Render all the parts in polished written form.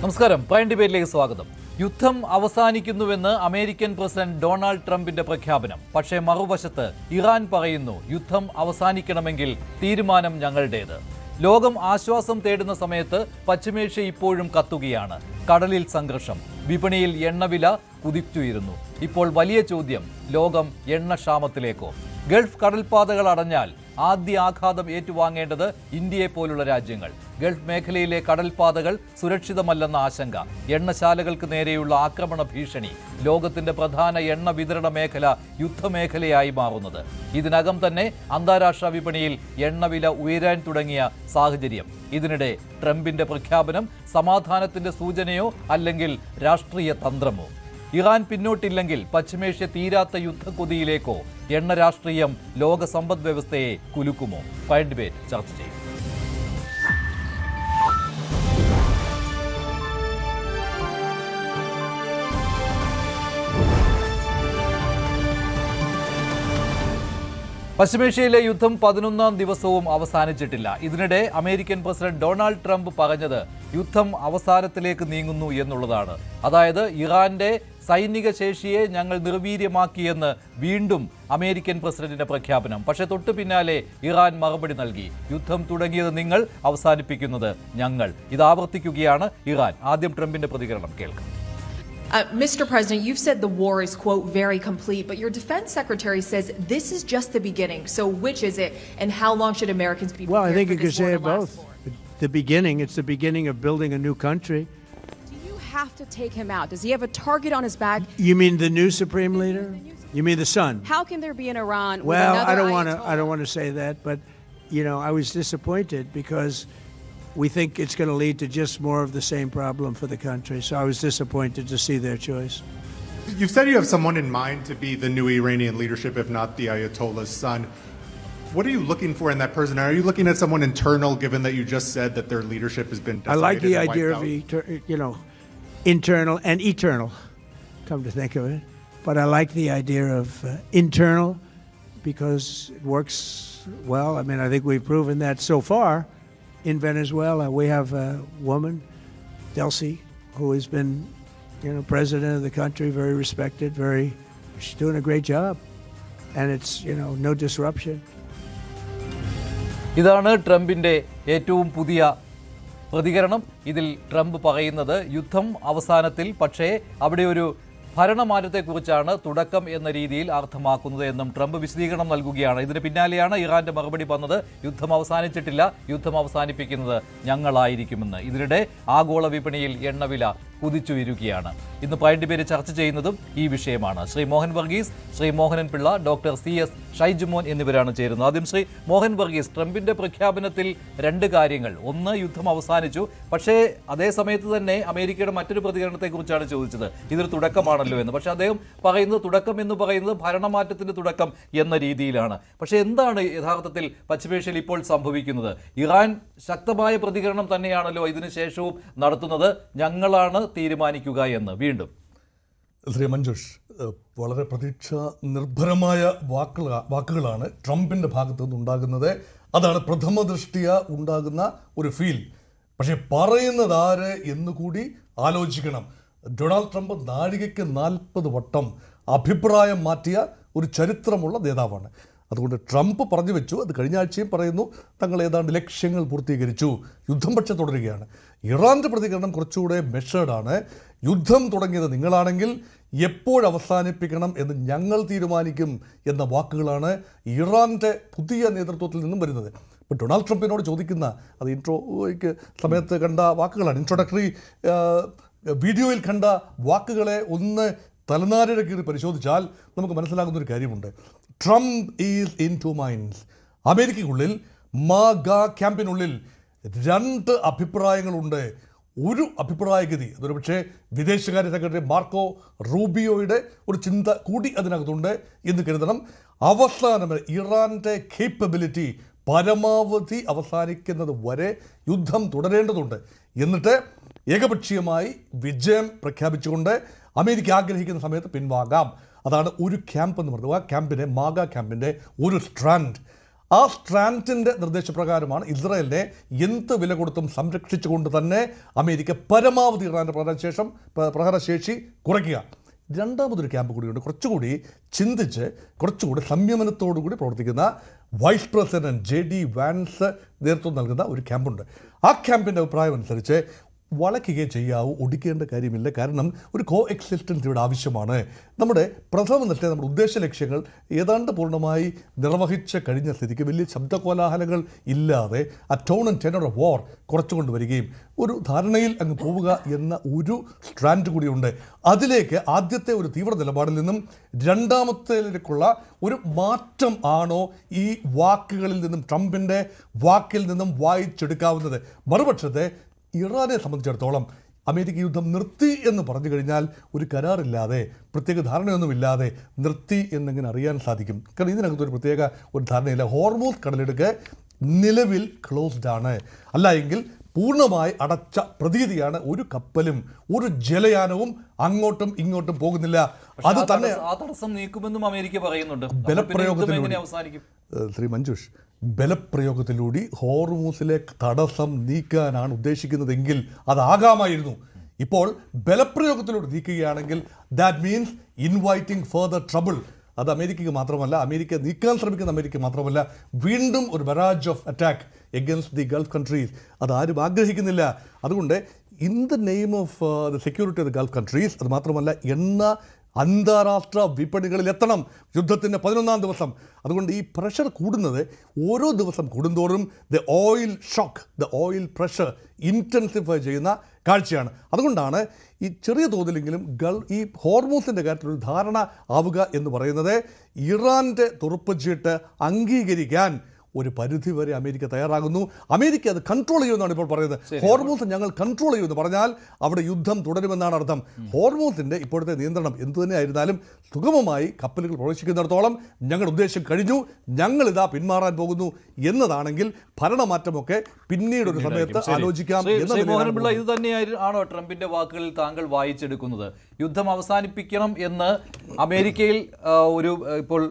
നമസ്കാരം. പ്രൈം ഡിബേറ്റിലേക്ക് സ്വാഗതം. യുദ്ധം അവസാനിക്കുന്നുവെന്ന് അമേരിക്കൻ പ്രസിഡന്റ് ഡൊണാൾഡ് ട്രംപിന്റെ പ്രഖ്യാപനം. പക്ഷേ മറുവശത്ത് ഇറാൻ പറയുന്നു യുദ്ധം അവസാനിക്കണമെങ്കിൽ തീരുമാനം ഞങ്ങളുടേത്. ലോകം ആശ്വാസം തേടുന്ന സമയത്ത് പശ്ചിമേഷ്യ ഇപ്പോഴും കത്തുകയാണ്. കടലിൽ സംഘർഷം, വിപണിയിൽ എണ്ണവില കുതിച്ചുയരുന്നു. ഇപ്പോൾ വലിയ ചോദ്യം, ലോകം എണ്ണക്ഷാമത്തിലേക്കോ? ഗൾഫ് കടൽപാതകൾ അടഞ്ഞാൽ ആദ്യ ആഘാതം ഏറ്റുവാങ്ങേണ്ടത് ഇന്ത്യയെ പോലുള്ള രാജ്യങ്ങൾ. ഗൾഫ് മേഖലയിലെ കടൽപാതകൾ സുരക്ഷിതമല്ലെന്ന ആശങ്ക, എണ്ണശാലകൾക്ക് നേരെയുള്ള ആക്രമണ ഭീഷണി, ലോകത്തിന്റെ പ്രധാന എണ്ണ വിതരണ മേഖല യുദ്ധമേഖലയായി മാറുന്നത്. ഇതിനകം തന്നെ അന്താരാഷ്ട്ര വിപണിയിൽ എണ്ണവില ഉയരാൻ തുടങ്ങിയ സാഹചര്യം. ഇതിനിടെ ട്രംപിന്റെ പ്രഖ്യാപനം സമാധാനത്തിന്റെ സൂചനയോ അല്ലെങ്കിൽ രാഷ്ട്രീയ തന്ത്രമോ? ഇറാൻ പിന്നോട്ടില്ലെങ്കിൽ പശ്ചിമേഷ്യ തീരാത്ത യുദ്ധക്കൊതിയിലേക്കോ? എണ്ണ രാഷ്ട്രീയം ലോക സമ്പദ് വ്യവസ്ഥയെ കുലുക്കുമോ? പ്രൈം ഡിബേറ്റ് ചർച്ച ചെയ്യും. പശ്ചിമേഷ്യയിലെ യുദ്ധം 11ാം ദിവസവും അവസാനിച്ചിട്ടില്ല. ഇതിനിടെ അമേരിക്കൻ പ്രസിഡന്റ് ഡൊണാൾഡ് ട്രംപ് പറഞ്ഞത് യുദ്ധം അവസാനത്തിലേക്ക് നീങ്ങുന്നു എന്നുള്ളതാണ്. അതായത് ഇറാന്റെ സൈനിക ശേഷിയെ ഞങ്ങൾ നിർവീര്യമാക്കിയെന്ന് വീണ്ടും അമേരിക്കൻ പ്രസിഡന്റിന്റെ പ്രഖ്യാപനം. പക്ഷേ തൊട്ടു പിന്നാലെ ഇറാൻ മറുപടി നൽകി. യുദ്ധം തുടങ്ങിയത് നിങ്ങൾ, അവസാനിപ്പിക്കുന്നത് ഞങ്ങൾ. ഇത് ആവർത്തിക്കുകയാണ് ഇറാൻ. ആദ്യം ട്രംപിന്റെ പ്രതികരണം കേൾക്കാം. Mr. President, you've said the war is, quote, very complete, but your defense secretary says this is just the beginning. So which is it, and how long should Americans be prepared? Well, I think you could say it both. The beginning, it's the beginning of building a new country. Do you have to take him out? Does he have a target on his back? You mean the new supreme leader? You mean the son? How can there be an Iran with Well, another I don't want to say that, but I was disappointed because we think it's going to lead to just more of the same problem for the country. So I was disappointed to see their choice. You've said you have someone in mind to be the new Iranian leadership, if not the Ayatollah's son. What are you looking for in that person? Are you looking at someone internal, given that you just said that their leadership has been decimated? I like the idea of internal and eternal, come to think of it. But I like the idea of internal because it works well. I mean, I think we've proven that so far. In Venezuela, we have a woman, Delcy, who has been, president of the country, very respected, she's doing a great job. And it's, no disruption. ഇതാണ് ട്രംപിന്റെ ഏറ്റവും പുതിയ പ്രതികരണം. ഇതിൽ Trump പറയുന്നത് യുദ്ധം അവസാനത്തിൽ, പക്ഷേ അവിടെ ഒരു ഭരണമാറ്റത്തെക്കുറിച്ചാണ് തുടക്കം എന്ന രീതിയിൽ അർത്ഥമാക്കുന്നത് എന്നും ട്രംപ് വിശദീകരണം നൽകുകയാണ്. ഇതിന് പിന്നാലെയാണ് ഇറാന്റെ മറുപടി വന്നത്, യുദ്ധം അവസാനിച്ചിട്ടില്ല, യുദ്ധം അവസാനിപ്പിക്കുന്നത് ഞങ്ങളായിരിക്കുമെന്ന്. ഇതിനിടെ ആഗോള വിപണിയിൽ എണ്ണവില കുതിച്ചുയരുകയാണ്. ഇന്ന് പ്രൈം ഡിബേറ്റ് ചർച്ച ചെയ്യുന്നതും ഈ വിഷയമാണ്. ശ്രീ മോഹൻ വർഗീസ്, ശ്രീ മോഹനൻ പിള്ള, ഡോക്ടർ CS ഷൈജുമോൻ എന്നിവരാണ് ചേരുന്നത്. ആദ്യം ശ്രീ മോഹൻ വർഗീസ്, ട്രംപിന്റെ പ്രഖ്യാപനത്തിൽ രണ്ട് കാര്യങ്ങൾ. ഒന്ന്, യുദ്ധം അവസാനിച്ചു, പക്ഷേ അതേ സമയത്ത് തന്നെ അമേരിക്കയുടെ മറ്റൊരു പ്രതികരണത്തെക്കുറിച്ചാണ് ചോദിച്ചത്. ഇതൊരു തുടക്കമാണല്ലോ എന്ന്. പക്ഷേ അദ്ദേഹം പറയുന്നത് തുടക്കം എന്ന് പറയുന്നത് ഭരണമാറ്റത്തിന്റെ തുടക്കം എന്ന രീതിയിലാണ്. പക്ഷേ എന്താണ് യഥാർത്ഥത്തിൽ പശ്ചിമേഷ്യയിൽ ഇപ്പോൾ സംഭവിക്കുന്നത്? ഇറാൻ ശക്തമായ പ്രതികരണം തന്നെയാണല്ലോ ഇതിനുശേഷവും നടത്തുന്നത്, ഞങ്ങളാണ് തീരുമാനിക്കുക എന്ന്. വീണ്ടും ശ്രീ മഞ്ജുഷ്, വളരെ പ്രതീക്ഷ നിർഭരമായ വാക്കുകളാണ് ട്രംപിൻ്റെ ഭാഗത്തു നിന്നുണ്ടാകുന്നത്. അതാണ് പ്രഥമ ദൃഷ്ടിയ ഉണ്ടാകുന്ന ഒരു ഫീൽ. പക്ഷേ പറയുന്നത് ആര് എന്നുകൂടി ആലോചിക്കണം. ഡൊണാൾഡ് ട്രംപ് നാഴികയ്ക്ക് 40 വട്ടം അഭിപ്രായം മാറ്റിയ ഒരു ചരിത്രമുള്ള നേതാവാണ്. അതുകൊണ്ട് ട്രംപ് പറഞ്ഞു വെച്ചു, അത് കഴിഞ്ഞ ആഴ്ചയും പറയുന്നു, തങ്ങൾ ഏതാണ്ട് ലക്ഷ്യങ്ങൾ പൂർത്തീകരിച്ചു, യുദ്ധം പക്ഷെ തുടരുകയാണ്. ഇറാൻ്റെ പ്രതികരണം കുറച്ചുകൂടെ മെഷേർഡാണ്. യുദ്ധം തുടങ്ങിയത് നിങ്ങളാണെങ്കിൽ എപ്പോഴവസാനിപ്പിക്കണം എന്ന് ഞങ്ങൾ തീരുമാനിക്കും എന്ന വാക്കുകളാണ് ഇറാൻ്റെ പുതിയ നേതൃത്വത്തിൽ നിന്നും വരുന്നത്. ഇപ്പോൾ ഡൊണാൾഡ് ട്രംപിനോട് ചോദിക്കുന്ന, അത് ഇൻട്രോയ്ക്ക് സമയത്ത് കണ്ട വാക്കുകളാണ്, ഇൻട്രോഡക്ടറി വീഡിയോയിൽ കണ്ട വാക്കുകളെ ഒന്ന് തലനാരിഴ കീറി പരിശോധിച്ചാൽ നമുക്ക് മനസ്സിലാകുന്ന ഒരു കാര്യമുണ്ട്. Trump is in two minds. അമേരിക്കയ്ക്കുള്ളിൽ മാഗ ക്യാമ്പിനുള്ളിൽ 2 അഭിപ്രായങ്ങളുണ്ട്. ഒരു അഭിപ്രായഗതി, അതൊരു പക്ഷേ വിദേശകാര്യ സെക്രട്ടറി മാർക്കോ റൂബിയോയുടെ ഒരു ചിന്ത കൂടി അതിനകത്തുണ്ട് എന്ന് കരുതണം. അവസാനം ഇറാൻ്റെ കേപ്പബിലിറ്റി പരമാവധി അവസാനിക്കുന്നത് വരെ യുദ്ധം തുടരേണ്ടതുണ്ട്. എന്നിട്ട് ഏകപക്ഷീയമായി വിജയം പ്രഖ്യാപിച്ചുകൊണ്ട് അമേരിക്ക ആഗ്രഹിക്കുന്ന സമയത്ത് പിൻവാങ്ങാം. അതാണ് ഒരു ക്യാമ്പ് എന്ന് പറയുന്നത്. ആ ക്യാമ്പിനെ, മാഗ ക്യാമ്പിൻ്റെ ഒരു സ്ട്രാൻഡ്. ആ സ്ട്രാൻഡിൻ്റെ നിർദ്ദേശപ്രകാരമാണ് ഇസ്രായേലിനെ എന്ത് വില കൊടുത്തും സംരക്ഷിച്ചുകൊണ്ട് തന്നെ അമേരിക്ക പരമാവധി ഇറാൻ്റെ പ്രഹരശേഷി കുറയ്ക്കുക. രണ്ടാമതൊരു ക്യാമ്പ് കൂടിയുണ്ട്, കുറച്ചുകൂടി ചിന്തിച്ച് കുറച്ചുകൂടി സംയമനത്തോടു കൂടി പ്രവർത്തിക്കുന്ന വൈസ് പ്രസിഡന്റ് JD വാൻസ് നേതൃത്വം നൽകുന്ന ഒരു ക്യാമ്പുണ്ട്. ആ ക്യാമ്പിൻ്റെ അഭിപ്രായം അനുസരിച്ച് വളയ്ക്കുകയും ചെയ്യാവൂ, ഒടിക്കേണ്ട കാര്യമില്ല. കാരണം ഒരു കോ എക്സിസ്റ്റൻസ് ഇവിടെ ആവശ്യമാണ്. നമ്മുടെ പ്രഥമ ദൃഷ്ടിയ നമ്മുടെ ഉദ്ദേശ ലക്ഷ്യങ്ങൾ ഏതാണ്ട് പൂർണ്ണമായി നിർവഹിച്ച കഴിഞ്ഞ സ്ഥിതിക്ക് വലിയ ശബ്ദകോലാഹലങ്ങൾ ഇല്ലാതെ ആ ടോൺ ആൻഡ് ടെനർ ഓഫ് വാർ കുറച്ചുകൊണ്ട് വരികയും ഒരു ധാരണയിൽ അങ്ങ് പോവുക എന്ന ഒരു സ്ട്രാൻഡ് കൂടിയുണ്ട്. അതിലേക്ക് ആദ്യത്തെ ഒരു തീവ്ര നിലപാടിൽ നിന്നും രണ്ടാമത്തേക്കുള്ള ഒരു മാറ്റം ആണോ ഈ വാക്കുകളിൽ നിന്നും, ട്രംപിൻ്റെ വാക്കിൽ നിന്നും വായിച്ചെടുക്കാവുന്നത്? മറുപക്ഷത്തെ ഇറാനെ സംബന്ധിച്ചിടത്തോളം അമേരിക്ക യുദ്ധം നിർത്തി എന്ന് പറഞ്ഞു കഴിഞ്ഞാൽ ഒരു കരാറില്ലാതെ, പ്രത്യേക ധാരണയൊന്നുമില്ലാതെ നിർത്തി എന്നെങ്ങനെ അറിയാൻ സാധിക്കും? കാരണം ഇതിനകത്തൊരു പ്രത്യേക ഒരു ധാരണയില്ല. ഹോർമൂസ് കടലിടുക്ക് നിലവിൽ ക്ലോസ്ഡ് ആണ്. അല്ല എങ്കിൽ പൂർണ്ണമായി അടച്ച പ്രതീതിയാണ്. ഒരു കപ്പലും ഒരു ജലയാനവും അങ്ങോട്ടും ഇങ്ങോട്ടും പോകുന്നില്ല. അത് തന്നെ ആ തടസ്സം നീക്കുമെന്നും അമേരിക്ക പറയുന്നുണ്ട്. ബലപ്രയോഗത്തിലൂടെ അവസാനിക്കും ശ്രീ മഞ്ജുഷ്, ബലപ്രയോഗത്തിലൂടെ ഹോർമൂസിലെ തടസ്സം നീക്കാനാണ് ഉദ്ദേശിക്കുന്നതെങ്കിൽ അതാകാമായിരുന്നു. ഇപ്പോൾ ബലപ്രയോഗത്തിലൂടെ നീക്കുകയാണെങ്കിൽ that means inviting further trouble. അത് അമേരിക്കയ്ക്ക് മാത്രമല്ല, അമേരിക്ക നീക്കാൻ ശ്രമിക്കുന്ന അമേരിക്ക മാത്രമല്ല, വീണ്ടും ഒരു barrage of attack against the Gulf countries അതാരും ആഗ്രഹിക്കുന്നില്ല. അതുകൊണ്ട് in the name of the security of the Gulf countries, അത് മാത്രമല്ല എണ്ണ അന്താരാഷ്ട്ര വിപണികളിൽ എത്തണം യുദ്ധത്തിൻ്റെ 11-ാം ദിവസം. അതുകൊണ്ട് ഈ പ്രഷർ കൂടുന്നത് ഓരോ ദിവസം കൂടുന്തോറും the oil shock, the oil pressure intensify ചെയ്യുന്ന കാഴ്ചയാണ്. അതുകൊണ്ടാണ് ഈ ചെറിയ തോതിലെങ്കിലും ഈ ഹോർമൂസിൻ്റെ കാര്യത്തിലൊരു ധാരണ ആവുക എന്ന് പറയുന്നത്. ഇറാൻ്റെ തുറുപ്പുചീട്ട് അംഗീകരിക്കാൻ ഒരു പരിധി വരെ അമേരിക്ക തയ്യാറാകുന്നു. അമേരിക്ക അത് കൺട്രോൾ ചെയ്യുമെന്നാണ് ഇപ്പോൾ പറയുന്നത്. ഹോർമൂസ് ഞങ്ങൾ കൺട്രോൾ ചെയ്യുമെന്ന് പറഞ്ഞാൽ അവിടെ യുദ്ധം തുടരുമെന്നാണ് അർത്ഥം. ഹോർമൂസിൻ്റെ ഇപ്പോഴത്തെ നിയന്ത്രണം എന്തു തന്നെയായിരുന്നാലും സുഗമമായി കപ്പലുകൾ പ്രവേശിക്കുന്നിടത്തോളം ഞങ്ങളുടെ ഉദ്ദേശം കഴിഞ്ഞു, ഞങ്ങളിതാ പിന്മാറാൻ പോകുന്നു എന്നതാണെങ്കിൽ ഭരണമാറ്റമൊക്കെ പിന്നീട് ഒരു സമയത്ത് ആലോചിക്കാം. മോഹൻപിള്ള, ഇത് തന്നെയാണോ ട്രംപിന്റെ വാക്കുകളിൽ താങ്കൾ വായിച്ചെടുക്കുന്നത്? യുദ്ധം അവസാനിപ്പിക്കണം എന്ന് അമേരിക്കയിൽ ഇപ്പോൾ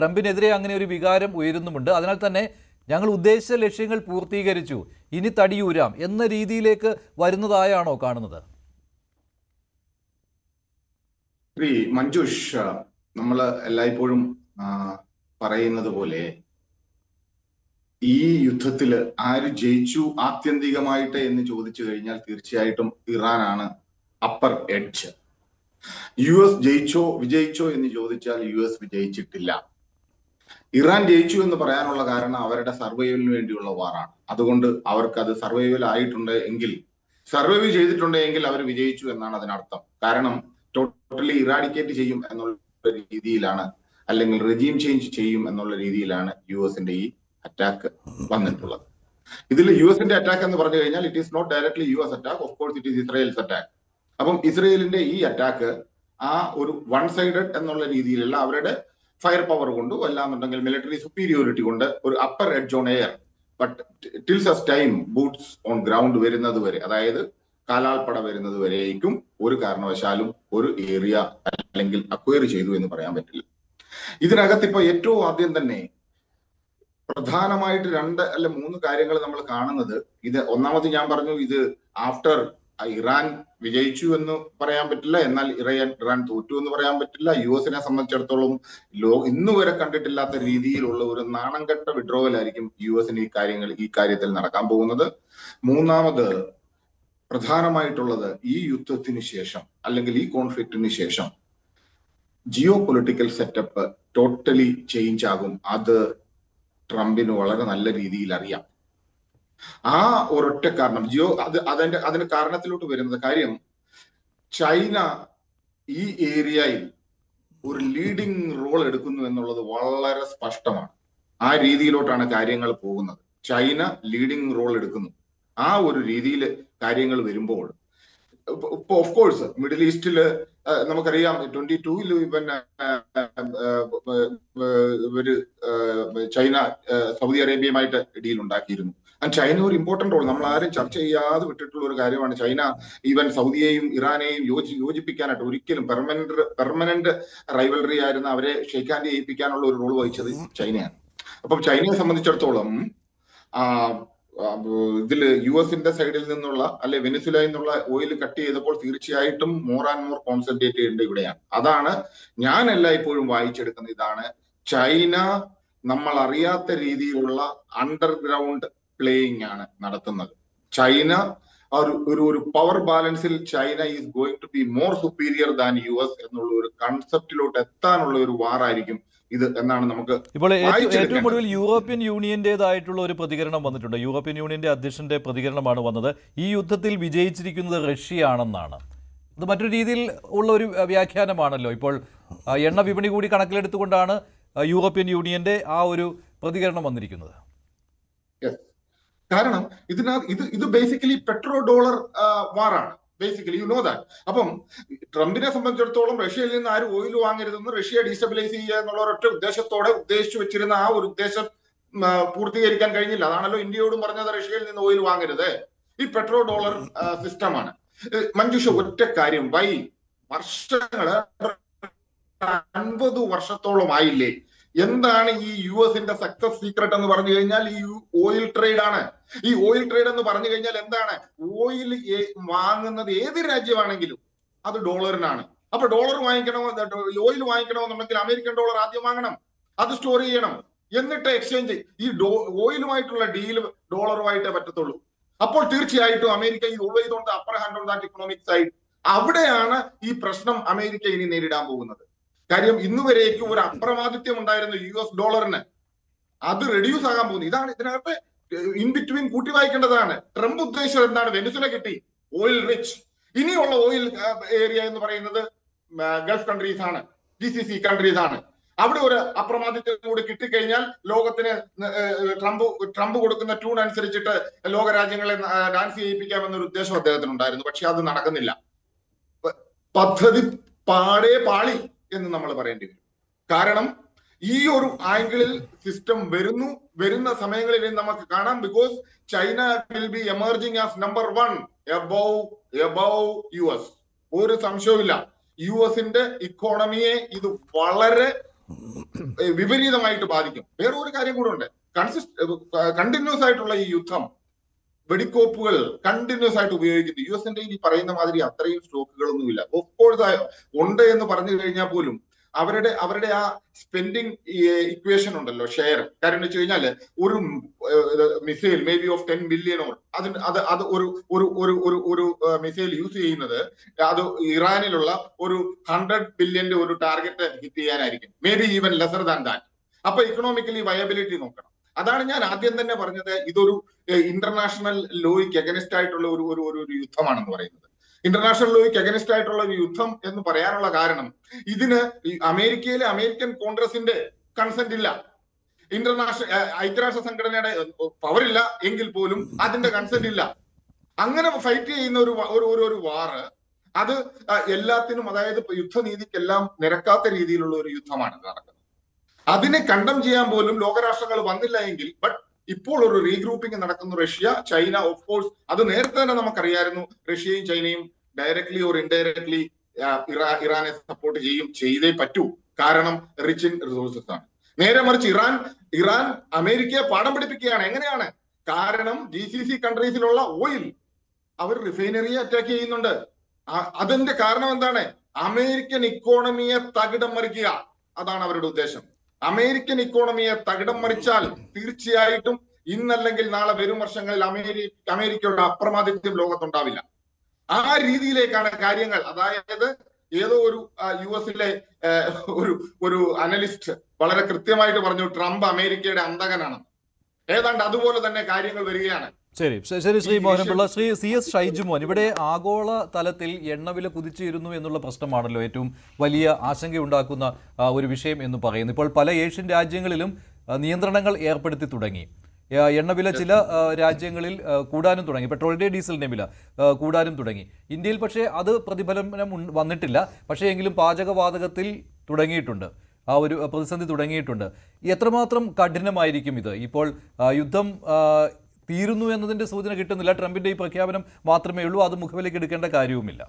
ട്രംപിനെതിരെ അങ്ങനെ ഒരു വികാരം ഉയരുന്നുമുണ്ട്. അതിനാൽ തന്നെ ഞങ്ങൾ ഉദ്ദേശിച്ച ലക്ഷ്യങ്ങൾ പൂർത്തീകരിച്ചു, ഇനി തടിയൂരാം എന്ന രീതിയിലേക്ക് വരുന്നതായാണോ കാണുന്നത്? ശ്രീ മഞ്ജുഷ്, നമ്മൾ എല്ലായ്പ്പോഴും പറയുന്നത് പോലെ ഈ യുദ്ധത്തിൽ ആര് ജയിച്ചു ആത്യന്തികമായിട്ട് എന്ന് ചോദിച്ചു കഴിഞ്ഞാൽ തീർച്ചയായിട്ടും ഇറാനാണ് അപ്പർ എഡ്ജ്. US വിജയിച്ചോ എന്ന് ചോദിച്ചാൽ US വിജയിച്ചിട്ടില്ല. ഇറാൻ ജയിച്ചു എന്ന് പറയാനുള്ള കാരണം അവരുടെ സർവൈവലിന് വേണ്ടിയുള്ള വാറാണ്. അതുകൊണ്ട് അവർക്ക് അത് സർവൈവൽ ആയിട്ടുണ്ട് എങ്കിൽ, സർവൈവ് ചെയ്തിട്ടുണ്ടെങ്കിൽ അവർ വിജയിച്ചു എന്നാണ് അതിനർത്ഥം. കാരണം ടോട്ടലി ഇറാഡിക്കേറ്റ് ചെയ്യും എന്നുള്ള രീതിയിലാണ്, അല്ലെങ്കിൽ റെജീം ചേഞ്ച് ചെയ്യും എന്നുള്ള രീതിയിലാണ് യുഎസിന്റെ ഈ അറ്റാക്ക് വന്നിട്ടുള്ളത്. ഇതിൽ യുഎസിന്റെ അറ്റാക്ക് എന്ന് പറഞ്ഞു കഴിഞ്ഞാൽ it is not directly US attack, of course it is Israel's attack. അപ്പം ഇസ്രയേലിന്റെ ഈ അറ്റാക്ക് ആ ഒരു വൺ സൈഡഡ് എന്നുള്ള രീതിയിലുള്ള അവരുടെ ഫയർ പവർ കൊണ്ട്, അല്ലാന്നുണ്ടെങ്കിൽ മിലിറ്ററി സുപ്പീരിയോറിറ്റി കൊണ്ട് ഒരു upper edge on air, but till such time boots on ground വരുന്നത് വരെ, അതായത് കാലാൾപ്പട വരുന്നത് വരേക്കും ഒരു കാരണവശാലും ഒരു ഏരിയ അല്ലെങ്കിൽ അക്വയർ ചെയ്തു എന്ന് പറയാൻ പറ്റില്ല. ഇതിനകത്ത് ഇപ്പൊ ഏറ്റവും ആദ്യം തന്നെ പ്രധാനമായിട്ട് 2 അല്ല 3 കാര്യങ്ങൾ നമ്മൾ കാണുന്നത്. ഇത് ഒന്നാമത് ഞാൻ പറഞ്ഞു, ഇത് ആഫ്റ്റർ ഇറാൻ വിജയിച്ചു എന്ന് പറയാൻ പറ്റില്ല, എന്നാൽ ഇറാൻ തോറ്റു എന്ന് പറയാൻ പറ്റില്ല. യുഎസിനെ സംബന്ധിച്ചിടത്തോളം ഇന്നു വരെ കണ്ടിട്ടില്ലാത്ത രീതിയിലുള്ള ഒരു നാണംകെട്ട വിഡ്രോവൽ ആയിരിക്കും യുഎസിന് ഈ കാര്യത്തിൽ നടക്കാൻ പോകുന്നത്. മൂന്നാമത് പ്രധാനമായിട്ടുള്ളത്, ഈ യുദ്ധത്തിന് ശേഷം അല്ലെങ്കിൽ ഈ കോൺഫ്ലിക്റ്റിന് ശേഷം geo political setup totally change ആകും. അത് ട്രംപിന് വളരെ നല്ല രീതിയിൽ അറിയാം. ആ ഒരൊറ്റ കാരണം അതിന്റെ കാരണത്തിലോട്ട് വരുന്നത് കാര്യം, ചൈന ഈ ഏരിയയിൽ ഒരു ലീഡിംഗ് റോൾ എടുക്കുന്നു എന്നുള്ളത് വളരെ സ്പഷ്ടമാണ്. ആ രീതിയിലോട്ടാണ് കാര്യങ്ങൾ പോകുന്നത്. ചൈന ലീഡിംഗ് റോൾ എടുക്കുന്നു. ആ ഒരു രീതിയിൽ കാര്യങ്ങൾ വരുമ്പോൾ ഇപ്പൊ ഓഫ് കോഴ്സ് മിഡിൽ ഈസ്റ്റില് നമുക്കറിയാം 22-ൽ പിന്നെ ഇവര് ചൈന സൗദി അറേബ്യയുമായിട്ട് ഡീൽ ഉണ്ടാക്കിയിരുന്നു. ചൈന ഒരു ഇമ്പോർട്ടന്റ് റോൾ, നമ്മൾ ആരും ചർച്ച ചെയ്യാതെ വിട്ടിട്ടുള്ള ഒരു കാര്യമാണ്. ചൈന ഈവൻ സൗദിയെയും ഇറാനെയും യോജിപ്പിക്കാനായിട്ട് ഒരിക്കലും പെർമനന്റ് റൈവലറി ആയിരുന്ന അവരെ ഷെയ്ക്ക് ഹാൻഡ് ചെയ്യിപ്പിക്കാനുള്ള ഒരു റോൾ വഹിച്ചത് ചൈനയാണ്. അപ്പം ചൈനയെ സംബന്ധിച്ചിടത്തോളം ഇതില് US-ന്റെ സൈഡിൽ നിന്നുള്ള അല്ലെ വെനിസുലയിൽ നിന്നുള്ള ഓയിൽ കട്ട് ചെയ്തപ്പോൾ തീർച്ചയായിട്ടും മോർ ആൻഡ് മോർ കോൺസെൻട്രേറ്റ് ചെയ്യേണ്ട ഇവിടെയാണ്. അതാണ് ഞാൻ എല്ലായ്പ്പോഴും വായിച്ചെടുക്കുന്നത്. ഇതാണ് ചൈന നമ്മൾ അറിയാത്ത രീതിയിലുള്ള അണ്ടർഗ്രൗണ്ട് പ്ലേയിങ് ആണ് നടത്തുന്നത്. ചൈന ഒരു പവർ ബാലൻസിൽ China is going to be more superior than US എന്നുള്ള ഒരു കൺസെപ്റ്റിലോട്ട് എത്താനുള്ള ഒരു വാറായിരിക്കും ഇത് എന്നാണ് നമുക്ക് ഇപ്പോൾ ഏറ്റവും ഒടുവിൽ യൂറോപ്യൻ യൂണിയന്റേതായിട്ടുള്ള ഒരു പ്രതികരണം വന്നിട്ടുണ്ട്. യൂറോപ്യൻ യൂണിയന്റെ അധ്യക്ഷന്റെ പ്രതികരണമാണ് വന്നത്. ഈ യുദ്ധത്തിൽ വിജയിച്ചിരിക്കുന്നത് റഷ്യയാണെന്നാണ്. ഇത് മറ്റൊരു രീതിയിൽ ഉള്ള ഒരു വ്യാഖ്യാനമാണല്ലോ. ഇപ്പോൾ എണ്ണ വിപണി കൂടി കണക്കിലെടുത്തുകൊണ്ടാണ് യൂറോപ്യൻ യൂണിയന്റെ ആ ഒരു പ്രതികരണം വന്നിരിക്കുന്നത്. കാരണം ഇത് basically petro dollar war. Basically you know that. അപ്പം ട്രംപിനെ സംബന്ധിച്ചിടത്തോളം റഷ്യയിൽ നിന്ന് ആരും ഓയിൽ വാങ്ങരുതെന്ന്, റഷ്യയെ ഡീസ്റ്റബിലൈസ് ചെയ്യുക എന്നുള്ള ഒരൊറ്റ ഉദ്ദേശത്തോടെ ഉദ്ദേശിച്ചു വെച്ചിരുന്ന ആ ഒരു ഉദ്ദേശം പൂർത്തീകരിക്കാൻ കഴിഞ്ഞില്ല. അതാണല്ലോ ഇന്ത്യയോടും പറഞ്ഞത്, റഷ്യയിൽ നിന്ന് ഓയിൽ വാങ്ങരുത്. ഈ പെട്രോ ഡോളർ സിസ്റ്റമാണ്. മഞ്ജുഷ, ഒറ്റ കാര്യം, വർഷങ്ങള് 50 വർഷത്തോളം ആയില്ലേ? എന്താണ് ഈ US-ന്റെ സക്സസ് സീക്രട്ട് എന്ന് പറഞ്ഞു കഴിഞ്ഞാൽ ഈ ഓയിൽ ട്രേഡ് ആണ്. ഈ ഓയിൽ ട്രേഡ് എന്ന് പറഞ്ഞു കഴിഞ്ഞാൽ എന്താണ്? ഓയിൽ വാങ്ങുന്നത് ഏത് രാജ്യമാണെങ്കിലും അത് ഡോളറിനാണ്. അപ്പൊ ഡോളർ ഓയിൽ വാങ്ങിക്കണമെന്നുണ്ടെങ്കിൽ അമേരിക്കൻ ഡോളർ ആദ്യം വാങ്ങണം, അത് സ്റ്റോർ ചെയ്യണം, എന്നിട്ട് എക്സ്ചേഞ്ച്. ഈ ഓയിലുമായിട്ടുള്ള ഡീൽ ഡോളറുമായിട്ടേ പറ്റത്തുള്ളൂ. അപ്പോൾ തീർച്ചയായിട്ടും അമേരിക്ക ഈ always on the upper hand on that economic side. അവിടെയാണ് ഈ പ്രശ്നം അമേരിക്ക ഇനി നേരിടാൻ പോകുന്നത്. കാര്യം ഇന്നുവരേക്കും ഒരു അപ്രമാദിത്യം ഉണ്ടായിരുന്നു US ഡോളറിന്, അത് റെഡ്യൂസ് ആകാൻ പോകുന്നു. ഇതാണ് ഇതിനകത്ത് ഇൻ ബിറ്റ്വീൻ കൂട്ടി വായിക്കേണ്ടതാണ്. ട്രംപ് ഉദ്ദേശിച്ചത് എന്താണ്? വെനിസുല കിട്ടി, ഓയിൽ റിച്ച്. ഇനിയുള്ള ഓയിൽ ഏരിയ എന്ന് പറയുന്നത് ഗൾഫ് കൺട്രീസ് ആണ്, GCC കൺട്രീസ് ആണ്. അവിടെ ഒരു അപ്രമാദിത്യം കൂടി കിട്ടിക്കഴിഞ്ഞാൽ ലോകത്തിന് ട്രംപ് കൊടുക്കുന്ന ട്യൂൺ അനുസരിച്ചിട്ട് ലോകരാജ്യങ്ങളെ ഡാൻസ് ചെയ്യിപ്പിക്കാമെന്നൊരു ഉദ്ദേശം അദ്ദേഹത്തിനുണ്ടായിരുന്നു. പക്ഷെ അത് നടക്കുന്നില്ല. പദ്ധതി പാടേ പാളി എന്ന് നമ്മൾ പറയേണ്ടി വരും. കാരണം ഈ ഒരു ആംഗിളിൽ സിസ്റ്റം വരുന്ന സമയങ്ങളിൽ നമുക്ക് കാണാം. Because China will be emerging as number 1 above US. ഒരു സംശയവുമില്ല. US-ന്റെ ഇക്കോണമിയെ ഇത് വളരെ വിപരീതമായിട്ട് ബാധിക്കും. വേറെ ഒരു കാര്യം കൂടെ ഉണ്ട്. കണ്ടിന്യൂസ് ആയിട്ടുള്ള ഈ യുദ്ധം, വെടിക്കോപ്പുകൾ കണ്ടിന്യൂസ് ആയിട്ട് ഉപയോഗിക്കുന്നു. US-ന്റെ ഈ പറയുന്ന മാതിരി അത്രയും സ്റ്റോക്കുകളൊന്നുമില്ല. ഓഫ്കോഴ്സ് ഉണ്ട് എന്ന് പറഞ്ഞു കഴിഞ്ഞാൽ പോലും അവരുടെ ആ സ്പെൻഡിങ് ഇക്വേഷൻ ഉണ്ടല്ലോ, ഷെയർ. കാര്യം എന്ന് വെച്ച് കഴിഞ്ഞാല് ഒരു missile may be of 10 billion അത് ഒരു മിസൈൽ യൂസ് ചെയ്യുന്നത് അത് ഇറാനിലുള്ള ഒരു 100 ബില്യന്റെ ഒരു ടാർഗറ്റ് ഹിറ്റ് ചെയ്യാനായിരിക്കും. Maybe even lesser than that. അപ്പൊ ഇക്കണോമിക്കലി വയബിലിറ്റി നോക്കണം. അതാണ് ഞാൻ ആദ്യം തന്നെ പറഞ്ഞത്, ഇതൊരു ഇന്റർനാഷണൽ ലോയ്ക്ക് അഗനിസ്റ്റ് ആയിട്ടുള്ള ഒരു യുദ്ധമാണെന്ന് പറയുന്നത്. ഇന്റർനാഷണൽ ലോയ്ക്ക് അഗനിസ്റ്റ് ആയിട്ടുള്ള ഒരു യുദ്ധം എന്ന് പറയാനുള്ള കാരണം, ഇതിന് അമേരിക്കയിലെ അമേരിക്കൻ കോൺഗ്രസിന്റെ കൺസെന്റ് ഇല്ല, ഐക്യരാഷ്ട്ര സംഘടനയുടെ പവറില്ല എങ്കിൽ പോലും അതിന്റെ കൺസെന്റ് ഇല്ല. അങ്ങനെ ഫൈറ്റ് ചെയ്യുന്ന ഒരു വാറ്, അത് എല്ലാത്തിനും, അതായത് യുദ്ധനീതിക്കെല്ലാം നിരക്കാത്ത രീതിയിലുള്ള ഒരു യുദ്ധമാണ് നടക്കുന്നത്. അതിനെ കണ്ടം ചെയ്യാൻ പോലും ലോകരാഷ്ട്രങ്ങൾ വന്നില്ല എങ്കിൽ, ബട്ട് ഇപ്പോൾ ഒരു റീഗ്രൂപ്പിംഗ് നടക്കുന്നു. റഷ്യ, ചൈന, ഓഫ് കോഴ്സ് അത് നേരത്തെ തന്നെ നമുക്കറിയായിരുന്നു. റഷ്യയും ചൈനയും ഡയറക്ട്ലി ഓർ ഇൻഡയറക്ട്ലി ഇറാനെ സപ്പോർട്ട് ചെയ്തേ പറ്റൂ. കാരണം റിച്ച് ഇൻ റിസോഴ്സസ് ആണ്. നേരെ മറിച്ച് ഇറാൻ അമേരിക്കയെ പാഠം പഠിപ്പിക്കുകയാണ്. എങ്ങനെയാണ്? കാരണം GCC കൺട്രീസിലുള്ള ഓയിൽ അവർ റിഫൈനറിയെ അറ്റാക്ക് ചെയ്യുന്നുണ്ട്. അതിന്റെ കാരണം എന്താണ്? അമേരിക്കൻ ഇക്കോണമിയെ തകിടം മറിക്കുക. അതാണ് അവരുടെ ഉദ്ദേശം. അമേരിക്കൻ ഇക്കോണമിയെ തകിടം മറിച്ചാൽ തീർച്ചയായിട്ടും ഇന്നല്ലെങ്കിൽ നാളെ വരും വർഷങ്ങളിൽ അമേരിക്കയുടെ അപ്രമാദിത്യം ലോകത്തുണ്ടാവില്ല. ആ രീതിയിലേക്കാണ് കാര്യങ്ങൾ. അതായത് ഏതോ ഒരു US-ലെ ഒരു അനലിസ്റ്റ് വളരെ കൃത്യമായിട്ട് പറഞ്ഞു, ട്രംപ് അമേരിക്കയുടെ അന്തകനാണ്. ഏതാണ്ട് അതുപോലെ തന്നെ കാര്യങ്ങൾ വരികയാണ്. ശരി ശ്രീ മോഹനപിള്ള. ശ്രീ CS ഷൈജുമോൻ, ഇവിടെ ആഗോള തലത്തിൽ എണ്ണവില കുതിച്ചുയരുന്നു എന്നുള്ള പ്രശ്നമാണല്ലോ ഏറ്റവും വലിയ ആശങ്കയുണ്ടാക്കുന്ന ഒരു വിഷയം എന്ന് പറയുന്നു. ഇപ്പോൾ പല ഏഷ്യൻ രാജ്യങ്ങളിലും നിയന്ത്രണങ്ങൾ ഏർപ്പെടുത്തി തുടങ്ങി. എണ്ണവില ചില രാജ്യങ്ങളിൽ കൂടാനും തുടങ്ങി. പെട്രോളിൻ്റെ ഡീസലിൻ്റെ വില കൂടാനും തുടങ്ങി. ഇന്ത്യയിൽ പക്ഷേ അത് പ്രതിഫലനം വന്നിട്ടില്ല. പക്ഷേ എങ്കിലും പാചകവാതകത്തിൽ തുടങ്ങിയിട്ടുണ്ട്, ആ ഒരു പ്രതിസന്ധി തുടങ്ങിയിട്ടുണ്ട്. എത്രമാത്രം കഠിനമായിരിക്കും ഇത്? ഇപ്പോൾ യുദ്ധം തീരുന്നു എന്നതിൻ്റെ സൂചന കിട്ടുന്നില്ല. ട്രംപിൻ്റെ ഈ പ്രഖ്യാപനം മാത്രമേ ഉള്ളൂ. അത് മുഖവിലേക്ക് എടുക്കേണ്ട കാര്യവുമില്ല.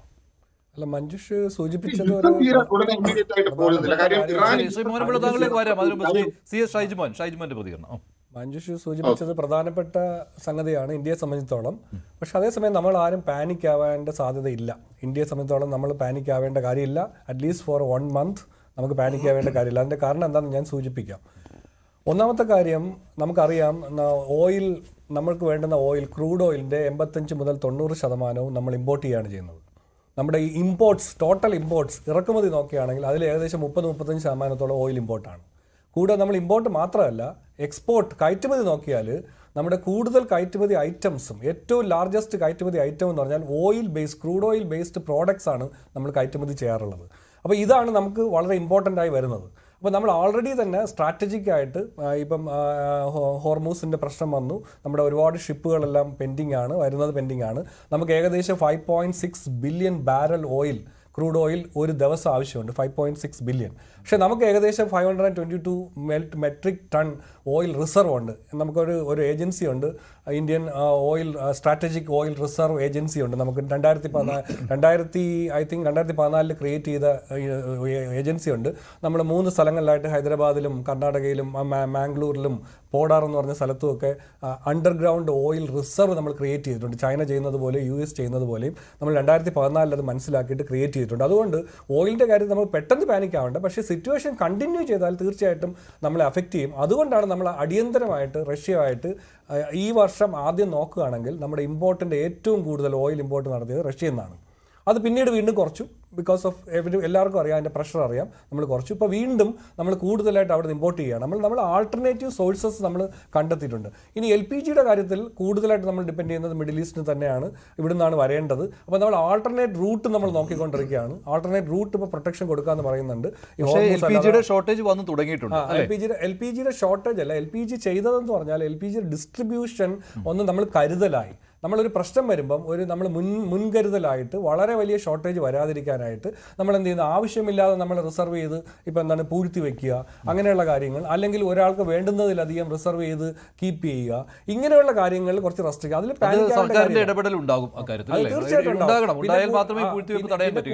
അല്ല, മഞ്ജുഷ് സൂചിപ്പിച്ചത് യുദ്ധം തീരെ ഉടനെ ഇമ്മീഡിയറ്റ് ആയിട്ട് പോകുന്നില്ല. കാര്യം ഇറാൻ ശ്രീ മോഹൻപിള്ള താങ്കളിലേക്ക് വരാം. അതിന് മുമ്പ് സി എസ് ഷൈജുമോന്റെ പ്രതികരണം. മഞ്ജുഷ് സൂചിപ്പിച്ചത് പ്രധാനപ്പെട്ട സംഗതിയാണ് ഇന്ത്യയെ സംബന്ധിച്ചിടത്തോളം. പക്ഷെ അതേസമയം നമ്മൾ ആരും പാനിക് ആവേണ്ട സാധ്യതയില്ല. ഇന്ത്യയെ സംബന്ധിച്ചിടത്തോളം നമ്മൾ പാനിക് ആവേണ്ട കാര്യമില്ല. അറ്റ്ലീസ്റ്റ് ഫോർ 1 month നമുക്ക് പാനിക് ആവേണ്ട കാര്യമില്ല. അതിൻ്റെ കാരണം എന്താണെന്ന് ഞാൻ സൂചിപ്പിക്കാം. ഒന്നാമത്തെ കാര്യം, നമുക്കറിയാം ഓയിൽ, നമ്മൾക്ക് വേണ്ടുന്ന ഓയിൽ, ക്രൂഡ് ഓയിലിൻ്റെ 85 മുതൽ 90% നമ്മൾ ഇമ്പോർട്ട് ചെയ്യുകയാണ് ചെയ്യുന്നത്. നമ്മുടെ ഈ ഇമ്പോർട്ട്സ്, ടോട്ടൽ ഇമ്പോർട്ട്സ്, ഇറക്കുമതി നോക്കുകയാണെങ്കിൽ അതിൽ ഏകദേശം 30-35% ഓയിൽ ഇമ്പോർട്ടാണ്. കൂടെ നമ്മൾ ഇമ്പോർട്ട് മാത്രമല്ല, എക്സ്പോർട്ട്, കയറ്റുമതി നോക്കിയാൽ നമ്മുടെ കൂടുതൽ കയറ്റുമതി ഐറ്റംസും, ഏറ്റവും ലാർജസ്റ്റ് കയറ്റുമതി ഐറ്റം എന്ന് പറഞ്ഞാൽ oil based, crude oil based products ആണ് നമ്മൾ കയറ്റുമതി ചെയ്യാറുള്ളത്. അപ്പോൾ ഇതാണ് നമുക്ക് വളരെ ഇമ്പോർട്ടൻ്റ് ആയി വരുന്നത്. അപ്പോൾ നമ്മൾ ഓൾറെഡി തന്നെ സ്ട്രാറ്റജിക്കായിട്ട് ഇപ്പം ഹോർമൂസിൻ്റെ പ്രശ്നം വന്നു, നമ്മുടെ ഒരുപാട് ഷിപ്പുകളെല്ലാം പെൻഡിങ് ആണ്, വരുന്നത് പെൻഡിങ് ആണ്. നമുക്ക് ഏകദേശം 5.6 billion barrel oil, crude oil ഒരു ദിവസം ആവശ്യമുണ്ട്, 5.6 ബില്യൺ. പക്ഷേ നമുക്ക് ഏകദേശം 522 മെട്രിക് ടൺ ഓയിൽ റിസർവ് ഉണ്ട്. നമുക്കൊരു ഏജൻസി ഉണ്ട്, Indian oil strategic oil reserve agency ഉണ്ട്. നമുക്ക് 2014 ക്രിയേറ്റ് ചെയ്ത ഏജൻസി ഉണ്ട്. നമ്മൾ 3 സ്ഥലങ്ങളിലായിട്ട്, ഹൈദരാബാദിലും കർണാടകയിലും മാംഗ്ലൂരിലും പോഡാർ എന്ന് പറഞ്ഞ സ്ഥലത്തുമൊക്കെ അണ്ടർഗ്രൗണ്ട് ഓയിൽ റിസർവ് നമ്മൾ ക്രിയേറ്റ് ചെയ്തിട്ടുണ്ട്. ചൈന ചെയ്യുന്നത് പോലെ, US ചെയ്യുന്നത് പോലെയും നമ്മൾ 2014 അത് മനസ്സിലാക്കിയിട്ട് ക്രിയേറ്റ് ചെയ്തിട്ടുണ്ട്. അതുകൊണ്ട് ഓയിലിൻ്റെ കാര്യത്തിൽ നമ്മൾ പെട്ടെന്ന് പാനിക് ആവേണ്ട. പക്ഷേ സിറ്റുവേഷൻ കണ്ടിന്യൂ ചെയ്താൽ തീർച്ചയായിട്ടും നമ്മളെ അഫക്റ്റ് ചെയ്യും. അതുകൊണ്ടാണ് നമ്മൾ അടിയന്തരമായിട്ട് റഷ്യയുമായിട്ട് ഈ വർഷം ആദ്യം നോക്കുകയാണെങ്കിൽ നമ്മുടെ ഇമ്പോർട്ടിൻ്റെ ഏറ്റവും കൂടുതൽ ഓയിൽ ഇമ്പോർട്ട് നടത്തിയത് റഷ്യയിൽ നിന്നാണ്. അത് പിന്നീട് വീണ്ടും കുറച്ചു, ബിക്കോസ് ഓഫ് എല്ലാവർക്കും അറിയാം, അതിൻ്റെ പ്രഷർ അറിയാം, നമ്മൾ കുറച്ചു. ഇപ്പോൾ വീണ്ടും നമ്മൾ കൂടുതലായിട്ട് അവിടെ നിന്ന് ഇമ്പോർട്ട് ചെയ്യുകയാണ്. നമ്മൾ ആൾട്ടർനേറ്റീവ് സോഴ്സസ് നമ്മൾ കണ്ടെത്തിയിട്ടുണ്ട്. ഇനി LPGയുടെ കാര്യത്തിൽ കൂടുതലായിട്ട് നമ്മൾ ഡിപ്പെൻഡ് ചെയ്യുന്നത് മിഡിൽ ഈസ്റ്റിന് തന്നെയാണ്, ഇവിടെ നിന്നാണ് വരേണ്ടത്. അപ്പോൾ നമ്മൾ ആൾട്ടർനേറ്റ് റൂട്ട് നമ്മൾ നോക്കിക്കൊണ്ടിരിക്കുകയാണ്. ആൾട്ടർനേറ്റ് റൂട്ട് ഇപ്പോൾ പ്രൊട്ടക്ഷൻ കൊടുക്കാമെന്ന് പറയുന്നുണ്ട്. LPGയുടെ ഷോർട്ടേജ് വന്ന് തുടങ്ങിയിട്ടുണ്ട്. LPGയുടെ ഷോർട്ടേജ് അല്ല, LPG ചെയ്തതെന്ന് പറഞ്ഞാൽ LPG ഡിസ്ട്രിബ്യൂഷൻ ഒന്ന് നമ്മൾ കരുതലായി. നമ്മളൊരു പ്രശ്നം വരുമ്പം നമ്മൾ മുൻകരുതലായിട്ട് വളരെ വലിയ ഷോർട്ടേജ് വരാതിരിക്കാനായിട്ട് നമ്മൾ എന്ത് ചെയ്യുന്നു, ആവശ്യമില്ലാതെ നമ്മൾ റിസർവ് ചെയ്ത് ഇപ്പോൾ എന്താണ് പൂഴ്ത്തി വെക്കുക, അങ്ങനെയുള്ള കാര്യങ്ങൾ, അല്ലെങ്കിൽ ഒരാൾക്ക് വേണ്ടുന്നതിലധികം റിസർവ് ചെയ്ത് കീപ്പ് ചെയ്യുക, ഇങ്ങനെയുള്ള കാര്യങ്ങളിൽ കുറച്ച് റെസ്ട്രിക്റ്റ്. അതിൽ സർക്കാരിന്റെ ഇടപെടൽ ഉണ്ടാകും അക്കാര്യത്തിൽ.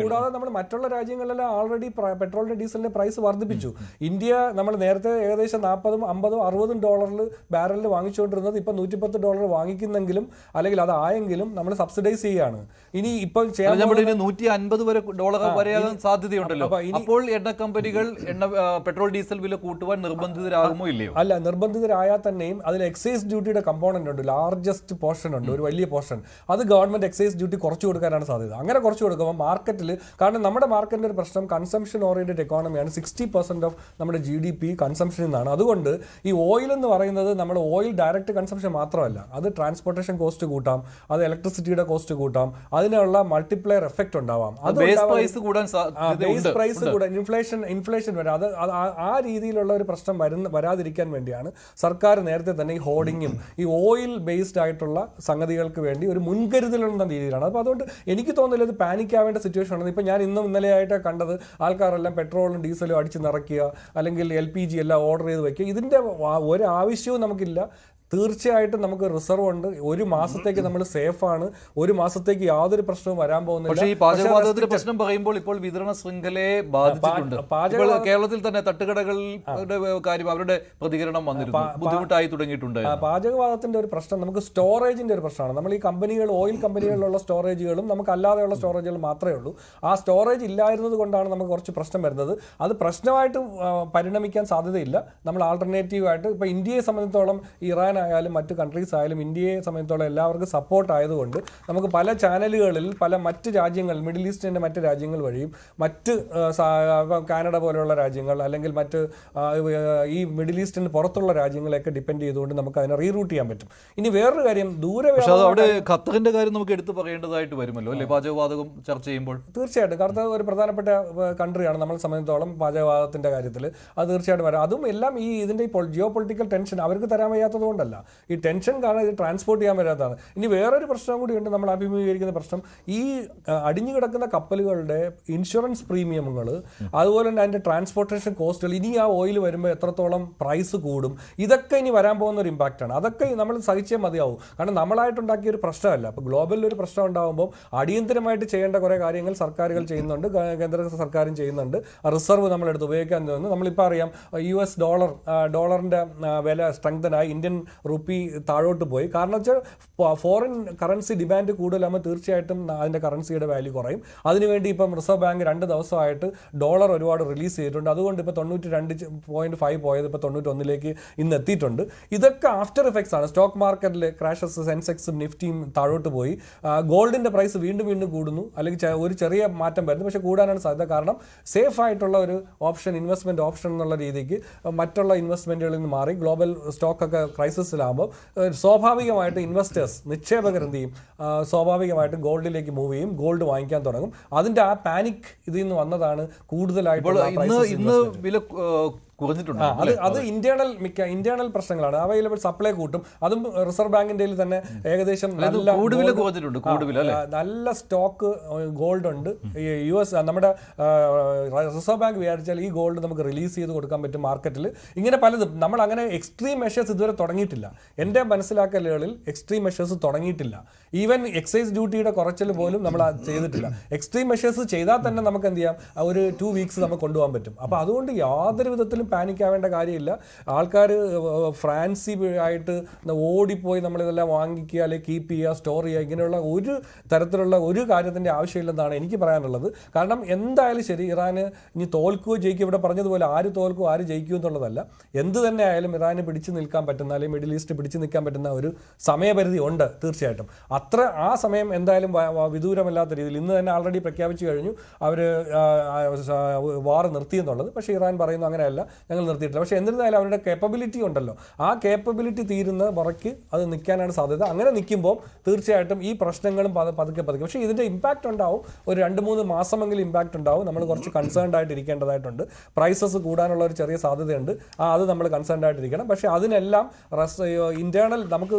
കൂടാതെ നമ്മൾ മറ്റുള്ള രാജ്യങ്ങളിലെല്ലാം ഓൾറെഡി പെട്രോളിന്റെ ഡീസലിന്റെ പ്രൈസ് വർദ്ധിപ്പിച്ചു. ഇന്ത്യ നമ്മൾ നേരത്തെ ഏകദേശം $40, $50, $60 ബാരലിൽ വാങ്ങിച്ചുകൊണ്ടിരുന്നത് ഇപ്പം $110 വാങ്ങിക്കുന്നെങ്കിലും, അല്ലെങ്കിൽ അതായെങ്കിലും നമ്മൾ സബ്സിഡൈസ് ചെയ്യുകയാണ്. ഇനി ഇപ്പോൾ $150 വരെയാകാൻ സാധ്യതയുണ്ടല്ലോ. അപ്പോൾ എണ്ണ കമ്പനികൾ പെട്രോൾ ഡീസൽ വില കൂട്ടുവാൻ നിർബന്ധിതരാകുമോ ഇല്ലയോ? അല്ല, നിർബന്ധിതരായാൽ തന്നെയും അതിൽ എക്സൈസ് ഡ്യൂട്ടിയുടെ കമ്പോണന്റ് ഉണ്ട്, ലാർജസ്റ്റ് പോർഷൻ ഉണ്ട്, ഒരു വലിയ പോർഷൻ. അത് ഗവൺമെന്റ് എക്സൈസ് ഡ്യൂട്ടി കുറച്ചു കൊടുക്കാനാണ് സാധ്യത. അങ്ങനെ കുറച്ചു കൊടുക്കുമ്പോൾ മാർക്കറ്റിൽ, കാരണം നമ്മുടെ മാർക്കറ്റിന്റെ ഒരു പ്രശ്നം കൺസംഷൻ ഓറിയന്റഡ് എക്കോണമിയാണ്. 60% ഓഫ് നമ്മുടെ GDP കൺസംഷനിൽ നിന്നാണ്. അതുകൊണ്ട് ഈ ഓയിൽ എന്ന് പറയുന്നത് നമ്മൾ ഓയിൽ ഡയറക്റ്റ് കൺസംഷൻ മാത്രമല്ല, അത് ട്രാൻസ്പോർട്ടേഷൻ കോസ്റ്റ് കൂട്ടാം, അത് ഇലക്ട്രിസിറ്റിയുടെ കോസ്റ്റ് കൂട്ടാം, അതിനുള്ള മൾട്ടിപ്ലയർ എഫക്റ്റ് ഉണ്ടാവാം, അത് ബേസ് പ്രൈസ് കൂടാൻ, ഇൻഫ്ലേഷൻ വരാം. അത് ആ രീതിയിലുള്ള ഒരു പ്രശ്നം വരാതിരിക്കാൻ വേണ്ടിയാണ് സർക്കാർ നേരത്തെ തന്നെ ഈ ഹോർഡിങ്ങും ഈ ഓയിൽ ബേസ്ഡ് ആയിട്ടുള്ള സംഗതികൾക്ക് വേണ്ടി ഒരു മുൻകരുതലുള്ള രീതിയിലാണ്. അപ്പോൾ അതുകൊണ്ട് എനിക്ക് തോന്നുന്നില്ല ഇത് പാനിക് ആവേണ്ട സിറ്റുവേഷൻ ആണ്. ഇപ്പം ഞാൻ ഇന്നലെയായിട്ട് കണ്ടത് ആൾക്കാരെല്ലാം പെട്രോളും ഡീസലും അടിച്ച് നിറയ്ക്കുക, അല്ലെങ്കിൽ LPG എല്ലാം ഓർഡർ ചെയ്ത് വയ്ക്കുക. ഇതിൻ്റെ ഒരു ആവശ്യവും നമുക്കില്ല. തീർച്ചയായിട്ടും നമുക്ക് റിസർവ് ഉണ്ട്, 1 മാസത്തേക്ക് നമ്മൾ സേഫ് ആണ്, 1 മാസത്തേക്ക് യാതൊരു പ്രശ്നവും വരാൻ പോകുന്നില്ല. പക്ഷേ ഈ പാചകവാതകത്തിന്റെ പ്രശ്നം പറയുമ്പോൾ ഇപ്പോൾ വിതരണ ശൃംഖലയെ ബാധിച്ചിട്ടുണ്ട്. കേരളത്തിൽ തന്നെ തട്ടുകടകളുടെ കാര്യം, അവരുടെ പ്രതികരണം വന്നിരുന്നു, ബുദ്ധിമുട്ടായി തുടങ്ങിയിട്ടുണ്ട്. പാചകവാതത്തിന്റെ ഒരു പ്രശ്നം നമുക്ക് സ്റ്റോറേജിന്റെ ഒരു പ്രശ്നമാണ്. നമ്മൾ ഈ കമ്പനികൾ, ഓയിൽ കമ്പനികളിലുള്ള സ്റ്റോറേജുകളും നമുക്ക് അല്ലാതെയുള്ള സ്റ്റോറേജുകളും മാത്രമേ ഉള്ളൂ. ആ സ്റ്റോറേജ് ഇല്ലായിരുന്നത് കൊണ്ടാണ് നമുക്ക് കുറച്ച് പ്രശ്നം വരുന്നത്. അത് പ്രശ്നമായിട്ട് പരിണമിക്കാൻ സാധ്യതയില്ല. നമ്മൾ ആൾട്ടർനേറ്റീവായിട്ട് ഇപ്പോൾ ഇന്ത്യയെ സംബന്ധിച്ചിടത്തോളം, ഇറാൻ ആയാലും മറ്റ് കൺട്രീസ് ആയാലും ഇന്ത്യയെ സംബന്ധിച്ചിടത്തോളം എല്ലാവർക്കും സപ്പോർട്ട് ആയതുകൊണ്ട് നമുക്ക് പല ചാനലുകളിൽ മറ്റ് രാജ്യങ്ങൾ, മിഡിൽ ഈസ്റ്റിൻ്റെ മറ്റ് രാജ്യങ്ങൾ വഴിയും, മറ്റ് കാനഡ പോലെയുള്ള രാജ്യങ്ങൾ, അല്ലെങ്കിൽ മറ്റ് ഈ മിഡിൽ ഈസ്റ്റിന് പുറത്തുള്ള രാജ്യങ്ങളെയൊക്കെ ഡിപ്പെൻഡ് ചെയ്തുകൊണ്ട് നമുക്ക് അതിനെ റീറൂട്ട് ചെയ്യാൻ പറ്റും. ഇനി വേറൊരു കാര്യം, അവിടെ ഖത്തറിന്റെ കാര്യം നമുക്ക് എടുത്തു പറയേണ്ടതായിട്ട് വരുമല്ലോ അല്ലേ, പാചകവാതകം ചർച്ച ചെയ്യുമ്പോൾ? തീർച്ചയായിട്ടും ഖത്തർ ഒരു പ്രധാനപ്പെട്ട കൺട്രിയാണ് നമ്മളെ സംബന്ധിച്ചിടത്തോളം പാചകവാതകത്തിന്റെ കാര്യത്തിൽ. അത് തീർച്ചയായിട്ടും വരാം. അതും എല്ലാം ഇതിന്റെ ജിയോ പൊളിറ്റിക്കൽ ടെൻഷൻ അവർക്ക് തരാൻ വയ്യാത്തത് കൊണ്ടല്ല. പ്രശ്നമല്ല. ഈ ടെൻഷൻ കാരണം ഇത് ട്രാൻസ്പോർട്ട് ചെയ്യാൻ വരാത്തതാണ്. ഇനി വേറൊരു പ്രശ്നം കൂടിയുണ്ട്. നമ്മൾ അഭിമുഖീകരിക്കുന്ന പ്രശ്നം, ഈ അടിഞ്ഞു കിടക്കുന്ന കപ്പലുകളുടെ ഇൻഷുറൻസ് പ്രീമിയമുകൾ, അതുപോലെ തന്നെ അതിൻ്റെ ട്രാൻസ്പോർട്ടേഷൻ കോസ്റ്റുകൾ, ഇനി ആ ഓയിൽ വരുമ്പോൾ എത്രത്തോളം പ്രൈസ് കൂടും, ഇതൊക്കെ ഇനി വരാൻ പോകുന്ന ഒരു ഇമ്പാക്റ്റാണ്. അതൊക്കെ നമ്മൾ സഹിച്ചേ മതിയാവും. കാരണം നമ്മളായിട്ടുണ്ടാക്കിയ ഒരു പ്രശ്നമല്ല. അപ്പോൾ ഗ്ലോബലിൽ ഒരു പ്രശ്നം ഉണ്ടാകുമ്പോൾ അടിയന്തരമായിട്ട് ചെയ്യേണ്ട കുറേ കാര്യങ്ങൾ സർക്കാരുകൾ ചെയ്യുന്നുണ്ട്, കേന്ദ്ര സർക്കാരും ചെയ്യുന്നുണ്ട്. റിസർവ് നമ്മളെടുത്ത് ഉപയോഗിക്കാൻ തോന്നുന്നു. നമ്മളിപ്പോൾ അറിയാം US ഡോളറിൻ്റെ വില സ്ട്രെങ്തനായി, ഇന്ത്യൻ റുപ്പി താഴോട്ട് പോയി. കാരണം വെച്ചാൽ ഫോറിൻ കറൻസി ഡിമാൻഡ് കൂടുതലാകുമ്പോൾ തീർച്ചയായിട്ടും അതിൻ്റെ കറൻസിയുടെ വാല്യൂ കുറയും. അതിനുവേണ്ടി ഇപ്പം റിസർവ് ബാങ്ക് 2 ദിവസമായിട്ട് ഡോളർ ഒരുപാട് റിലീസ് ചെയ്തിട്ടുണ്ട്. അതുകൊണ്ട് ഇപ്പോൾ 92.5 പോയത് ഇപ്പോൾ 91 ഇന്ന് എത്തിയിട്ടുണ്ട്. ഇതൊക്കെ ആഫ്റ്റർ എഫക്ട്സ് ആണ്. സ്റ്റോക്ക് മാർക്കറ്റിൽ ക്രാഷസ്, സെൻസെക്സും നിഫ്റ്റിയും താഴോട്ട് പോയി. ഗോൾഡിൻ്റെ പ്രൈസ് വീണ്ടും വീണ്ടും കൂടുന്നു, അല്ലെങ്കിൽ ഒരു ചെറിയ മാറ്റം വരുന്നു, പക്ഷേ കൂടാനാണ് സാധ്യത. കാരണം സേഫ് ആയിട്ടുള്ള ഒരു ഓപ്ഷൻ, ഇൻവെസ്റ്റ്മെൻറ്റ് ഓപ്ഷൻ എന്നുള്ള രീതിക്ക് മറ്റുള്ള ഇൻവെസ്റ്റ്മെൻറ്റുകളിൽ നിന്ന് മാറി ഗ്ലോബൽ സ്റ്റോക്കൊക്കെ ക്രൈസിസിലാകുമ്പോൾ സ്വാഭാവികമായിട്ട് ഇൻവെസ്റ്റേഴ്സ്, നിക്ഷേപകർ എന്ത് ചെയ്യും, സ്വാഭാവികമായിട്ട് ഗോൾഡിലേക്ക് മൂവ് ചെയ്യും, ഗോൾഡ് വാങ്ങിക്കാൻ തുടങ്ങും. അതിൻ്റെ ആ പാനിക് ഇതിൽ നിന്ന് വന്നതാണ് കൂടുതലായിട്ട്. അത് ഇന്റേണൽ പ്രശ്നങ്ങളാണ്. അവൈലബിൾ സപ്ലൈ കൂട്ടും. അതും റിസർവ് ബാങ്കിന്റെ തന്നെ ഏകദേശം നല്ല സ്റ്റോക്ക് ഗോൾഡ് ഉണ്ട്. US നമ്മുടെ റിസർവ് ബാങ്ക് വിചാരിച്ചാൽ ഈ ഗോൾഡ് നമുക്ക് റിലീസ് ചെയ്ത് കൊടുക്കാൻ പറ്റും മാർക്കറ്റിൽ. ഇങ്ങനെ പലതും നമ്മൾ അങ്ങനെ എക്സ്ട്രീം മെഷേഴ്സ് ഇതുവരെ തുടങ്ങിയിട്ടില്ല. എൻ്റെ മനസ്സിലാക്കലുകളിൽ എക്സ്ട്രീം മെഷേഴ്സ് തുടങ്ങിയിട്ടില്ല. ഈവൻ എക്സൈസ് ഡ്യൂട്ടിയുടെ കുറച്ചിൽ പോലും നമ്മൾ ചെയ്തിട്ടില്ല. എക്സ്ട്രീം മെഷേഴ്സ് ചെയ്താൽ തന്നെ നമുക്ക് എന്ത് ചെയ്യാം, ഒരു 2 വീക്സ് നമുക്ക് കൊണ്ടുപോകാൻ പറ്റും. അപ്പോൾ അതുകൊണ്ട് യാതൊരു വിധത്തിലും പാനിക് ആവേണ്ട കാര്യമില്ല. ആൾക്കാർ ഫ്രാൻസി ആയിട്ട് ഓടിപ്പോയി നമ്മളിതെല്ലാം വാങ്ങിക്കുക, അല്ലെങ്കിൽ കീപ്പ് ചെയ്യുക, സ്റ്റോർ ചെയ്യുക, ഇങ്ങനെയുള്ള ഒരു തരത്തിലുള്ള ഒരു കാര്യത്തിൻ്റെ ആവശ്യമില്ലെന്നാണ് എനിക്ക് പറയാനുള്ളത്. കാരണം എന്തായാലും ശരി, ഇറാന് ഇനി തോൽക്കുകയോ ജയിക്കുകയോ, ഇവിടെ പറഞ്ഞതുപോലെ ആര് തോൽക്കുകയോ ആര് ജയിക്കുകയോ എന്നുള്ളതല്ല. എന്ത് തന്നെ ആയാലും ഇറാന് പിടിച്ചു നിൽക്കാൻ പറ്റുന്ന, അല്ലെങ്കിൽ മിഡിൽ ഈസ്റ്റ് പിടിച്ചു നിൽക്കാൻ പറ്റുന്ന ഒരു സമയപരിധി ഉണ്ട് തീർച്ചയായിട്ടും. ആ സമയം എന്തായാലും വിദൂരമല്ലാത്ത രീതിയിൽ ഇന്ന് തന്നെ ആൾറെഡി പ്രഖ്യാപിച്ചു കഴിഞ്ഞു അവർ വാർ നിർത്തിയെന്നുള്ളത്. പക്ഷേ ഇറാൻ പറയുന്നു അങ്ങനെയല്ല, ഞങ്ങൾ നിർത്തിയിട്ടില്ല. പക്ഷേ എന്നിരുന്നാലും അവരുടെ കേപ്പബിലിറ്റി ഉണ്ടല്ലോ, ആ കേപ്പബിലിറ്റി തീരുന്ന മുറയ്ക്ക് അത് നിൽക്കാനാണ് സാധ്യത. അങ്ങനെ നിൽക്കുമ്പോൾ തീർച്ചയായിട്ടും ഈ പ്രശ്നങ്ങളും പതുക്കെ. പക്ഷേ ഇതിൻ്റെ ഇമ്പാക്റ്റ് ഉണ്ടാവും, ഒരു 2-3 മാസമെങ്കിലും ഇമ്പാക്റ്റ് ഉണ്ടാവും. നമ്മൾ കുറച്ച് കൺസേൺഡ് ആയിട്ട് ഇരിക്കേണ്ടതായിട്ടുണ്ട്. പ്രൈസസ് കൂടാനുള്ള ഒരു ചെറിയ സാധ്യതയുണ്ട്, അത് നമ്മൾ കൺസേൺഡ് ആയിട്ടിരിക്കണം. പക്ഷേ അതിനെല്ലാം ഇന്റേണൽ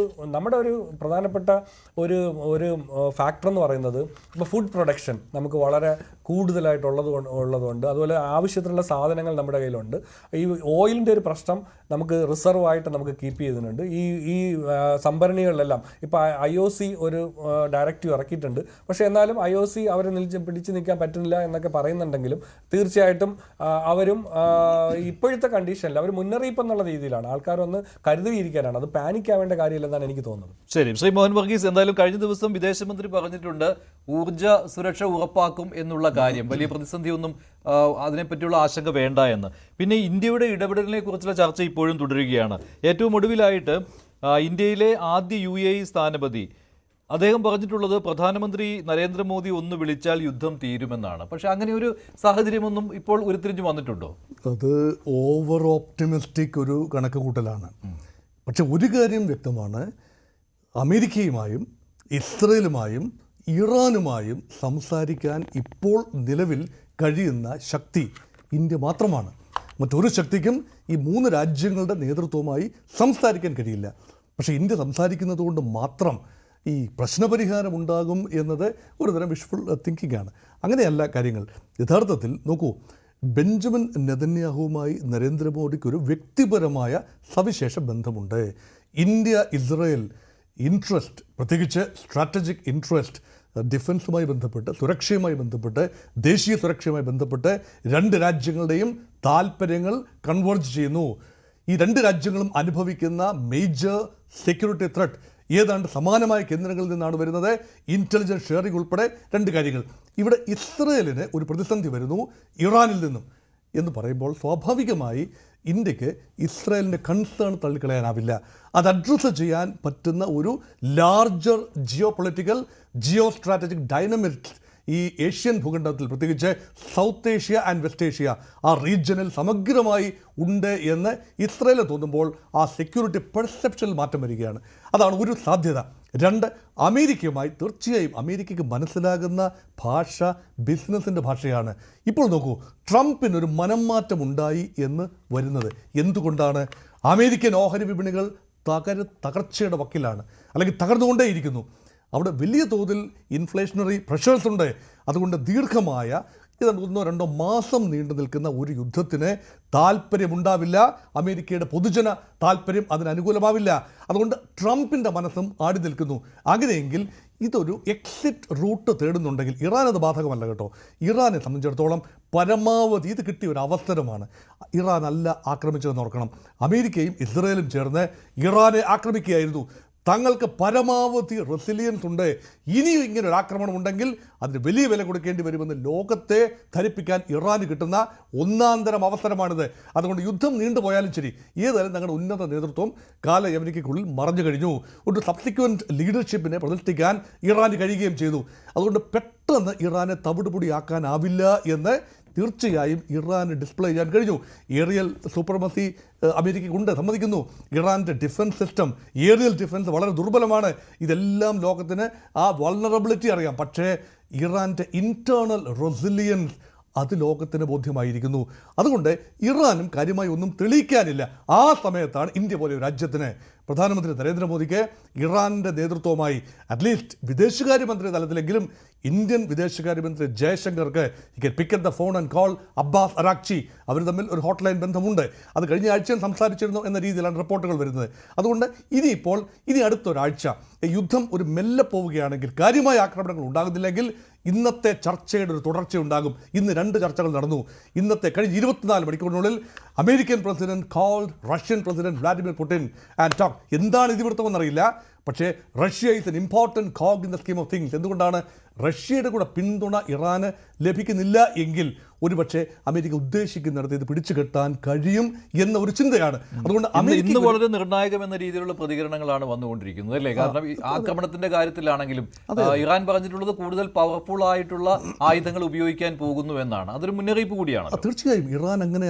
നമ്മുടെ ഒരു പ്രധാനപ്പെട്ട ഒരു ഫാക്ടർ എന്ന് പറയുന്നത് ഇപ്പോൾ ഫുഡ് പ്രൊഡക്ഷൻ നമുക്ക് വളരെ കൂടുതലായിട്ടുള്ളതുകൊണ്ട്, അതുപോലെ ആവശ്യത്തിനുള്ള സാധനങ്ങൾ നമ്മുടെ കയ്യിലുണ്ട്. ഈ ഓയിലിൻ്റെ ഒരു പ്രശ്നം നമുക്ക് റിസർവ് ആയിട്ട് നമുക്ക് കീപ്പ് ചെയ്യുന്നുണ്ട്. ഈ സംഭരണികളിലെല്ലാം ഇപ്പോൾ IOC ഒരു ഡയറക്റ്റീവ് ഇറക്കിയിട്ടുണ്ട്. പക്ഷേ എന്നാലും IOC അവരെ പിടിച്ചു നിൽക്കാൻ പറ്റുന്നില്ല എന്നൊക്കെ പറയുന്നുണ്ടെങ്കിലും തീർച്ചയായിട്ടും അവരും ഇപ്പോഴത്തെ കണ്ടീഷനിൽ അവർ മുന്നറിയിപ്പ് എന്നുള്ള രീതിയിലാണ്, ആൾക്കാരൊന്ന് കരുതിയിരിക്കാനാണ്. അത് പാനിക് ആവേണ്ട കാര്യമില്ലെന്നാണ് എനിക്ക് തോന്നുന്നത്. ശരി, ശ്രീ മോഹൻ വർഗീസ്, എന്തായാലും കഴിഞ്ഞ ദിവസം വിദേശമന്ത്രി പറഞ്ഞിട്ടുണ്ട് ഊർജ്ജ സുരക്ഷ ഉറപ്പാക്കും എന്നുള്ള കാര്യം. വലിയ പ്രതിസന്ധിയൊന്നും അതിനെപ്പറ്റിയുള്ള ആശങ്ക വേണ്ട എന്ന്. പിന്നെ ഇന്ത്യയുടെ ഇടപെടലിനെ കുറിച്ചുള്ള ചർച്ച ഇപ്പോഴും തുടരുകയാണ്. ഏറ്റവും ഒടുവിലായിട്ട് ഇന്ത്യയിലെ ആദ്യ UAE സ്ഥാനപതി അദ്ദേഹം പറഞ്ഞിട്ടുള്ളത് പ്രധാനമന്ത്രി നരേന്ദ്രമോദി ഒന്ന് വിളിച്ചാൽ യുദ്ധം തീരുമെന്നാണ്. പക്ഷെ അങ്ങനെ ഒരു സാഹചര്യമൊന്നും ഇപ്പോൾ ഉരുത്തിരിഞ്ഞു വന്നിട്ടുണ്ടോ? അത് ഓവർ ഓപ്റ്റിമിസ്റ്റിക് ഒരു കണക്കുകൂട്ടലാണ്. പക്ഷെ ഒരു കാര്യം വ്യക്തമാണ്, അമേരിക്കയുമായും ഇസ്രയേലുമായും ഇറാനുമായും സംസാരിക്കാൻ ഇപ്പോൾ നിലവിൽ കഴിയുന്ന ശക്തി ഇന്ത്യ മാത്രമാണ്. മറ്റൊരു ശക്തിക്കും ഈ 3 രാജ്യങ്ങളുടെ നേതൃത്വവുമായി സംസാരിക്കാൻ കഴിയില്ല. പക്ഷേ ഇന്ത്യ സംസാരിക്കുന്നത് കൊണ്ട് മാത്രം ഈ പ്രശ്നപരിഹാരം ഉണ്ടാകും എന്നത് ഒരുതരം വിഷ്ഫുൾ തിങ്കിങ് ആണ്. അങ്ങനെയല്ല കാര്യങ്ങൾ. യഥാർത്ഥത്തിൽ നോക്കൂ, ബെഞ്ചമിൻ നെതന്യാഹുവുമായി നരേന്ദ്രമോദിക്ക് ഒരു വ്യക്തിപരമായ സവിശേഷ ബന്ധമുണ്ട്. ഇന്ത്യ ഇസ്രയേൽ ഇൻട്രസ്റ്റ്, പ്രത്യേകിച്ച് സ്ട്രാറ്റജിക് ഇൻട്രസ്റ്റ്, ഡിഫൻസുമായി ബന്ധപ്പെട്ട്, സുരക്ഷയുമായി ബന്ധപ്പെട്ട്, ദേശീയ സുരക്ഷയുമായി ബന്ധപ്പെട്ട് 2 രാജ്യങ്ങളുടെയും താൽപ്പര്യങ്ങൾ കൺവേർജ് ചെയ്യുന്നു. ഈ 2 രാജ്യങ്ങളും അനുഭവിക്കുന്ന മേജർ സെക്യൂരിറ്റി ത്രെറ്റ് ഏതാണ്ട് സമാനമായ കേന്ദ്രങ്ങളിൽ നിന്നാണ് വരുന്നത്. ഇൻ്റലിജൻസ് ഷെയറിംഗ് ഉൾപ്പെടെ 2 കാര്യങ്ങൾ. ഇവിടെ ഇസ്രയേലിന് ഒരു പ്രതിസന്ധി വരുന്നു ഇറാനിൽ നിന്നും എന്ന് പറയുമ്പോൾ സ്വാഭാവികമായി ഇന്ത്യക്ക് ഇസ്രായേലിൻ്റെ കൺസേൺ തള്ളിക്കളയാനാവില്ല. അത് അഡ്രസ്സ് ചെയ്യാൻ പറ്റുന്ന ഒരു larger geopolitical, geostrategic dynamics ഈ ഏഷ്യൻ ഭൂഖണ്ഡത്തിൽ, പ്രത്യേകിച്ച് South Asia and West Asia, ആ റീജിയനിൽ സമഗ്രമായി ഉണ്ട് എന്ന് ഇസ്രായേൽ തോന്നുമ്പോൾ ആ സെക്യൂരിറ്റി പെർസെപ്ഷനിൽ മാറ്റം വരികയാണ്. അതാണ് ഒരു സാധ്യത. 2, അമേരിക്കയുമായി തീർച്ചയായും അമേരിക്കയ്ക്ക് മനസ്സിലാകുന്ന ഭാഷ ബിസിനസ്സിൻ്റെ ഭാഷയാണ്. ഇപ്പോൾ നോക്കൂ, ട്രംപിനൊരു മനംമാറ്റം ഉണ്ടായി എന്ന് വരുന്നത് എന്തുകൊണ്ടാണ്? അമേരിക്കൻ ഓഹരി വിപണികൾ തകർച്ചയുടെ വക്കിലാണ്, അല്ലെങ്കിൽ തകർന്നുകൊണ്ടേയിരിക്കുന്നു. അവിടെ വലിയ തോതിൽ ഇൻഫ്ലേഷണറി പ്രഷേഴ്സ് ഉണ്ട്. അതുകൊണ്ട് ദീർഘമായ 1-2 മാസം നീണ്ടു നിൽക്കുന്ന ഒരു യുദ്ധത്തിന് താല്പര്യമുണ്ടാവില്ല. അമേരിക്കയുടെ പൊതുജന താല്പര്യം അതിന് അനുകൂലമാവില്ല. അതുകൊണ്ട് ട്രംപിൻ്റെ മനസ്സും ആടി നിൽക്കുന്നു. അങ്ങനെയെങ്കിൽ ഇതൊരു എക്സിറ്റ് റൂട്ട് തേടുന്നുണ്ടെങ്കിൽ ഇറാൻ അത് ബാധകമല്ല കേട്ടോ. ഇറാനെ സംബന്ധിച്ചിടത്തോളം പരമാവധി ഇത് കിട്ടിയ ഒരു അവസരമാണ്. ഇറാൻ അല്ല ആക്രമിച്ചതെന്ന് ഓർക്കണം. അമേരിക്കയും ഇസ്രയേലും ചേർന്ന് ഇറാനെ ആക്രമിക്കുകയായിരുന്നു. തങ്ങൾക്ക് പരമാവധി റെസിലിയൻസ് ഉണ്ട്. ഇനിയും ഇങ്ങനെ ഒരു ആക്രമണം ഉണ്ടെങ്കിൽ അതിന് വലിയ വില കൊടുക്കേണ്ടി വരുമെന്ന് ലോകത്തെ ധരിപ്പിക്കാൻ ഇറാന് കിട്ടുന്ന ഒന്നാന്തരം അവസരമാണിത്. അതുകൊണ്ട് യുദ്ധം നീണ്ടുപോയാലും ശരി, ഏതായാലും ഞങ്ങളുടെ ഉന്നത നേതൃത്വം കാലയവനിക്കുള്ളിൽ മറഞ്ഞു കഴിഞ്ഞു. ഒരു സബ്സിക്വൻറ്റ് ലീഡർഷിപ്പിനെ പ്രതിഷ്ഠിക്കാൻ ഇറാന് കഴിയുകയും ചെയ്തു. അതുകൊണ്ട് പെട്ടെന്ന് ഇറാനെ തവിടുപൊടിയാക്കാനാവില്ല എന്ന് തീർച്ചയായും ഇറാന് ഡിസ്പ്ലേ ചെയ്യാൻ കഴിഞ്ഞു. ഏറിയൽ സൂപ്പർമസി അമേരിക്കയ്ക്കുണ്ട്, സമ്മതിക്കുന്നു. ഇറാൻ്റെ ഡിഫൻസ് സിസ്റ്റം, ഏറിയൽ ഡിഫൻസ് വളരെ ദുർബലമാണ്. ഇതെല്ലാം ലോകത്തിന് ആ വൾണറബിലിറ്റി അറിയാം. പക്ഷേ ഇറാൻ്റെ ഇൻറ്റേർണൽ റെസിലിയൻസ് അത് ലോകത്തിന് ബോധ്യമായിരിക്കുന്നു. അതുകൊണ്ട് ഇറാനും കാര്യമായി ഒന്നും തെളിയിക്കാനില്ല. ആ സമയത്താണ് ഇന്ത്യ പോലെ ഒരു രാജ്യത്തിന്, പ്രധാനമന്ത്രി നരേന്ദ്രമോദിക്ക് ഇറാൻ്റെ നേതൃത്വവുമായി അറ്റ്ലീസ്റ്റ് വിദേശകാര്യമന്ത്രി തലത്തിലെങ്കിലും ഇന്ത്യൻ വിദേശകാര്യമന്ത്രി ജയശങ്കർക്ക് pick up the phone and call Abbas Araghchi, അവർ തമ്മിൽ ഒരു ഹോട്ട്ലൈൻ ബന്ധമുണ്ട്. അത് കഴിഞ്ഞ ആഴ്ചയും സംസാരിച്ചിരുന്നു എന്ന രീതിയിലാണ് റിപ്പോർട്ടുകൾ വരുന്നത്. അതുകൊണ്ട് ഇനി അടുത്തൊരാഴ്ച യുദ്ധം ഒരു മെല്ലെ പോവുകയാണെങ്കിൽ, കാര്യമായ ആക്രമണങ്ങൾ ഉണ്ടാകുന്നില്ലെങ്കിൽ ഇന്നത്തെ ചർച്ചയുടെ ഒരു തുടർച്ചയുണ്ടാകും. ഇന്ന് 2 ചർച്ചകൾ നടന്നു. ഇന്നത്തെ കഴിഞ്ഞ 24 മണിക്കൂറിനുള്ളിൽ American president called Russian president Vladimir Putin and talk. എന്താണ് ഇതിവൃത്തമെന്നറിയില്ല, പക്ഷേ Russia is an important cog in the scheme of things. എന്തുകൊണ്ടാണ്? റഷ്യയുടെ കൂടെ പിന്തുണ ഇറാന് ലഭിക്കുന്നില്ല എങ്കിൽ ഒരുപക്ഷെ അമേരിക്ക ഉദ്ദേശിക്കുന്നിടത്ത് ഇത് പിടിച്ചു കെട്ടാൻ കഴിയും എന്ന ഒരു ചിന്തയാണ്. അതുകൊണ്ട് ഇന്ന് വളരെ നിർണായകം എന്ന രീതിയിലുള്ള പ്രതികരണങ്ങളാണ് വന്നുകൊണ്ടിരിക്കുന്നത് അല്ലേ? കാരണം ഈ ആക്രമണത്തിന്റെ കാര്യത്തിലാണെങ്കിലും ഇറാൻ പറഞ്ഞിട്ടുള്ളത് കൂടുതൽ പവർഫുൾ ആയിട്ടുള്ള ആയുധങ്ങൾ ഉപയോഗിക്കാൻ പോകുന്നു എന്നാണ്. അതൊരു മുന്നറിയിപ്പ് കൂടിയാണ്. തീർച്ചയായും ഇറാൻ അങ്ങനെ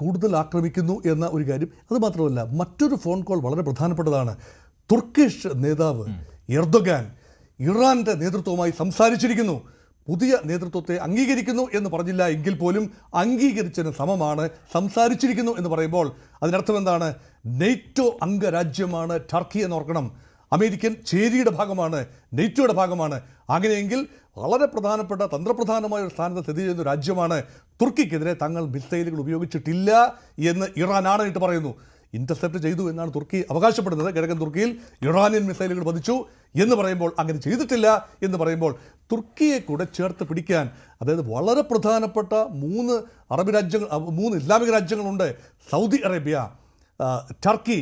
കൂടുതൽ ആക്രമിക്കുന്നു എന്ന ഒരു കാര്യം. അത് മാത്രമല്ല, മറ്റൊരു ഫോൺ കോൾ വളരെ പ്രധാനപ്പെട്ടതാണ്. തുർക്കിഷ് നേതാവ് എർദോഗാൻ ഇറാന്റെ നേതൃത്വവുമായി സംസാരിച്ചിരിക്കുന്നു. പുതിയ നേതൃത്വത്തെ അംഗീകരിക്കുന്നു എന്ന് പറഞ്ഞില്ല എങ്കിൽ പോലും അംഗീകരിച്ചതിന് സമമാണ് സംസാരിച്ചിരിക്കുന്നു എന്ന് പറയുമ്പോൾ അതിനർത്ഥം എന്താണ്? നെയ്റ്റോ അംഗരാജ്യമാണ് ടർക്കി എന്നോർക്കണം. അമേരിക്കൻ ചേരിയുടെ ഭാഗമാണ്, നെയ്റ്റോയുടെ ഭാഗമാണ്. അങ്ങനെയെങ്കിൽ വളരെ പ്രധാനപ്പെട്ട തന്ത്രപ്രധാനമായ ഒരു സ്ഥാനത്ത് സ്ഥിതി ചെയ്യുന്ന രാജ്യമാണ്. തുർക്കിക്കെതിരെ തങ്ങൾ മിസൈലുകൾ ഉപയോഗിച്ചിട്ടില്ല എന്ന് ഇറാൻ ആണയിട്ട് പറയുന്നു. ഇന്റർസെപ്റ്റ് ചെയ്തു എന്നാണ് തുർക്കി അവകാശപ്പെടുന്നത്. കിഴക്കൻ തുർക്കിയിൽ ഇറാനിയൻ മിസൈലുകൾ പതിച്ചു എന്ന് പറയുമ്പോൾ, അങ്ങനെ ചെയ്തിട്ടില്ല എന്ന് പറയുമ്പോൾ തുർക്കിയെ കൂടെ ചേർത്ത് പിടിക്കാൻ, അതായത് വളരെ പ്രധാനപ്പെട്ട 3 അറബ് രാജ്യങ്ങൾ, 3 ഇസ്ലാമിക രാജ്യങ്ങളുണ്ട്. Saudi Arabia, Turkey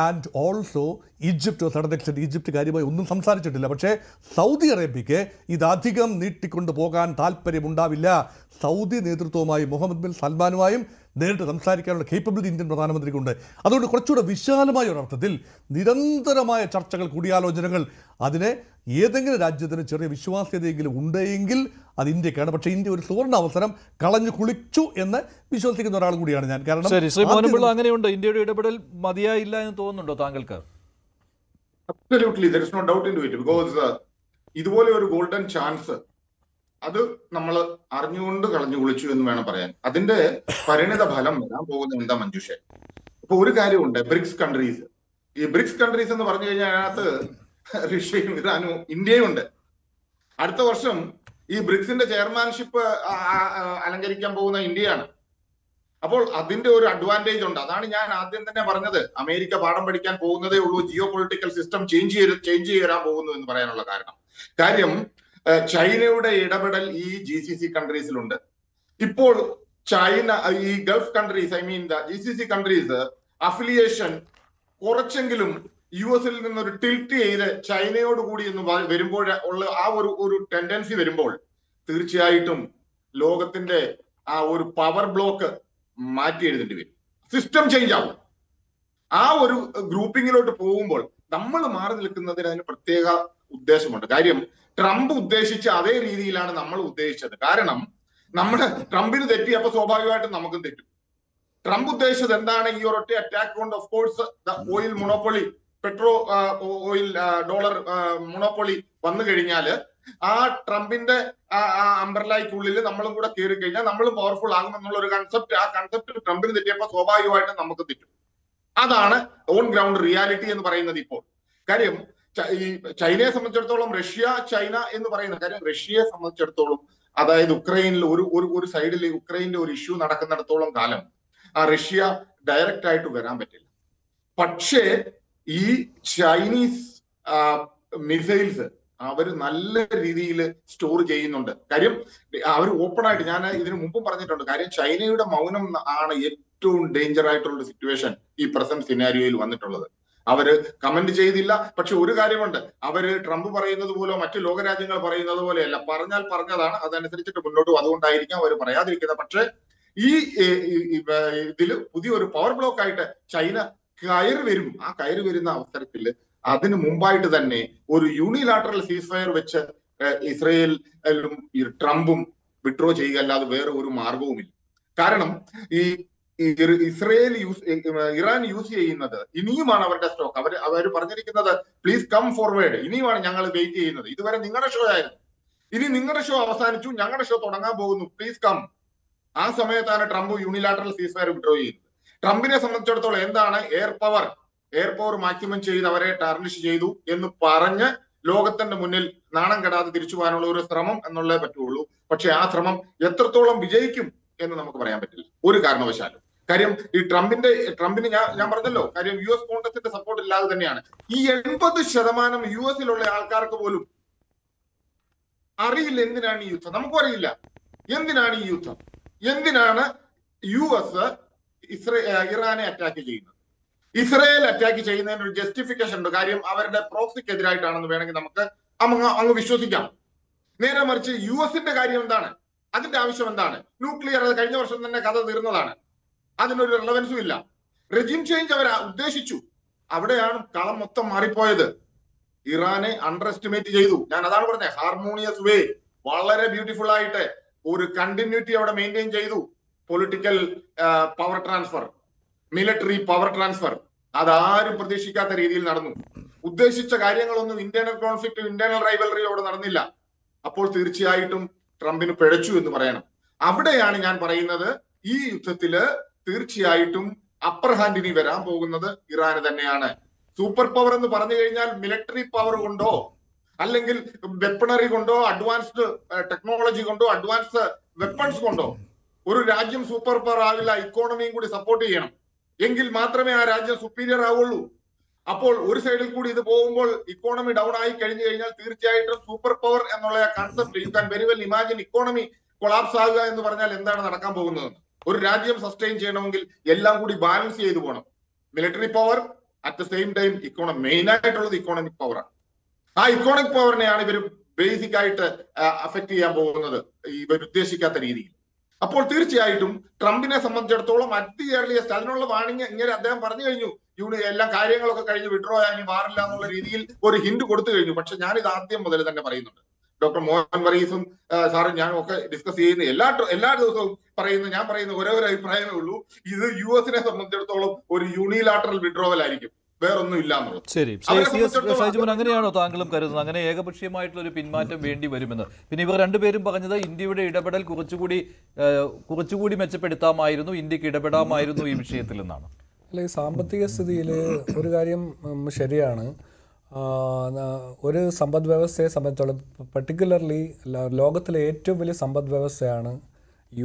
and also Egypt. Certain extent Egypt കാര്യമായി ഒന്നും സംസാരിച്ചിട്ടില്ല. പക്ഷേ സൗദി അറേബ്യയ്ക്ക് ഇതധികം നീട്ടിക്കൊണ്ടു പോകാൻ താല്പര്യമുണ്ടാവില്ല. സൗദി നേതൃത്വവുമായി മുഹമ്മദ് ബിൻ സൽമാനുമായും നേരിട്ട് സംസാരിക്കാനുള്ള കേപ്പബിലിറ്റി ഇന്ത്യൻ പ്രധാനമന്ത്രിക്കുണ്ട്. അതുകൊണ്ട് കുറച്ചുകൂടെ വിശാലമായ ഒരർത്ഥത്തിൽ നിരന്തരമായ ചർച്ചകൾ, കൂടിയാലോചനകൾ, അതിനെ ഏതെങ്കിലും രാജ്യത്തിന് ചെറിയ വിശ്വാസ്യതയെങ്കിലും ഉണ്ടെങ്കിൽ അത് ഇന്ത്യക്കാണ്. പക്ഷേ ഇന്ത്യ ഒരു സുവർണ്ണ അവസരം കളഞ്ഞു കുളിച്ചു എന്ന് വിശ്വസിക്കുന്ന ഒരാൾ കൂടിയാണ് ഞാൻ. കാരണം അങ്ങനെയുണ്ട്. ഇന്ത്യയുടെ ഇടപെടൽ മതിയായില്ല എന്ന് തോന്നുന്നുണ്ടോ താങ്കൾക്ക്? Absolutely, there is no doubt into it, because ഇതുപോലെ ഒരു ഗോൾഡൻ ചാൻസ് അത് നമ്മൾ അറിഞ്ഞുകൊണ്ട് കളഞ്ഞു കുളിച്ചു എന്ന് വേണം പറയാൻ. അതിന്റെ പരിണിത ഫലം വരാൻ പോകുന്നത് എന്താ മഞ്ജുഷേ? ഇപ്പൊ ഒരു കാര്യമുണ്ട്, ബ്രിക്സ് കൺട്രീസ്. ഈ ബ്രിക്സ് കൺട്രീസ് എന്ന് പറഞ്ഞു കഴിഞ്ഞാൽ അതിനകത്ത് റഷ്യയും ഇറാനും ഇന്ത്യയും ഉണ്ട്. അടുത്ത വർഷം ഈ ബ്രിക്സിന്റെ ചെയർമാൻഷിപ്പ് അലങ്കരിക്കാൻ പോകുന്ന ഇന്ത്യയാണ്. അപ്പോൾ അതിന്റെ ഒരു അഡ്വാൻറ്റേജ് ഉണ്ട്. അതാണ് ഞാൻ ആദ്യം തന്നെ പറഞ്ഞത്, അമേരിക്ക പാഠം പഠിക്കാൻ പോകുന്നതേ ഉള്ളൂ, ജിയോ പൊളിറ്റിക്കൽ സിസ്റ്റം ചേഞ്ച് ചെയ്യാൻ പോകുന്നു എന്ന് പറയാനുള്ള കാര്യം ചൈനയുടെ ഇടപെടൽ ഈ GCC കൺട്രീസിലുണ്ട്. ഇപ്പോൾ ചൈന, ഈ Gulf countries, GCC countries affiliation കുറച്ചെങ്കിലും US-ൽ നിന്നൊരു ടിൽറ്റ് ചെയ്ത് ചൈനയോട് കൂടി എന്ന് വരുമ്പോൾ ഉള്ള ആ ഒരു ടെൻഡൻസി വരുമ്പോൾ തീർച്ചയായിട്ടും ലോകത്തിന്റെ ആ ഒരു പവർ ബ്ലോക്ക് മാറ്റി എഴുതേണ്ടി വരും. സിസ്റ്റം ചേഞ്ച് ആവും. ആ ഒരു ഗ്രൂപ്പിങ്ങിലോട്ട് പോകുമ്പോൾ നമ്മൾ മാറി നിൽക്കുന്നതിന് അതിന് പ്രത്യേക ഉദ്ദേശമുണ്ട്. കാര്യം ട്രംപ് ഉദ്ദേശിച്ച അതേ രീതിയിലാണ് നമ്മൾ ഉദ്ദേശിച്ചത്. കാരണം ട്രംപിന് തെറ്റി, അപ്പൊ സ്വാഭാവികമായിട്ടും നമുക്കും തെറ്റും. ട്രംപ് ഉദ്ദേശിച്ചത് എന്താണ്? ഈ ഒരൊറ്റ അറ്റാക്ക് കൊണ്ട് of course oil monopoly, oil dollar monopoly വന്നു കഴിഞ്ഞാൽ ആ ട്രംപിന്റെ അംബ്രലയ്ക്കുള്ളിൽ നമ്മളും കൂടെ കയറി കഴിഞ്ഞാൽ നമ്മളും പവർഫുൾ ആകും എന്നുള്ള ഒരു കൺസെപ്റ്റ്. ആ കൺസെപ്റ്റ് ട്രംപിന് തെറ്റിയപ്പോൾ സ്വാഭാവികമായിട്ടും നമുക്ക് തെറ്റും. അതാണ് ഓൺ ഗ്രൗണ്ട് റിയാലിറ്റി എന്ന് പറയുന്നത് ഇപ്പോൾ. കാര്യം ഈ ചൈനയെ സംബന്ധിച്ചിടത്തോളം റഷ്യ ചൈന എന്ന് പറയുന്ന കാര്യം, റഷ്യയെ സംബന്ധിച്ചിടത്തോളം അതായത് ഉക്രൈനിൽ ഒരു സൈഡിൽ ഉക്രൈനിന്റെ ഒരു ഇഷ്യൂ നടക്കുന്നിടത്തോളം കാലം ആ റഷ്യ ഡയറക്റ്റ് ആയിട്ട് വരാൻ പറ്റില്ല. പക്ഷേ ഈ ചൈനീസ് മിസൈൽസ് അവർ നല്ല രീതിയിൽ സ്റ്റോർ ചെയ്യുന്നുണ്ട്. കാര്യം അവർ ഓപ്പൺ ആയിട്ട്, ഞാൻ ഇതിനു മുമ്പും പറഞ്ഞിട്ടുണ്ട്, കാര്യം ചൈനയുടെ മൗനം ആണ് ഏറ്റവും ഡേഞ്ചർ ആയിട്ടുള്ള സിറ്റുവേഷൻ ഈ പ്രസന്റ് സിനാരിയോയിൽ വന്നിട്ടുള്ളത്. അവര് കമന്റ് ചെയ്തില്ല. പക്ഷെ ഒരു കാര്യമുണ്ട്, അവര് ട്രംപ് പറയുന്നത് പോലോ മറ്റു ലോകരാജ്യങ്ങൾ പറയുന്നത് പോലെയല്ല, പറഞ്ഞാൽ പറഞ്ഞതാണ്, അതനുസരിച്ചിട്ട് മുന്നോട്ട് പോകും. അതുകൊണ്ടായിരിക്കാം അവർ പറയാതിരിക്കുന്നത്. പക്ഷെ ഈ ഇതില് പുതിയൊരു പവർ ബ്ലോക്ക് ആയിട്ട് ചൈന കയറി വരും. ആ കയറി വരുന്ന അവസരത്തിൽ അതിന് മുമ്പായിട്ട് തന്നെ ഒരു യൂണിലാറ്ററൽ സീസ് ഫയർ വെച്ച് ഇസ്രയേലും ട്രംപും വിഡ്രോ ചെയ്യുക അല്ലാതെ വേറെ ഒരു മാർഗവുമില്ല. കാരണം ഈ ഇറാൻ യൂസ് ചെയ്യുന്നത് ഇനിയുമാണ് അവരുടെ സ്റ്റോക്ക്. അവർ പറഞ്ഞിരിക്കുന്നത് പ്ലീസ് കം ഫോർവേഡ്, ഇനിയുമാണ് ഞങ്ങൾ വെയിറ്റ് ചെയ്യുന്നത്. ഇതുവരെ നിങ്ങളുടെ ഷോ ആയിരുന്നു, ഇനി നിങ്ങളുടെ ഷോ അവസാനിച്ചു, ഞങ്ങളുടെ ഷോ തുടങ്ങാൻ പോകുന്നു, പ്ലീസ് കം. ആ സമയത്താണ് Trump unilateral ceasefire withdraw ചെയ്യുന്നത്. ട്രംപിനെ സംബന്ധിച്ചിടത്തോളം എന്താണ് എയർ പവർ മാക്സിമം ചെയ്ത് അവരെ ടാർണിഷ് ചെയ്തു എന്ന് പറഞ്ഞ് ലോകത്തിന്റെ മുന്നിൽ നാണം കെടാതെ തിരിച്ചു പോകാനുള്ള ഒരു ശ്രമം എന്നുള്ളതേ പറ്റുള്ളൂ. പക്ഷെ ആ ശ്രമം എത്രത്തോളം വിജയിക്കും എന്ന് നമുക്ക് പറയാൻ പറ്റില്ല ഒരു കാരണവശാലും. കാര്യം ഈ ട്രംപിന് ഞാൻ പറഞ്ഞല്ലോ, കാര്യം US കോൺഗ്രസിന്റെ സപ്പോർട്ട് ഇല്ലാതെ തന്നെയാണ്. ഈ 80% US ആൾക്കാർക്ക് പോലും അറിയില്ല എന്തിനാണ് ഈ യുദ്ധം. നമുക്കും അറിയില്ല എന്തിനാണ് ഈ യുദ്ധം, എന്തിനാണ് US ഇറാനെ അറ്റാക്ക് ചെയ്യുന്നത്. ഇസ്രയേൽ അറ്റാക്ക് ചെയ്യുന്നതിന് ഒരു ജസ്റ്റിഫിക്കേഷൻ ഉണ്ട്. കാര്യം അവരുടെ പ്രോക്സിക്കെതിരായിട്ടാണെന്ന് വേണമെങ്കിൽ നമുക്ക് അങ്ങ് വിശ്വസിക്കാം. നേരെ മറിച്ച് US കാര്യം എന്താണ്, അതിന്റെ ആവശ്യം എന്താണ്? ന്യൂക്ലിയർ, കഴിഞ്ഞ വർഷം തന്നെ കഥ തീർന്നതാണ്, അതിനൊരു റിലവൻസും ഇല്ല. റെജിം ചേഞ്ച് അവർ ഉദ്ദേശിച്ചു, അവിടെയാണ് കളം മൊത്തം മാറിപ്പോയത്. ഇറാനെ അണ്ടർ എസ്റ്റിമേറ്റ് ചെയ്തു. ഞാൻ അതാണ് പറഞ്ഞത്, ഹാർമോണിയസ് വേ, വളരെ ബ്യൂട്ടിഫുൾ ആയിട്ട് ഒരു കണ്ടിന്യൂറ്റി അവിടെ മെയിൻറ്റെയിൻ ചെയ്തു. Political power transfer, military power transfer, അതാരും പ്രതീക്ഷിക്കാത്ത രീതിയിൽ നടന്നു. ഉദ്ദേശിച്ച കാര്യങ്ങളൊന്നും ഇന്റേണൽ കോൺഫ്ലിക്റ്റ്, ഇന്റേണൽ റൈവലറിയോട് നടന്നില്ല. അപ്പോൾ തീർച്ചയായിട്ടും ട്രംപിന് പിഴച്ചു എന്ന് പറയണം. അവിടെയാണ് ഞാൻ പറയുന്നത്, ഈ യുദ്ധത്തില് തീർച്ചയായിട്ടും അപ്പർ ഹാൻഡിനി വരാൻ പോകുന്നത് ഇറാന് തന്നെയാണ്. സൂപ്പർ പവർ എന്ന് പറഞ്ഞു കഴിഞ്ഞാൽ മിലിറ്ററി പവർ കൊണ്ടോ അല്ലെങ്കിൽ വെപ്പണറി കൊണ്ടോ അഡ്വാൻസ്ഡ് ടെക്നോളജി കൊണ്ടോ അഡ്വാൻസ്ഡ് വെപ്പൺസ് കൊണ്ടോ ഒരു രാജ്യം സൂപ്പർ പവർ ആവില്ല. ഇക്കോണമിയും കൂടി സപ്പോർട്ട് ചെയ്യണം, എങ്കിൽ മാത്രമേ ആ രാജ്യം സുപ്പീരിയർ ആവുള്ളൂ. അപ്പോൾ ഒരു സൈഡിൽ കൂടി ഇത് പോകുമ്പോൾ ഇക്കോണമി ഡൗൺ ആയി കഴിഞ്ഞു കഴിഞ്ഞാൽ തീർച്ചയായിട്ടും സൂപ്പർ പവർ എന്നുള്ള concept, you can very well imagine economy collapse ആകുക എന്ന് പറഞ്ഞാൽ എന്താണ് നടക്കാൻ പോകുന്നത്. ഒരു രാജ്യം സസ്റ്റെയിൻ ചെയ്യണമെങ്കിൽ എല്ലാം കൂടി ബാലൻസ് ചെയ്തു പോകണം. Military power at the same time economy, main ആയിട്ടുള്ളത് ഇക്കോണമിക് പവറാണ്. ആ ഇക്കോണമിക് പവറിനെയാണ് ഇവർ ബേസിക് ആയിട്ട് അഫക്ട് ചെയ്യാൻ പോകുന്നത് ഇവർ ഉദ്ദേശിക്കാത്ത രീതിയിൽ. അപ്പോൾ തീർച്ചയായിട്ടും ട്രംപിനെ സംബന്ധിച്ചിടത്തോളം അറ്റ് ദി ഏർലിയസ്റ്റ് അതിനുള്ള വാണിംഗ് ഇങ്ങനെ അദ്ദേഹം പറഞ്ഞു കഴിഞ്ഞു. എല്ലാ കാര്യങ്ങളൊക്കെ കഴിഞ്ഞ് വിഡ്രോ ആയി മാറില്ല എന്നുള്ള രീതിയിൽ ഒരു ഹിന്റ് കൊടുത്തു കഴിഞ്ഞു. പക്ഷെ ഞാൻ ഇത് ആദ്യം മുതൽ തന്നെ പറയുന്നുണ്ട്. ഡോക്ടർ മോഹൻ വർഗീസും സാറും ഞാനും ഒക്കെ ഡിസ്കസ് ചെയ്യുന്ന എല്ലാ ദിവസവും ഞാൻ പറയുന്ന ഒരേ ഒരു അഭിപ്രായമേ ഉള്ളൂ, ഇത് US സംബന്ധിച്ചിടത്തോളം ഒരു യൂണിലാറ്ററൽ വിഡ്രോവൽ ആയിരിക്കും, വേറൊന്നും ഇല്ല എന്നുള്ളത്. ശരി, ഷൈജുമോൻ, അങ്ങനെയാണോ താങ്കളും കരുതുന്നത്? അങ്ങനെ ഏകപക്ഷീയമായിട്ടുള്ള ഒരു പിന്മാറ്റം വേണ്ടി വരുമെന്ന്? പിന്നെ ഇവർ രണ്ടുപേരും പറഞ്ഞത് ഇന്ത്യയുടെ ഇടപെടൽ കുറച്ചുകൂടി മെച്ചപ്പെടുത്താമായിരുന്നു, ഇന്ത്യക്ക് ഇടപെടാമായിരുന്നു ഈ വിഷയത്തിൽ എന്നാണ്. അല്ല, ഈ സാമ്പത്തിക സ്ഥിതിയിൽ ഒരു കാര്യം ശരിയാണ്. ഒരു സമ്പദ് വ്യവസ്ഥയെ സംബന്ധിച്ചോളം, പർട്ടിക്കുലർലി ലോകത്തിലെ ഏറ്റവും വലിയ സമ്പദ് വ്യവസ്ഥയാണ്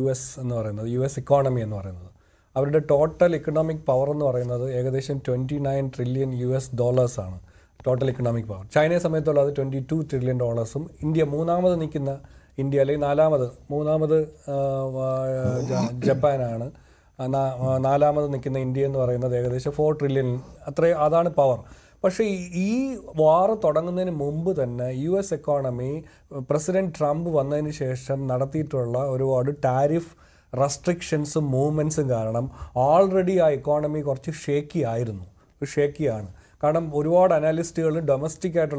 US എന്ന് പറയുന്നത്, US ഇക്കോണമി എന്ന് പറയുന്നത്. അവരുടെ ടോട്ടൽ ഇക്കണോമിക് പവർ എന്ന് പറയുന്നത് ഏകദേശം $29 ട്രില്യൺ ആണ് ടോട്ടൽ ഇക്കണോമിക് പവർ. ചൈനയെ സംബന്ധിച്ചോളം അത് $22 ട്രില്യൺ. ഇന്ത്യ മൂന്നാമത് നിൽക്കുന്ന ഇന്ത്യ, അല്ലെങ്കിൽ മൂന്നാമത് ജപ്പാനാണ്. നാലാമത് നിൽക്കുന്ന ഇന്ത്യ എന്ന് പറയുന്നത് ഏകദേശം 4 ട്രില്യൺ, അതാണ് പവർ. പക്ഷേ ഈ വാർ തുടങ്ങുന്നതിന് മുമ്പ് തന്നെ US എക്കോണമി പ്രസിഡന്റ് ട്രംപ് വന്നതിന് ശേഷം നടത്തിയിട്ടുള്ള ഒരുപാട് ടാരിഫ് റെസ്ട്രിക്ഷൻസും മൂവ്മെൻറ്റ്സും കാരണം ഓൾറെഡി ആ എക്കോണമി കുറച്ച് ഷേക്കിയാണ്. കാരണം ഒരുപാട് അനാലിസ്റ്റുകൾ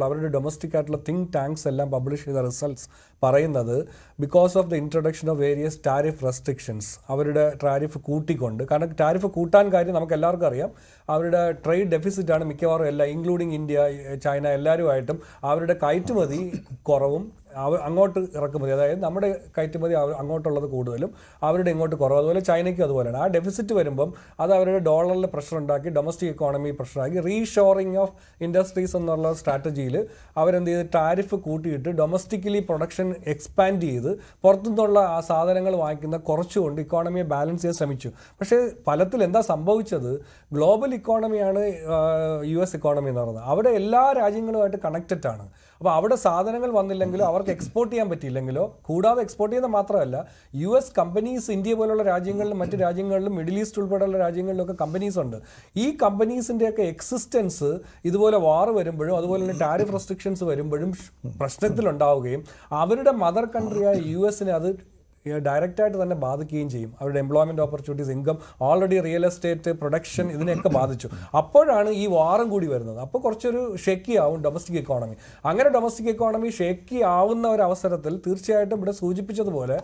അവരുടെ ഡൊമസ്റ്റിക് ആയിട്ടുള്ള തിങ്ക് ടാങ്ക്സ് എല്ലാം പബ്ലിഷ് ചെയ്ത റിസൾട്ട്സ് പറയുന്നത് because of the introduction of various tariff restrictions, അവരുടെ ടാരിഫ് കൂട്ടിക്കൊണ്ട്, കാരണം ടാരിഫ് കൂട്ടാൻ കാര്യം നമുക്ക് എല്ലാവർക്കും അറിയാം, അവരുടെ ട്രേഡ് ഡെഫിസിറ്റാണ് മിക്കവാറും ഇൻക്ലൂഡിങ് ഇന്ത്യ, ചൈന, എല്ലാവരുമായിട്ടും അവരുടെ കയറ്റുമതി കുറവും അങ്ങോട്ട് ഇറക്കുമതി, അതായത് നമ്മുടെ കയറ്റുമതി അങ്ങോട്ടുള്ളത് കൂടുതലും അവരുടെ ഇങ്ങോട്ട് കുറവ്. അതുപോലെ ചൈനയ്ക്കും അതുപോലെയാണ്. ആ ഡെഫിസിറ്റ് വരുമ്പം അത് അവരുടെ ഡോളറിൽ പ്രഷർ ഉണ്ടാക്കി, ഡൊമസ്റ്റിക് എക്കോണമി പ്രഷറാക്കി, റീഷോറിംഗ് ഓഫ് ഇൻഡസ്ട്രീസ് എന്നുള്ള സ്ട്രാറ്റജിയിൽ അവരെന്ത് ചെയ്ത് ടാരിഫ് കൂട്ടിയിട്ട് ഡൊമസ്റ്റിക്കലി പ്രൊഡക്ഷൻ എക്സ്പാൻഡ് ചെയ്ത് പുറത്തുനിന്നുള്ള ആ സാധനങ്ങൾ വാങ്ങിക്കുന്ന കുറച്ചുകൊണ്ട് ഇക്കോണമിയെ ബാലൻസ് ചെയ്യാൻ ശ്രമിച്ചു. പക്ഷേ ഫലത്തിൽ എന്താ സംഭവിച്ചത്? ഗ്ലോബൽ ഇക്കോണമിയാണ് US ഇക്കോണമി എന്ന് പറയുന്നത്. അവിടെ എല്ലാ രാജ്യങ്ങളുമായിട്ട് കണക്റ്റഡ് ആണ്. അപ്പോൾ അവിടെ സാധനങ്ങൾ വന്നില്ലെങ്കിലോ അവർക്ക് എക്സ്പോർട്ട് ചെയ്യാൻ പറ്റിയില്ലെങ്കിലോ, കൂടാതെ എക്സ്പോർട്ട് ചെയ്യുന്നത് മാത്രമല്ല US കമ്പനീസ് ഇന്ത്യ പോലുള്ള രാജ്യങ്ങളിലും മറ്റ് രാജ്യങ്ങളിലും മിഡിൽ ഈസ്റ്റ് ഉൾപ്പെടെയുള്ള രാജ്യങ്ങളിലൊക്കെ കമ്പനീസ് ഉണ്ട്. ഈ കമ്പനീസിൻ്റെയൊക്കെ എക്സിസ്റ്റൻസ് ഇതുപോലെ വാർ വരുമ്പോഴും അതുപോലെ തന്നെ ടാരിഫ് റെസ്ട്രിക്ഷൻസ് വരുമ്പോഴും പ്രശ്നത്തിലുണ്ടാവുകയും അവരുടെ മദർ കൺട്രിയായ US അത് ഡയറക്റ്റായിട്ട് തന്നെ ബാധിക്കുകയും ചെയ്യും. അവരുടെ employment opportunities, income, already real estate, production, ഇതിനെയൊക്കെ ബാധിച്ചു. അപ്പോഴാണ് ഈ വാറും കൂടി വരുന്നത്. അപ്പോൾ കുറച്ചൊരു ഷേക്കി ആവും ഡൊമസ്റ്റിക് എക്കോണമി. അങ്ങനെ ഡൊമസ്റ്റിക് എക്കോണമി ഷേക്കി ആവുന്ന ഒരു അവസരത്തിൽ തീർച്ചയായിട്ടും ഇവിടെ സൂചിപ്പിച്ചതുപോലെ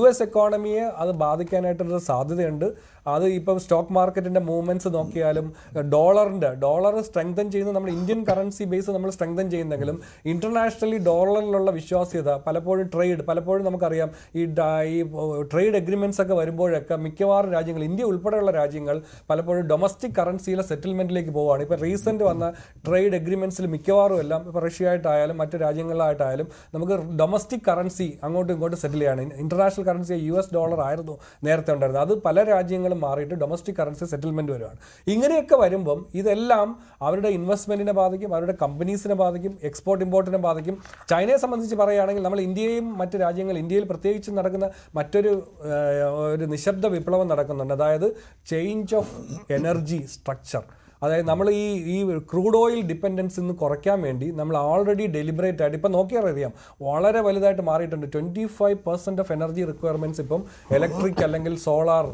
US എക്കോണമിയെ അത് ബാധിക്കാനായിട്ടൊരു സാധ്യതയുണ്ട്. അത് ഇപ്പം സ്റ്റോക്ക് മാർക്കറ്റിൻ്റെ മൂവ്മെൻറ്റ്സ് നോക്കിയാലും ഡോളർ സ്ട്രെങ്തൻ ചെയ്യുന്ന നമ്മൾ ഇന്ത്യൻ കറൻസി ബേസ് നമ്മൾ സ്ട്രെങ്തൻ ചെയ്യുന്നെങ്കിലും ഇൻ്റർനാഷണലി ഡോളറിലുള്ള വിശ്വാസ്യത പലപ്പോഴും നമുക്കറിയാം ഈ ട്രേഡ് എഗ്രിമെൻറ്റ്സ് ഒക്കെ വരുമ്പോഴൊക്കെ മിക്കവാറും രാജ്യങ്ങൾ, ഇന്ത്യ ഉൾപ്പെടെയുള്ള രാജ്യങ്ങൾ പലപ്പോഴും ഡൊമസ്റ്റിക് കറൻസിയിലെ സെറ്റിൽമെൻറ്റിലേക്ക് പോവുകയാണ്. ഇപ്പോൾ റീസെൻറ്റ് വന്ന ട്രേഡ് എഗ്രിമെൻറ്റ്സിൽ മിക്കവാറും എല്ലാം ഇപ്പോൾ റഷ്യ ആയിട്ടായാലും മറ്റ് രാജ്യങ്ങളിലായിട്ടായാലും നമുക്ക് ഡൊമസ്റ്റിക് കറൻസി അങ്ങോട്ടും ഇങ്ങോട്ടും സെറ്റിൽ ചെയ്യാണ്. ഇൻ്റർനാഷണൽ കറൻസി US ഡോളർ ആയിരുന്നു നേരത്തെ ഉണ്ടായിരുന്നത്. അത് പല രാജ്യങ്ങളും മാറിയിട്ട് ഡൊമസ്റ്റിക് കറൻസി സെറ്റിൽമെൻറ്റ് വരുവാണ്. ഇങ്ങനെയൊക്കെ വരുമ്പം ഇതെല്ലാം അവരുടെ ഇൻവെസ്റ്റ്മെൻറ്റിനെ ബാധിക്കും, അവരുടെ കമ്പനീസിനെ ബാധിക്കും, എക്സ്പോർട്ട് ഇമ്പോർട്ടിനെ ബാധിക്കും. ചൈനയെ സംബന്ധിച്ച് പറയുകയാണെങ്കിൽ നമ്മൾ ഇന്ത്യയും മറ്റ് രാജ്യങ്ങൾ, ഇന്ത്യയിൽ പ്രത്യേകിച്ച് നടക്കുന്ന മറ്റൊരു നിശബ്ദ വിപ്ലവം നടക്കുന്നുണ്ട്. അതായത് ചേഞ്ച് ഓഫ് എനർജി സ്ട്രക്ചർ. അതായത് നമ്മൾ ഈ ക്രൂഡ് ഓയിൽ ഡിപ്പെൻഡൻസ് നിന്ന് കുറയ്ക്കാൻ വേണ്ടി നമ്മൾ ഓൾറെഡി ഡെലിബറേറ്റ് ആയിട്ട് ഇപ്പം നോക്കിയാൽ അറിയാം വളരെ വലുതായിട്ട് മാറിയിട്ടുണ്ട്. 25% ഓഫ് എനർജി റിക്വയർമെൻറ്റ്സ് ഇപ്പം ഇലക്ട്രിക് അല്ലെങ്കിൽ സോളാർ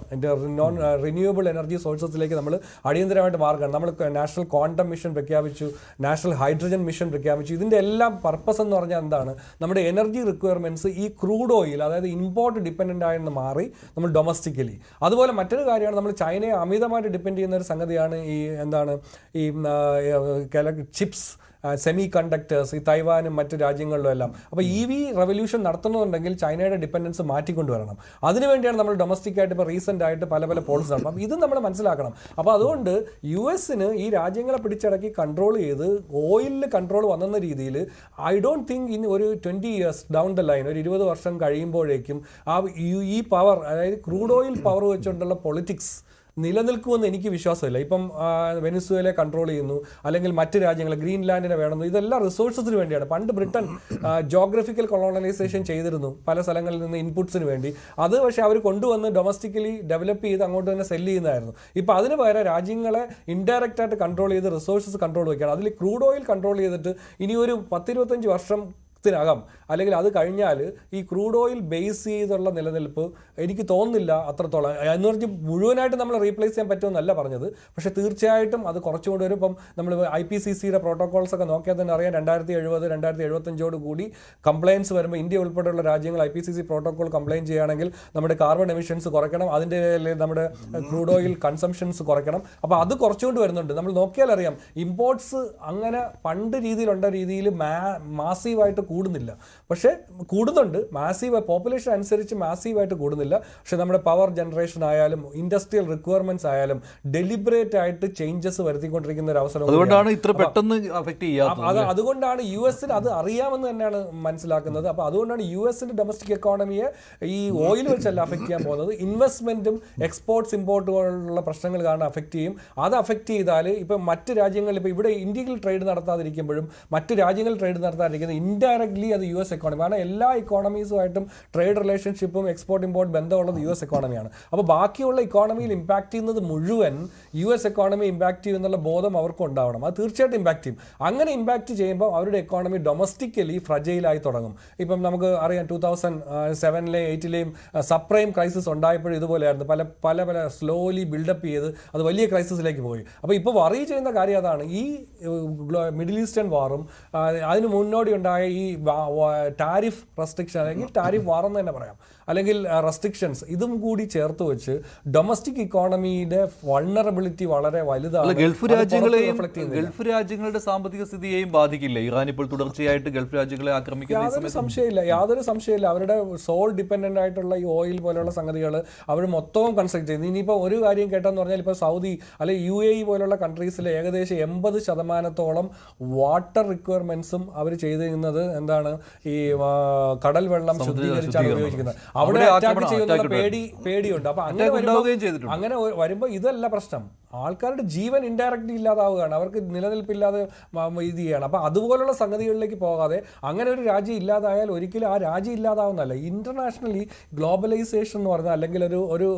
നോൺ റിന്യൂവബിൾ എനർജി സോഴ്സസിലേക്ക് നമ്മൾ അടിയന്തരമായിട്ട് മാറുകയാണ്. നമ്മൾ നാഷണൽ ക്വാണ്ടം മിഷൻ പ്രഖ്യാപിച്ചു, നാഷണൽ ഹൈഡ്രജൻ മിഷൻ പ്രഖ്യാപിച്ചു. ഇതിൻ്റെ എല്ലാം പർപ്പസ് എന്ന് പറഞ്ഞാൽ എന്താണ്? നമ്മുടെ എനർജി റിക്വയർമെൻറ്റ്സ് ഈ ക്രൂഡ് ഓയിൽ, അതായത് ഇമ്പോർട്ട് ഡിപ്പെൻഡൻ്റ് ആയെന്ന് മാറി നമ്മൾ ഡൊമസ്റ്റിക്കലി. അതുപോലെ മറ്റൊരു കാര്യമാണ്, നമ്മൾ ചൈനയെ അമിതമായിട്ട് ഡിപ്പെൻഡ് ചെയ്യുന്ന ഒരു സംഗതിയാണ് ഈ ചിപ്സ്, സെമി കണ്ടക്ടേഴ്സ്, ഈ തൈവാനും മറ്റ് രാജ്യങ്ങളിലും എല്ലാം. അപ്പോൾ EV റവല്യൂഷൻ നടത്തണമെന്നുണ്ടെങ്കിൽ ചൈനയുടെ ഡിപ്പെൻഡൻസ് മാറ്റിക്കൊണ്ടുവരണം. അതിനുവേണ്ടിയാണ് നമ്മൾ ഡൊമസ്റ്റിക്കായിട്ട് ഇപ്പോൾ റീസെൻ്റ് ആയിട്ട് പല പോളിസി നടത്തണം. അപ്പോൾ ഇത് നമ്മൾ മനസ്സിലാക്കണം. അപ്പോൾ അതുകൊണ്ട് USന് ഈ രാജ്യങ്ങളെ പിടിച്ചടക്കി കൺട്രോൾ ചെയ്ത് ഓയിലിൽ കൺട്രോൾ വന്നെന്ന രീതിയിൽ ഐ ഡോണ്ട് തിങ്ക് ഇൻ ഒരു 20 years ഡൗൺ ദ ലൈൻ, ഒരു 20 വർഷം കഴിയുമ്പോഴേക്കും ഈ പവർ, അതായത് ക്രൂഡ് ഓയിൽ പവർ വെച്ചുകൊണ്ടുള്ള പൊളിറ്റിക്സ് നിലനിൽക്കുമെന്ന് എനിക്ക് വിശ്വാസമില്ല. ഇപ്പം വെനിസ്വേലയെ കൺട്രോൾ ചെയ്യുന്നു, അല്ലെങ്കിൽ മറ്റ് രാജ്യങ്ങൾ ഗ്രീൻലാൻഡിനെ വേണമെന്നു, ഇതെല്ലാം റിസോഴ്സസിന് വേണ്ടിയാണ്. പണ്ട് ബ്രിട്ടൻ ജോഗ്രഫിക്കൽ കൊളോണലൈസേഷൻ ചെയ്തിരുന്നു പല സ്ഥലങ്ങളിൽ നിന്ന് ഇൻപുട്സിന് വേണ്ടി. അത് പക്ഷേ അവർ കൊണ്ടുവന്ന് ഡൊമസ്റ്റിക്കലി ഡെവലപ്പ് ചെയ്ത് അങ്ങോട്ട് തന്നെ സെല്ല് ചെയ്യുന്നതായിരുന്നു. ഇപ്പോൾ അതിന് പകരം രാജ്യങ്ങളെ ഇൻഡയറക്റ്റ് ആയിട്ട് കൺട്രോൾ ചെയ്ത് റിസോഴ്സസ് കൺട്രോൾ വയ്ക്കുകയാണ്. അതിൽ ക്രൂഡ് ഓയിൽ കൺട്രോൾ ചെയ്തിട്ട് ഇനി ഒരു 10-25 വർഷം ത്തിനകം അല്ലെങ്കിൽ അത് കഴിഞ്ഞാൽ ഈ ക്രൂഡ് ഓയിൽ ബേസ് ചെയ്തുള്ള നിലനിൽപ്പ് എനിക്ക് തോന്നുന്നില്ല അത്രത്തോളം. എനർജി മുഴുവനായിട്ട് നമ്മൾ റീപ്ലേസ് ചെയ്യാൻ പറ്റുമെന്നല്ല പറഞ്ഞത്, പക്ഷേ തീർച്ചയായിട്ടും അത് കുറച്ചുകൊണ്ട് വരും. ഇപ്പം നമ്മൾ IPCCയുടെ പ്രോട്ടോകോൾസ് ഒക്കെ നോക്കിയാൽ തന്നെ അറിയാം, 2070, 2075 കൂടി കംപ്ലയിൻസ് വരുമ്പോൾ ഇന്ത്യ ഉൾപ്പെടെയുള്ള രാജ്യങ്ങൾ IPCC പ്രോട്ടോകോൾ കംപ്ലയിൻറ്റ് ചെയ്യുകയാണെങ്കിൽ നമ്മുടെ കാർബൺ എമിഷൻസ് കുറയ്ക്കണം, അതിൻ്റെ നമ്മുടെ ക്രൂഡ് ഓയിൽ കൺസംഷൻസ് കുറയ്ക്കണം. അപ്പോൾ അത് കുറച്ചുകൊണ്ട് വരുന്നുണ്ട്. നമ്മൾ നോക്കിയാൽ അറിയാം, ഇമ്പോർട്ട്സ് അങ്ങനെ പണ്ട് രീതിയിൽ മാസീവായിട്ട് കൂടുന്നില്ല, പക്ഷേ കൂടുന്നുണ്ട്. പോപ്പുലേഷൻ അനുസരിച്ച് മാസീവായിട്ട് കൂടുന്നില്ല. പക്ഷെ നമ്മുടെ പവർ ജനറേഷൻ ആയാലും ഇൻഡസ്ട്രിയൽ റിക്വയർമെന്റ്സ് ആയാലും ഡെലിബറേറ്റ് ആയിട്ട് ചേഞ്ചസ് വരുത്തിക്കൊണ്ടിരിക്കുന്ന ഒരു അവസരം. അതുകൊണ്ടാണ് ഇത്ര പെട്ടെന്ന് അഫക്ട് ചെയ്യാത്തത്. അതുകൊണ്ടാണ് USന് അത് അറിയാമെന്ന് തന്നെയാണ് മനസ്സിലാക്കുന്നത്. അപ്പോൾ അതുകൊണ്ടാണ് USന്റെ ഡൊമസ്റ്റിക് എക്കോണമിയെ ഈ ഓയിൽ വെച്ചല്ല അഫക്ട് ചെയ്യാൻ പോകുന്നത്, ഇൻവെസ്റ്റ്മെന്റും എക്സ്പോർട്ട്സ് ഇമ്പോർട്ടുകളുള്ള പ്രശ്നങ്ങൾ കാരണം അഫക്ട് ചെയ്യും. അത് അഫക്ട് ചെയ്താൽ ഇപ്പം മറ്റ് രാജ്യങ്ങളിൽ, ഇപ്പോൾ ഇവിടെ ഇന്ത്യയിൽ ട്രേഡ് നടത്താതിരിക്കുമ്പോഴും മറ്റ് രാജ്യങ്ങളിൽ ട്രേഡ് നടത്താതിരിക്കുന്നത് ഇൻഡയറക്ട്ലി അത് US എക്കോണമി. കാരണം എല്ലാ ഇക്കോണമീസുമായിട്ടും ട്രേഡ് റിലേഷൻഷിപ്പും എക്സ്പോർട്ട് ഇമ്പോർട്ട് ബന്ധമുള്ളത് US എക്കോണമിയാണ്. അപ്പോൾ ബാക്കിയുള്ള ഇക്കോണമിയിൽ ഇമ്പാക്ട് ചെയ്യുന്നത് മുഴുവൻ US എക്കോണമി ഇമ്പാക്ട് ചെയ്യുമെന്നുള്ള ബോധം അവർക്കും ഉണ്ടാവണം. അത് തീർച്ചയായിട്ടും ഇമ്പാക്ട് ചെയ്യും. അങ്ങനെ ഇമ്പാക്ട് ചെയ്യുമ്പോൾ അവരുടെ എക്കോണമി ഡൊമസ്റ്റിക്കലി ഫ്രജൈലായി തുടങ്ങും. ഇപ്പം നമുക്ക് അറിയാം 2007-ലെയും 2008-ലെയും സബ്പ്രൈം ക്രൈസിസ് ഉണ്ടായപ്പോഴും ഇതുപോലെയായിരുന്നു. പല സ്ലോലി ബിൽഡപ്പ് ചെയ്ത് അത് വലിയ ക്രൈസിസിലേക്ക് പോയി. അപ്പോൾ ഇപ്പോൾ വറി ചെയ്യുന്ന കാര്യം അതാണ്. ഈ മിഡിൽ ഈസ്റ്റേൺ വാറും അതിന് മുന്നോടി ഉണ്ടായ ഈ ടാരിഫ് റെസ്ട്രിക്ഷൻ അല്ലെങ്കിൽ ടാരിഫ് വാറെന്ന് തന്നെ പറയാം, അല്ലെങ്കിൽ റെസ്ട്രിക്ഷൻസ് ഇതും കൂടി ചേർത്ത് വെച്ച് ഡൊമസ്റ്റിക് ഇക്കോണമിയുടെ വൾണറബിലിറ്റി വളരെ വലുതാണ്. ഗൾഫ് രാജ്യങ്ങളുടെ സാമ്പത്തിക സ്ഥിതിയെയും ബാധിക്കില്ല ഇറാൻ ഇപ്പോൾ തുടർച്ചയായിട്ട് ഗൾഫ് രാജ്യങ്ങളെ ആക്രമിക്കുന്ന? യാതൊരു സംശയമില്ല. അവരുടെ സോൾ ഡിപ്പെൻഡന്റ് ആയിട്ടുള്ള ഈ ഓയിൽ പോലുള്ള സംഗതികൾ അവർ മൊത്തവും കൺസ്ട്രക്ട് ചെയ്യുന്നു. ഇനിയിപ്പോൾ ഒരു കാര്യം കേട്ടെന്ന് പറഞ്ഞാൽ ഇപ്പോൾ സൗദി അല്ലെങ്കിൽ UAE പോലുള്ള കൺട്രീസിൽ ഏകദേശം 80% വാട്ടർ റിക്വയർമെന്റ്സും അവർ ചെയ്തിരുന്നത് എന്താണ്, ഈ കടൽ വെള്ളം ശുദ്ധീകരിച്ചാണ് ഉപയോഗിക്കുന്നത്. അവിടെ അറ്റാക്ക് ചെയ്യുന്ന പേടിയുണ്ട്. അപ്പൊ അങ്ങനെ വരുമ്പോൾ ഇതല്ല പ്രശ്നം, ആൾക്കാരുടെ ജീവൻ ഇൻഡയറക്റ്റ്ലി ഇല്ലാതാവുകയാണ്, അവർക്ക് നിലനിൽപ്പില്ലാതെ ഇത് ചെയ്യാണ്. അപ്പം അതുപോലുള്ള സംഗതികളിലേക്ക് പോകാതെ അങ്ങനെ ഒരു രാജ്യം ഇല്ലാതായാൽ ഒരിക്കലും ആ രാജ്യം ഇല്ലാതാവുന്നതല്ല. ഇന്റർനാഷണലി ഗ്ലോബലൈസേഷൻ എന്ന് പറഞ്ഞാൽ അല്ലെങ്കിൽ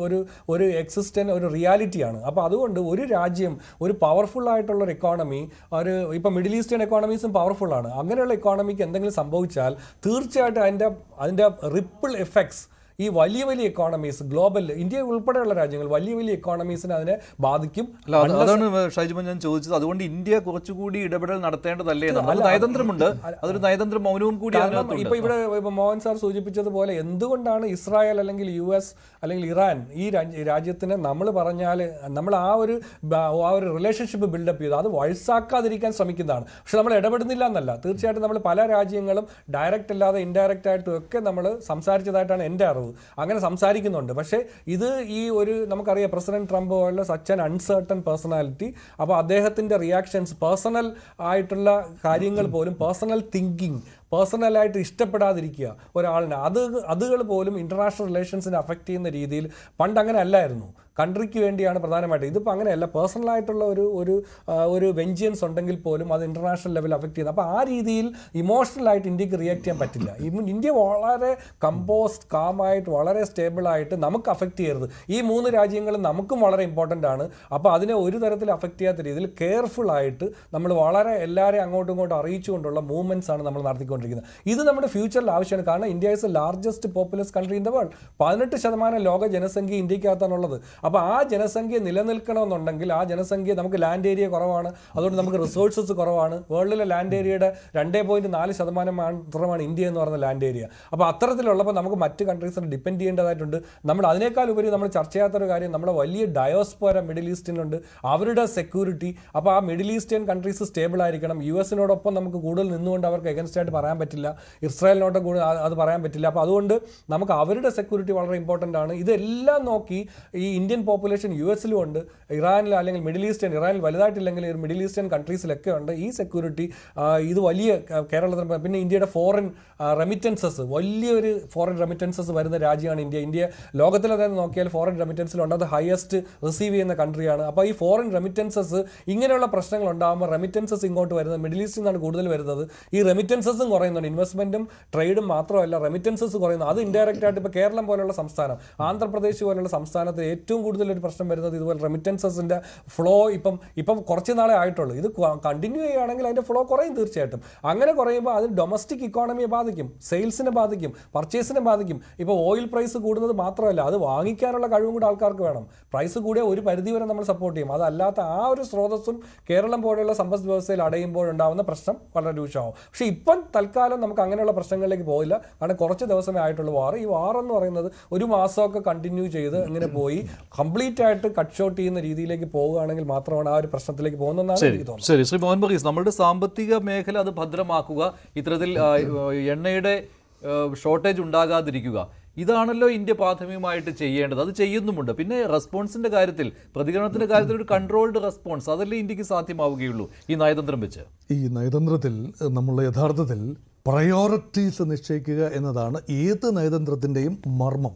ഒരു എക്സിസ്റ്റന്റ് ഒരു റിയാലിറ്റിയാണ്. അപ്പോൾ അതുകൊണ്ട് ഒരു രാജ്യം ഒരു പവർഫുൾ ആയിട്ടുള്ള ഒരു എക്കോണമി, ഇപ്പം മിഡിൽ ഈസ്റ്റേൺ എക്കോണമീസും പവർഫുൾ ആണ്, അങ്ങനെയുള്ള എക്കോണമിക്ക് എന്തെങ്കിലും സംഭവിച്ചാൽ തീർച്ചയായിട്ടും അതിൻ്റെ റിപ്പിൾ എഫക്ട്സ് ഈ വലിയ വലിയ എക്കോണമീസ്, ഗ്ലോബൽ ഇന്ത്യ ഉൾപ്പെടെയുള്ള രാജ്യങ്ങൾ വലിയ വലിയ എക്കോണമീസിനെ അതിനെ ബാധിക്കും. അതാണ് ഷൈജുമൻ ഞാൻ ചോദിച്ചത്. അതുകൊണ്ട് ഇന്ത്യ കുറച്ചുകൂടി ഇടപെടൽ നടത്തേണ്ടതല്ലേ? നയതന്ത്രമുണ്ട്, അതൊരു നയതന്ത്ര മൗനവും കൂടി. ഇപ്പൊ ഇവിടെ മോഹൻ സാർ സൂചിപ്പിച്ചതുപോലെ എന്തുകൊണ്ടാണ് ഇസ്രായേൽ അല്ലെങ്കിൽ US അല്ലെങ്കിൽ ഇറാൻ ഈ രാജ്യത്തിന് നമ്മൾ പറഞ്ഞാൽ നമ്മൾ ആ ഒരു റിലേഷൻഷിപ്പ് ബിൽഡപ്പ് ചെയ്തു, അത് വഴിസാക്കാതിരിക്കാൻ ശ്രമിക്കുന്നതാണ്. പക്ഷെ നമ്മൾ ഇടപെടുന്നില്ല എന്നല്ല, തീർച്ചയായിട്ടും നമ്മൾ പല രാജ്യങ്ങളും ഡയറക്റ്റ് അല്ലാതെ ഇൻഡയറക്റ്റ് ആയിട്ടും ഒക്കെ നമ്മൾ സംസാരിച്ചതായിട്ടാണ് എൻ്റെ അറിവ്. അങ്ങനെ സംസാരിക്കുന്നുണ്ട്. പക്ഷേ ഇത് നമുക്കറിയാം പ്രസിഡന്റ് ട്രംപ് പോലുള്ള സച്ച് ആൻ അൺസർട്ടൺ പേഴ്സണാലിറ്റി. അപ്പോൾ അദ്ദേഹത്തിൻ്റെ റിയാക്ഷൻസ്, പേഴ്സണൽ ആയിട്ടുള്ള കാര്യങ്ങൾ പോലും, പേഴ്സണൽ തിങ്കിങ്, പേഴ്സണലായിട്ട് ഇഷ്ടപ്പെടാതിരിക്കുക ഒരാളിനെ, അതുകൾ പോലും ഇന്റർനാഷണൽ റിലേഷൻസിനെ അഫക്റ്റ് ചെയ്യുന്ന രീതിയിൽ പണ്ട് അങ്ങനെ അല്ലായിരുന്നു. കൺട്രിക്ക് വേണ്ടിയാണ് പ്രധാനമായിട്ട്. ഇതിപ്പോൾ അങ്ങനെയല്ല, പേഴ്സണലായിട്ടുള്ള ഒരു വെഞ്ചിയൻസ് ഉണ്ടെങ്കിൽ പോലും അത് ഇന്റർനാഷണൽ ലെവൽ അഫക്റ്റ് ചെയ്യുന്നത്. അപ്പോൾ ആ രീതിയിൽ ഇമോഷണലായിട്ട് ഇന്ത്യക്ക് റിയാക്ട് ചെയ്യാൻ പറ്റില്ല. ഇന്ത്യ വളരെ കമ്പോസ്ഡ്, കാമായിട്ട്, വളരെ സ്റ്റേബിളായിട്ട് നമുക്ക് അഫക്റ്റ് ചെയ്യരുത്. ഈ 3 രാജ്യങ്ങളും നമുക്കും വളരെ ഇമ്പോർട്ടൻ്റ് ആണ്. അപ്പോൾ അതിനെ ഒരു തരത്തിൽ അഫക്റ്റ് ചെയ്യാത്ത രീതിയിൽ കെയർഫുള്ളായിട്ട് നമ്മൾ വളരെ എല്ലാവരെയും അങ്ങോട്ടും ഇങ്ങോട്ടും അറിയിച്ചുകൊണ്ടുള്ള മൂവ്മെൻറ്റ്സ് ആണ് നമ്മൾ നടത്തിക്കൊണ്ടിരിക്കുന്നത്. ഇത് നമ്മുടെ ഫ്യൂച്ചറിൽ ആവശ്യമാണ്. കാരണം India is the largest populous country in the world. 18% ലോക ജനസംഖ്യ ഇന്ത്യക്കകത്താണുള്ളത്. അപ്പോൾ ആ ജനസംഖ്യ നിലനിൽക്കണമെന്നുണ്ടെങ്കിൽ ആ ജനസംഖ്യ, നമുക്ക് ലാൻഡ് ഏരിയ കുറവാണ്, അതുകൊണ്ട് നമുക്ക് റിസോഴ്സസ് കുറവാണ്. വേൾഡിലെ ലാൻഡ് ഏരിയയുടെ 2.4% മാത്രമാണ് ഇന്ത്യ എന്ന് പറയുന്ന ലാൻഡ് ഏരിയ. അപ്പോൾ അത്തരത്തിലുള്ളപ്പോൾ നമുക്ക് മറ്റ് കൺട്രീസിനെ ഡിപ്പെൻഡ് ചെയ്യേണ്ടതായിട്ടുണ്ട്. നമ്മൾ അതിനേക്കാൾ ഉപരി നമ്മൾ ചർച്ച ചെയ്യാത്തൊരു കാര്യം, നമ്മുടെ വലിയ ഡയോസ്പോര മിഡിൽ ഈസ്റ്റിനുണ്ട്, അവരുടെ സെക്യൂരിറ്റി. അപ്പോൾ ആ മിഡിൽ ഈസ്റ്റേൺ കൺട്രീസ് സ്റ്റേബിൾ ആയിരിക്കണം. US-നോടൊപ്പം നമുക്ക് കൂടുതൽ നിന്നുകൊണ്ട് അവർക്ക് എഗൻസ്റ്റ് ആയിട്ട് പറയാൻ പറ്റില്ല, ഇസ്രായേലിനോട്ടും കൂടെ അത് പറയാൻ പറ്റില്ല. അപ്പോൾ അതുകൊണ്ട് നമുക്ക് അവരുടെ സെക്യൂരിറ്റി വളരെ ഇമ്പോർട്ടൻ്റ് ആണ്. ഇതെല്ലാം നോക്കി ഈ ഇന്ത്യൻ പോപ്പുലേഷൻ US-ലും ഉണ്ട്, ഇറാനിൽ അല്ലെങ്കിൽ മിഡിൽ ഈസ്റ്റേൺ, ഇറാനിൽ വലുതായിട്ടില്ലെങ്കിൽ മിഡിൽ ഈസ്റ്റേൺ കൺട്രീസിലൊക്കെ ഉണ്ട് ഈ സെക്യൂരിറ്റി. ഇത് വലിയ കേരളത്തിന്, പിന്നെ ഇന്ത്യയുടെ ഫോറിൻ റെമിറ്റൻസസ്, വലിയൊരു ഫോറിൻ റെമിറ്റൻസസ് വരുന്ന രാജ്യമാണ് ഇന്ത്യ. ലോകത്തിലെ തന്നെ നോക്കിയാൽ ഫോറിൻ റെമിറ്റൻസിലുണ്ട് അത് ഹയസ്റ്റ് റിസീവ് ചെയ്യുന്ന കൺട്രിയാണ്. അപ്പോൾ ഈ ഫോറിൻ റെമിറ്റൻസസ്, ഇങ്ങനെയുള്ള പ്രശ്നങ്ങൾ ഉണ്ടാകുമ്പോൾ റെമിറ്റൻസസ് ഇങ്ങോട്ട് വരുന്നത് മിഡിൽ ഈസ്റ്റിൽ നിന്നാണ് കൂടുതൽ വരുന്നത്. ഈ റെമിറ്റൻസസും കുറയുന്നുണ്ട്, ഇൻവെസ്റ്റ്മെന്റും ട്രേഡും മാത്രമല്ല റെമിറ്റൻസസ് കുറയുന്നു. അത് ഇൻഡയറക്റ്റ് ആയിട്ട് ഇപ്പോൾ കേരളം പോലുള്ള സംസ്ഥാനം, ആന്ധ്രാപ്രദേശ് പോലുള്ള സംസ്ഥാനത്ത് ഏറ്റവും കൂടുതലൊരു പ്രശ്നം വരുന്നത് ഇതുപോലെ റെമിറ്റൻസസിന്റെ ഫ്ലോ ഇപ്പം കുറച്ച് നാളെ ആയിട്ടുള്ളൂ. ഇത് കണ്ടിന്യൂ ചെയ്യുകയാണെങ്കിൽ അതിന്റെ ഫ്ലോ കുറയും തീർച്ചയായിട്ടും. അങ്ങനെ കുറയുമ്പോൾ അത് ഡൊമസ്റ്റിക് ഇക്കോണമിയെ ബാധിക്കും, സെയിൽസിനെ ബാധിക്കും, പർച്ചേസിനെ ബാധിക്കും. ഇപ്പോൾ ഓയിൽ പ്രൈസ് കൂടുന്നത് മാത്രമല്ല, അത് വാങ്ങിക്കാനുള്ള കഴിവും കൂടെ ആൾക്കാർക്ക് വേണം. പ്രൈസ് കൂടിയ ഒരു പരിധി വരെ നമ്മൾ സപ്പോർട്ട് ചെയ്യും. അതല്ലാത്ത ആ ഒരു സ്രോതസ്സും കേരളം പോലെയുള്ള സമ്പദ് വ്യവസ്ഥയിൽ അടയുമ്പോഴുണ്ടാകുന്ന പ്രശ്നം വളരെ രൂക്ഷമാവും. പക്ഷേ ഇപ്പം തൽക്കാലം നമുക്ക് അങ്ങനെയുള്ള പ്രശ്നങ്ങളിലേക്ക് പോയില്ല. കാരണം കുറച്ച് ദിവസമേ ആയിട്ടുള്ളൂ വാർ. ഈ വാർ എന്ന് പറയുന്നത് ഒരു മാസമൊക്കെ കണ്ടിന്യൂ ചെയ്ത് ഇങ്ങനെ പോയി കംപ്ലീറ്റ് ആയിട്ട് കട്ട് ഷോട്ട് ചെയ്യുന്ന രീതിയിലേക്ക് പോവുകയാണെങ്കിൽ മാത്രമാണ് ആ ഒരു പ്രശ്നത്തിലേക്ക് പോകുന്നതെന്നാണ് എനിക്ക് തോന്നുന്നത്. ശരി, ശ്രീ മോഹൻ ബഗീസ്, നമ്മുടെ സാമ്പത്തിക മേഖല അത് ഭദ്രമാക്കുക, ഇത്തരത്തിൽ എണ്ണയുടെ ഷോർട്ടേജ് ഉണ്ടാകാതിരിക്കുക, ഇതാണല്ലോ ഇന്ത്യ പ്രാഥമികമായിട്ട് ചെയ്യേണ്ടത്. അത് ചെയ്യുന്നുമുണ്ട്. പിന്നെ റെസ്പോൺസിന്റെ കാര്യത്തിൽ, പ്രതികരണത്തിന്റെ കാര്യത്തിൽ ഒരു കൺട്രോൾഡ് റെസ്പോൺസ്, അതല്ലേ ഇന്ത്യക്ക് സാധ്യമാവുകയുള്ളൂ ഈ നയതന്ത്രം വെച്ച്. ഈ നയതന്ത്രത്തിൽ നമ്മൾ യഥാർത്ഥത്തിൽ പ്രയോറിറ്റീസ് നിശ്ചയിക്കുക എന്നതാണ് ഏത് നയതന്ത്രത്തിൻ്റെയും മർമ്മം.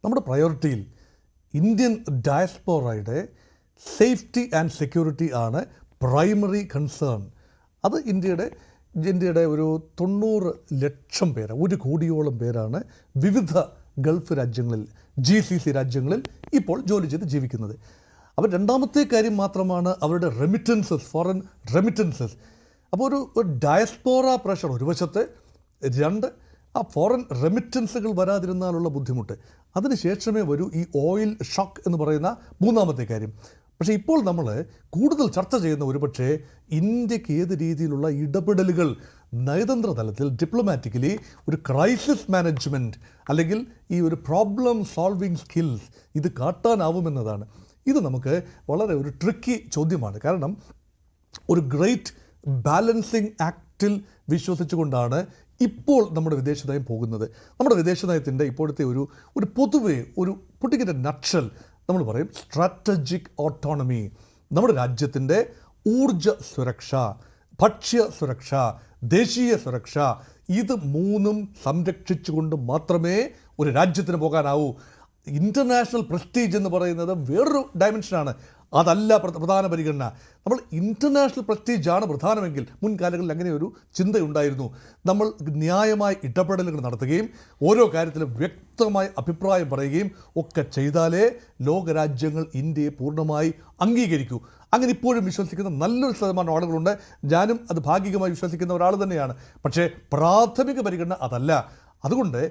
നമ്മുടെ പ്രയോറിറ്റിയിൽ ഇന്ത്യൻ ഡയസ്പോറയുടെ സേഫ്റ്റി ആൻഡ് സെക്യൂരിറ്റി ആണ് പ്രൈമറി കൺസേൺ. അത് ഇന്ത്യയുടെ ഒരു 90 ലക്ഷം പേര്, 1 കോടിയോളം പേരാണ് വിവിധ ഗൾഫ് രാജ്യങ്ങളിൽ, GCC രാജ്യങ്ങളിൽ ഇപ്പോൾ ജോലി ചെയ്ത് ജീവിക്കുന്നത്. അപ്പോൾ രണ്ടാമത്തെ കാര്യം മാത്രമാണ് അവരുടെ റെമിറ്റൻസസ്, ഫോറിൻ റെമിറ്റൻസസ്. അപ്പോൾ ഒരു ഡയസ്പോറ പ്രഷർ ഒരു വശത്ത്, 2 ആ ഫോറിൻ റെമിറ്റൻസുകൾ വരാതിരുന്നാലുള്ള ബുദ്ധിമുട്ട്, അതിനുശേഷമേ വരൂ ഈ ഓയിൽ ഷോക്ക് എന്ന് പറയുന്ന മൂന്നാമത്തെ കാര്യം. പക്ഷേ ഇപ്പോൾ നമ്മൾ കൂടുതൽ ചർച്ച ചെയ്യുന്ന ഒരുപക്ഷെ ഇന്ത്യക്ക് ഏത് രീതിയിലുള്ള ഇടപെടലുകൾ നയതന്ത്ര തലത്തിൽ ഡിപ്ലോമാറ്റിക്കലി ഒരു ക്രൈസിസ് മാനേജ്മെൻറ്റ് അല്ലെങ്കിൽ ഈ ഒരു പ്രോബ്ലം സോൾവിങ് സ്കിൽസ് ഇത് കാട്ടാനാവുമെന്നതാണ്. ഇത് നമുക്ക് വളരെ ഒരു ട്രിക്കി ചോദ്യമാണ്. കാരണം ഒരു ഗ്രേറ്റ് ബാലൻസിങ് ആക്റ്റിൽ വിശ്വസിച്ചുകൊണ്ടാണ് ഇപ്പോൾ നമ്മുടെ വിദേശ നയം പോകുന്നത്. നമ്മുടെ വിദേശ നയത്തിൻ്റെ ഇപ്പോഴത്തെ ഒരു പൊതുവെ ഒരു പുട്ടിക്കിൻ്റെ നട്ഷൽ നമ്മൾ പറയും സ്ട്രാറ്റജിക് ഓട്ടോണമി. നമ്മുടെ രാജ്യത്തിൻ്റെ ഊർജ സുരക്ഷ, ഭക്ഷ്യ സുരക്ഷ, ദേശീയ സുരക്ഷ ഇത് മൂന്നും സംരക്ഷിച്ചുകൊണ്ട് മാത്രമേ ഒരു രാജ്യത്തിന് പോകാനാവൂ. ഇൻ്റർനാഷണൽ പ്രസ്റ്റീജ് എന്ന് പറയുന്നത് വേറൊരു ഡയമെൻഷനാണ്. അതല്ല പ്രധാന പരിഗണന. നമ്മൾ ഇൻ്റർനാഷണൽ പ്രസ്റ്റീജാണ് പ്രധാനമെങ്കിൽ മുൻകാലങ്ങളിൽ അങ്ങനെ ഒരു ചിന്തയുണ്ടായിരുന്നു. നമ്മൾ ന്യായമായ ഇടപെടലുകൾ നടത്തുകയും ഓരോ കാര്യത്തിലും വ്യക്തമായ അഭിപ്രായം പറയുകയും ഒക്കെ ചെയ്താലേ ലോകരാജ്യങ്ങൾ ഇന്ത്യയെ പൂർണ്ണമായി അംഗീകരിക്കൂ. അങ്ങനെ ഇപ്പോഴും വിശ്വസിക്കുന്ന നല്ലൊരു ശതമാനം ആളുകളുണ്ട്. ഞാനും അത് ഭാഗികമായി വിശ്വസിക്കുന്ന ഒരാൾ തന്നെയാണ്. പക്ഷേ പ്രാഥമിക പരിഗണന അതല്ല. അതുകൊണ്ട്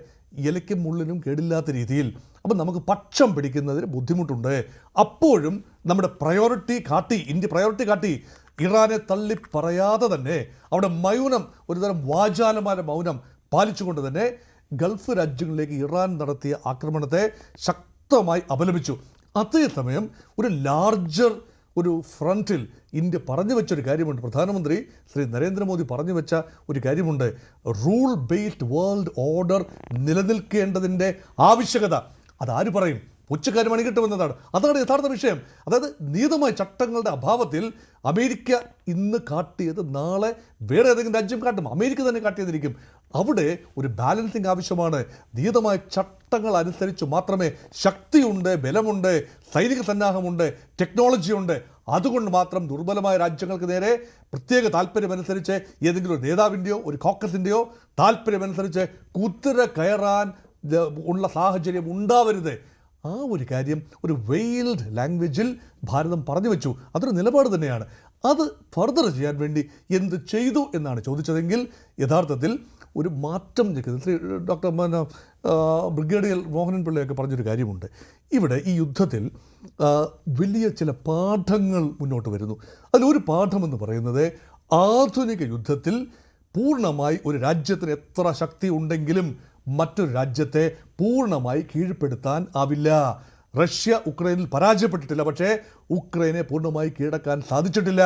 ഇലയ്ക്കും മുള്ളിനും കേടില്ലാത്ത രീതിയിൽ അപ്പം നമുക്ക് പക്ഷം പിടിക്കുന്നതിന് ബുദ്ധിമുട്ടുണ്ട്. അപ്പോഴും നമ്മുടെ ഇന്ത്യ പ്രയോറിറ്റി കാട്ടി ഇറാനെ തള്ളി പറയാതെ തന്നെ അവിടെ മൗനം, ഒരുതരം വാചാലമായ മൗനം പാലിച്ചുകൊണ്ട് തന്നെ ഗൾഫ് രാജ്യങ്ങളിലേക്ക് ഇറാൻ നടത്തിയ ആക്രമണത്തെ ശക്തമായി അപലപിച്ചു. അതേസമയം ഒരു ലാർജർ ഒരു ഫ്രണ്ടിൽ ഇന്ത്യ പറഞ്ഞു വെച്ചൊരു കാര്യമുണ്ട്. പ്രധാനമന്ത്രി ശ്രീ നരേന്ദ്രമോദി പറഞ്ഞു വെച്ച ഒരു കാര്യമുണ്ട്. റൂൾ ബേസ്ഡ് വേൾഡ് ഓർഡർ നിലനിൽക്കേണ്ടതിൻ്റെ ആവശ്യകത. അതാര് പറയും? പുച്ഛക്കാർ മണികിട്ടുമെന്നതാണ്. അതാണ് യഥാർത്ഥ വിഷയം. അതായത് നിയതമായ ചട്ടങ്ങളുടെ അഭാവത്തിൽ അമേരിക്ക ഇന്ന് കാട്ടിയത് നാളെ വേറെ ഏതെങ്കിലും രാജ്യം കാട്ടും. അമേരിക്ക തന്നെ കാട്ടിയതിരിക്കും. അവിടെ ഒരു ബാലൻസിങ് ആവശ്യമാണ്. നിയതമായ ചട്ടങ്ങൾ അനുസരിച്ച് മാത്രമേ ശക്തിയുണ്ട്, ബലമുണ്ട്, സൈനിക സന്നാഹമുണ്ട്, ടെക്നോളജിയുണ്ട്. അതുകൊണ്ട് മാത്രം ദുർബലമായ രാജ്യങ്ങൾക്ക് നേരെ പ്രത്യേക താല്പര്യമനുസരിച്ച് ഏതെങ്കിലും ഒരു നേതാവിൻ്റെയോ ഒരു കോക്കസിൻ്റെയോ താല്പര്യമനുസരിച്ച് കുതിര കയറാൻ ഉള്ള സാഹചര്യം ഉണ്ടാവരുത്. ആ ഒരു കാര്യം ഒരു വെയിൽഡ് ലാംഗ്വേജിൽ ഭാരതം പറഞ്ഞു വെച്ചു. അതൊരു നിലപാട് തന്നെയാണ്. അത് ഫർദർ ചെയ്യാൻ വേണ്ടി എന്ത് ചെയ്തു എന്നാണ് ചോദിച്ചതെങ്കിൽ യഥാർത്ഥത്തിൽ ഒരു മാറ്റം ശ്രീ ഡോക്ടർ ബ്രിഗേഡിയർ മോഹനൻ പിള്ളയൊക്കെ പറഞ്ഞൊരു കാര്യമുണ്ട്. ഇവിടെ ഈ യുദ്ധത്തിൽ വലിയ ചില പാഠങ്ങൾ മുന്നോട്ട് വരുന്നു. അതിലൊരു പാഠമെന്ന് പറയുന്നത് ആധുനിക യുദ്ധത്തിൽ പൂർണ്ണമായി ഒരു രാജ്യത്തിന് എത്ര ശക്തി ഉണ്ടെങ്കിലും മറ്റൊരു രാജ്യത്തെ പൂർണ്ണമായി കീഴ്പ്പെടുത്താൻ ആവില്ല. റഷ്യ ഉക്രൈനിൽ പരാജയപ്പെട്ടിട്ടില്ല, പക്ഷേ ഉക്രൈനെ പൂർണ്ണമായി കീഴടക്കാൻ സാധിച്ചിട്ടില്ല.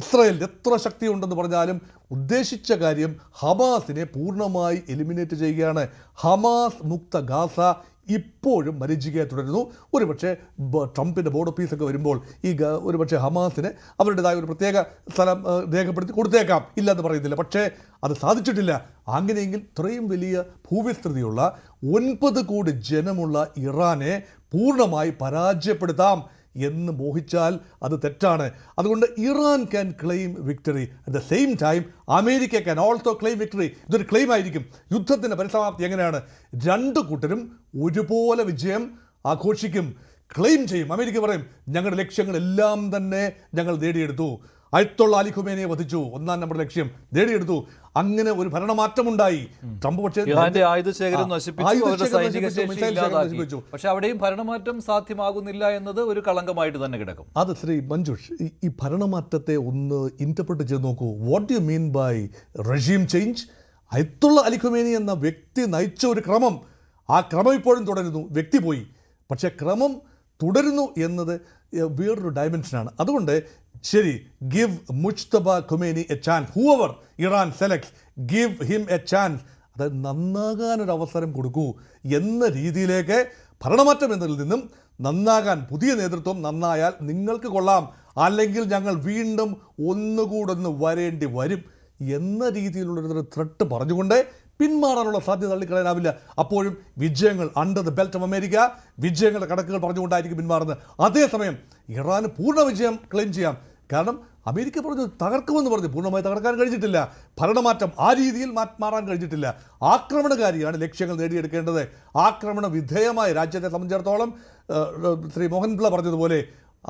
ഇസ്രായേൽ എത്ര ശക്തിയുണ്ടെന്ന് പറഞ്ഞാലും ഉദ്ദേശിച്ച കാര്യം ഹമാസിനെ പൂർണ്ണമായി എലിമിനേറ്റ് ചെയ്യുകയാണ്. ഹമാസ് മുക്ത ഗാസ ഇപ്പോഴും മരീചികയായി തുടരുന്നു. ഒരുപക്ഷെ ട്രംപിൻ്റെ ബോർഡ് ഓഫ് പീസൊക്കെ വരുമ്പോൾ ഒരുപക്ഷെ ഹമാസിന് അവരുടേതായ ഒരു പ്രത്യേക സ്ഥലം രേഖപ്പെടുത്തി കൊടുത്തേക്കാം, ഇല്ലെന്ന് പറയുന്നില്ല. പക്ഷേ അത് സാധിച്ചിട്ടില്ല. അങ്ങനെയെങ്കിൽ ഇത്രയും വലിയ ഭൂവിസ്തൃതിയുള്ള 9 കോടി ജനമുള്ള ഇറാനെ പൂർണ്ണമായി പരാജയപ്പെടുത്താം എന്ന് മോഹിച്ചാൽ അത് തെറ്റാണ്. അതുകൊണ്ട് Iran can claim victory. At the same time America can also claim victory. ഇതൊരു ക്ലെയിം ആയിരിക്കും. യുദ്ധത്തിൻ്റെ പരിസമാപ്തി എങ്ങനെയാണ്? രണ്ടു കൂട്ടരും ഒരുപോലെ വിജയം ആഘോഷിക്കും, ക്ലെയിം ചെയ്യും. അമേരിക്ക പറയും ഞങ്ങളുടെ ലക്ഷ്യങ്ങളെല്ലാം തന്നെ ഞങ്ങൾ നേടിയെടുത്തു. അയത്തുള്ള അലി ഖുമേനിയെ വധിച്ചു, 1ാം നമ്പർ ലക്ഷ്യം നേടിയെടുത്തു. അങ്ങനെ ഒരു ഭരണമാറ്റമുണ്ടായി. ട്രംപ് പക്ഷേ പക്ഷെ അവിടെയും ഭരണമാറ്റം സാധ്യമാകുന്നില്ല എന്നത് ഒരു കളങ്കമായിട്ട് തന്നെ കിടക്കും. അത് ശ്രീ മഞ്ജുഷ്, ഈ ഭരണമാറ്റത്തെ ഒന്ന് ഇന്റർപ്രറ്റ് ചെയ്ത് നോക്കൂ. What do you mean by regime change? Ayatollah Ali Khamenei എന്ന വ്യക്തി നയിച്ച ഒരു ക്രമം, ആ ക്രമം ഇപ്പോഴും തുടരുന്നു. വ്യക്തി പോയി, പക്ഷേ ക്രമം തുടരുന്നു എന്നത് വേറൊരു ഡയമെൻഷനാണ്. അതുകൊണ്ട് ശരി, give Mojtaba Khamenei a chance. Whoever Iran selects, give him a chance. അതായത് നന്നാകാനൊരു അവസരം കൊടുക്കൂ എന്ന രീതിയിലേക്ക് ഭരണമാറ്റം എന്നതിൽ നിന്നും നന്നാകാൻ, പുതിയ നേതൃത്വം നന്നായാൽ നിങ്ങൾക്ക് കൊള്ളാം, അല്ലെങ്കിൽ ഞങ്ങൾ വീണ്ടും ഒന്നുകൂടൊന്ന് വരേണ്ടി വരും എന്ന രീതിയിലുള്ളൊരു ത്രെട്ട് പറഞ്ഞുകൊണ്ട് പിന്മാറാനുള്ള സാധ്യത തള്ളിക്കളയാനാവില്ല. അപ്പോഴും വിജയങ്ങൾ under the belt of America, വിജയങ്ങളുടെ കണക്കുകൾ പറഞ്ഞുകൊണ്ടായിരിക്കും പിന്മാറുന്നത്. അതേസമയം ഇറാന് പൂർണ്ണ വിജയം ക്ലെയിം ചെയ്യാം. കാരണം അമേരിക്ക പറഞ്ഞു തകർക്കുമെന്ന് പറഞ്ഞു, പൂർണ്ണമായി തകർക്കാൻ കഴിഞ്ഞിട്ടില്ല. ഭരണമാറ്റം ആ രീതിയിൽ മാറാൻ കഴിഞ്ഞിട്ടില്ല. ആക്രമണകാരിയാണ് ലക്ഷ്യങ്ങൾ നേടിയെടുക്കേണ്ടത്. ആക്രമണ വിധേയമായ രാജ്യത്തെ സംബന്ധിച്ചിടത്തോളം ശ്രീ മോഹൻപിള്ള പറഞ്ഞതുപോലെ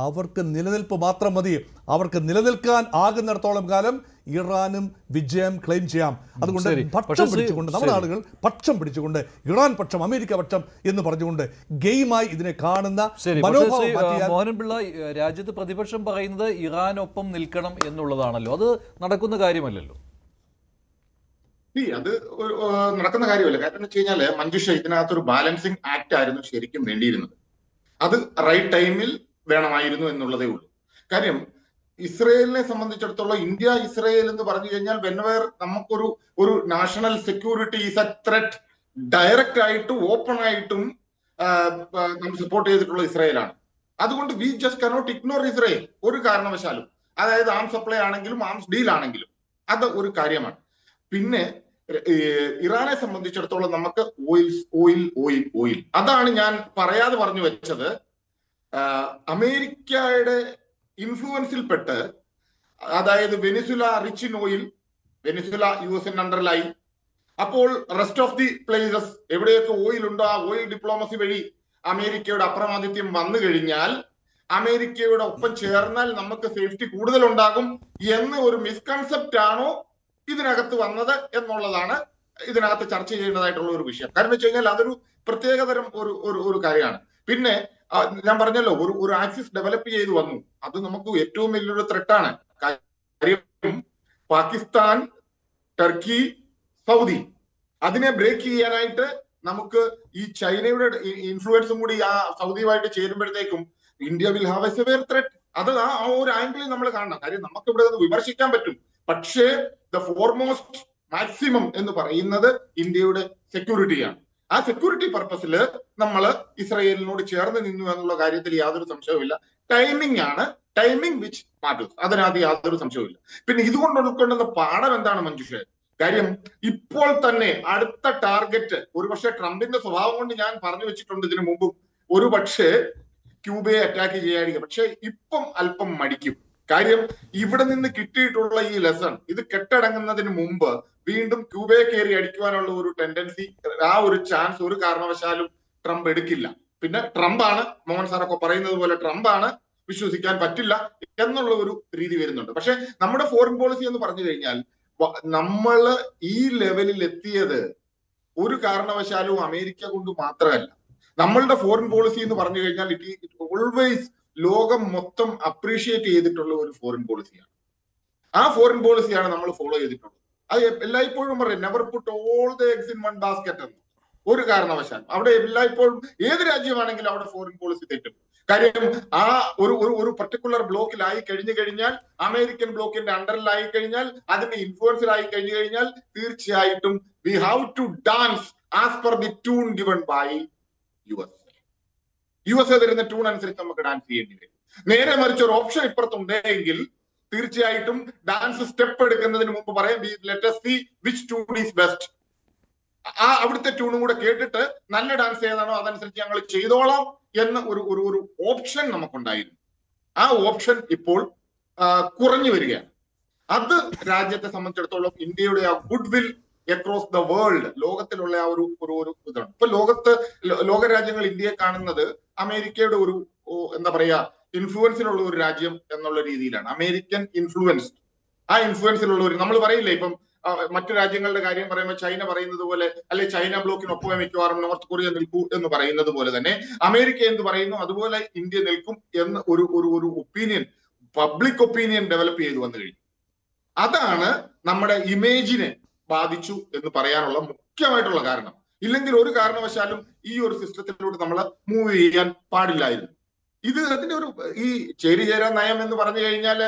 അവർക്ക് നിലനിൽപ്പ് മാത്രം മതി. അവർക്ക് നിലനിൽക്കാൻ ആകുന്നിടത്തോളം കാലം ഇറാനും വിജയം ക്ലെയിം ചെയ്യാം. അതുകൊണ്ട് പക്ഷം പിടിച്ചുകൊണ്ട് നമ്മുടെ ആളുകൾ പക്ഷം പിടിച്ചുകൊണ്ട് ഇറാൻ പക്ഷം, അമേരിക്ക പക്ഷം എന്ന് പറഞ്ഞുകൊണ്ട് ഗെയിമായി ഇതിനെ കാണുന്ന മോഹൻപിള്ള, രാജ്യത്ത് പ്രതിപക്ഷം പറയുന്നത് ഇറാനൊപ്പം നിൽക്കണം എന്നുള്ളതാണല്ലോ. അത് നടക്കുന്ന കാര്യമല്ലല്ലോ. അത് നടക്കുന്ന കാര്യമല്ല. കാരണം എന്ന് വെച്ച് കഴിഞ്ഞാല് മഞ്ജുഷ, ഇതിനകത്തൊരു ബാലൻസിങ് ആക്ട് ആയിരുന്നു ശരിക്കും വേണ്ടിയിരുന്നത്. അത് റൈറ്റ് ടൈമിൽ വേണമായിരുന്നു എന്നുള്ളതേ ഉള്ളൂ. കാര്യം ഇസ്രയേലിനെ സംബന്ധിച്ചിടത്തോളം ഇന്ത്യ ഇസ്രയേൽ എന്ന് പറഞ്ഞു കഴിഞ്ഞാൽ വെൻവേർ നമുക്കൊരു national security is A threat direct ആയിട്ടും ഓപ്പൺ ആയിട്ടും നമ്മൾ സപ്പോർട്ട് ചെയ്തിട്ടുള്ള ഇസ്രയേലാണ്. അതുകൊണ്ട് we just cannot ignore Israel ഒരു കാരണവശാലും. അതായത് ആംസ് സപ്ലൈ ആണെങ്കിലും ആംസ് ഡീൽ ആണെങ്കിലും അത് ഒരു കാര്യമാണ്. പിന്നെ ഇറാനെ സംബന്ധിച്ചിടത്തോളം നമുക്ക് ഓയിൽ അതാണ് ഞാൻ പറയാതെ പറഞ്ഞു വെച്ചത്. അമേരിക്കയുടെ ഇൻഫ്ലുവൻസിൽപ്പെട്ട്, അതായത് Venezuela rich in oil, Venezuela US അണ്ടറിലായി. അപ്പോൾ റെസ്റ്റ് ഓഫ് ദി പ്ലേസസ് എവിടെയൊക്കെ ഓയിൽ ഉണ്ടോ ആ ഓയിൽ ഡിപ്ലോമസി വഴി അമേരിക്കയുടെ അപ്രമാദിത്യം വന്നു കഴിഞ്ഞാൽ അമേരിക്കയുടെ ഒപ്പം ചേർന്നാൽ നമുക്ക് സേഫ്റ്റി കൂടുതൽ ഉണ്ടാകും എന്ന ഒരു മിസ്കൺസെപ്റ്റ് ആണോ ഇതിനകത്ത് വന്നത് എന്നുള്ളതാണ് ഇതിനകത്ത് ചർച്ച ചെയ്യേണ്ടതായിട്ടുള്ള ഒരു വിഷയം. കാരണം വെച്ച് കഴിഞ്ഞാൽ അതൊരു പ്രത്യേകതരം ഒരു കാര്യമാണ്. പിന്നെ ഞാൻ പറഞ്ഞല്ലോ, ഒരു ആക്സിസ് ഡെവലപ്പ് ചെയ്തു വന്നു. അത് നമുക്ക് ഏറ്റവും വലിയൊരു ത്രെട്ടാണ്. കാര്യം പാകിസ്ഥാൻ, ടർക്കി, സൗദി അതിനെ ബ്രേക്ക് ചെയ്യാനായിട്ട് നമുക്ക് ഈ ചൈനയുടെ ഇൻഫ്ലുവൻസും കൂടി ആ സൗദിയുമായിട്ട് ചേരുമ്പോഴത്തേക്കും India will have a severe threat. അത് ആ ഒരു ആംഗിളിൽ നമ്മൾ കാണണം. കാര്യം നമുക്ക് ഇവിടെ വിമർശിക്കാൻ പറ്റും, പക്ഷേ ദ ഫോർമോസ്റ്റ് മാക്സിമം എന്ന് പറയുന്നത് ഇന്ത്യയുടെ സെക്യൂരിറ്റിയാണ്. ആ സെക്യൂരിറ്റി പർപ്പസിൽ നമ്മൾ ഇസ്രയേലിനോട് ചേർന്ന് നിന്നു എന്നുള്ള കാര്യത്തിൽ യാതൊരു സംശയവുമില്ല. ടൈമിംഗ് ആണ്, ടൈമിംഗ് വിച്ച് മാറ്റേഴ്സ്, അതിനകത്ത് യാതൊരു സംശയവുമില്ല. പിന്നെ ഇതുകൊണ്ട് ഉൾക്കൊള്ളുന്ന പാഠം എന്താണ് മഞ്ജുഷ? കാര്യം ഇപ്പോൾ തന്നെ അടുത്ത ടാർഗറ്റ് ഒരുപക്ഷെ ട്രംപിന്റെ സ്വഭാവം കൊണ്ട് ഞാൻ പറഞ്ഞു വെച്ചിട്ടുണ്ട് ഇതിനു മുമ്പും, ഒരുപക്ഷെ ക്യൂബയെ അറ്റാക്ക് ചെയ്യാതിരിക്കും. പക്ഷെ ഇപ്പം അല്പം മടിക്കും. കാര്യം ഇവിടെ നിന്ന് കിട്ടിയിട്ടുള്ള ഈ ലെസൺ ഇത് കെട്ടടങ്ങുന്നതിന് മുമ്പ് വീണ്ടും ക്യൂബയെ കയറി അടിക്കുവാനുള്ള ഒരു ടെൻഡൻസി, ആ ഒരു ചാൻസ് ഒരു കാരണവശാലും ട്രംപ് എടുക്കില്ല. പിന്നെ ട്രംപാണ്, മോഹൻ സാറൊക്കെ പറയുന്നത് പോലെ ട്രംപാണ്, വിശ്വസിക്കാൻ പറ്റില്ല എന്നുള്ള ഒരു രീതി വരുന്നുണ്ട്. പക്ഷെ നമ്മുടെ ഫോറിൻ പോളിസി എന്ന് പറഞ്ഞു കഴിഞ്ഞാൽ നമ്മള് ഈ ലെവലിൽ എത്തിയത് ഒരു കാരണവശാലും അമേരിക്ക കൊണ്ട് മാത്രമല്ല. നമ്മളുടെ ഫോറിൻ പോളിസി എന്ന് പറഞ്ഞു കഴിഞ്ഞാൽ ഇറ്റ് ഓൾവേസ് ലോകം മൊത്തം അപ്രീഷിയേറ്റ് ചെയ്തിട്ടുള്ള ഒരു ഫോറിൻ പോളിസിയാണ്. ആ ഫോറിൻ പോളിസിയാണ് നമ്മൾ ഫോളോ ചെയ്തിട്ടുള്ളത്. അത് എല്ലായ്പ്പോഴും പറയും never put all the eggs in one basket എന്ന്. ഒരു കാരണവശാലും അവിടെ എല്ലായ്പ്പോഴും ഏത് രാജ്യമാണെങ്കിലും അവിടെ ഫോറിൻ പോളിസി തെറ്റും. കാര്യം ആ ഒരു പർട്ടിക്കുലർ ബ്ലോക്കിലായി കഴിഞ്ഞു കഴിഞ്ഞാൽ, അമേരിക്കൻ ബ്ലോക്കിന്റെ അണ്ടറിലായി കഴിഞ്ഞാൽ, അതിന്റെ ഇൻഫ്ലുവൻസിലായി കഴിഞ്ഞു കഴിഞ്ഞാൽ തീർച്ചയായിട്ടും we have to dance as per the tune given by USA തരുന്ന ട്യൂൺ അനുസരിച്ച് നമുക്ക് ഡാൻസ് ചെയ്യേണ്ടി വരും. നേരെ മറിച്ച് ഒരു ഓപ്ഷൻ ഇപ്പുറത്തുണ്ടെങ്കിൽ തീർച്ചയായിട്ടും ഡാൻസ് സ്റ്റെപ്പ് എടുക്കുന്നതിന് മുമ്പ് പറയാം let us see which tune is best. ആ അവിടുത്തെ ട്യൂണും കൂടെ കേട്ടിട്ട് നല്ല ഡാൻസ് ഏതാണോ അതനുസരിച്ച് ഞങ്ങൾ ചെയ്തോളാം എന്ന ഒരു ഓപ്ഷൻ നമുക്കുണ്ടായിരുന്നു. ആ ഓപ്ഷൻ ഇപ്പോൾ കുറഞ്ഞു വരികയാണ്. അത് രാജ്യത്തെ സംബന്ധിച്ചിടത്തോളം ഇന്ത്യയുടെ ആ good will across the world, ലോകത്തിലുള്ള ആ ഒരു ഇതാണ്. ഇപ്പൊ ലോകരാജ്യങ്ങൾ ഇന്ത്യയെ കാണുന്നത് അമേരിക്കയുടെ ഒരു എന്താ പറയാ ഇൻഫ്ലുവൻസിലുള്ള ഒരു രാജ്യം എന്നുള്ള രീതിയിലാണ്. അമേരിക്കൻ ഇൻഫ്ലുവൻസ്, ആ ഇൻഫ്ലുവൻസിലുള്ള ഒരു, നമ്മൾ പറയില്ലേ ഇപ്പം മറ്റു രാജ്യങ്ങളുടെ കാര്യം പറയുമ്പോൾ ചൈന പറയുന്നത് പോലെ, അല്ലെ ചൈന ബ്ലോക്കിനൊപ്പം മിക്കവാറും നോർത്ത് കൊറിയ നിൽക്കൂ എന്ന് പറയുന്നത് പോലെ തന്നെ അമേരിക്ക എന്ത് പറയുന്നു അതുപോലെ ഇന്ത്യ നിൽക്കും എന്ന് ഒരു ഒപ്പീനിയൻ, പബ്ലിക് ഒപ്പീനിയൻ ഡെവലപ്പ് ചെയ്തു വന്നു കഴിഞ്ഞു. അതാണ് നമ്മുടെ ഇമേജിനെ ബാധിച്ചു എന്ന് പറയാനുള്ള മുഖ്യമായിട്ടുള്ള കാരണം. ഇല്ലെങ്കിൽ ഒരു കാരണവശാലും ഈ ഒരു സിസ്റ്റത്തിലൂടെ നമ്മൾ മൂവ് ചെയ്യാൻ പാടില്ലായിരുന്നു. അതിന്റെ ഈ ചേരിചേരാ നയം എന്ന് പറഞ്ഞു കഴിഞ്ഞാൽ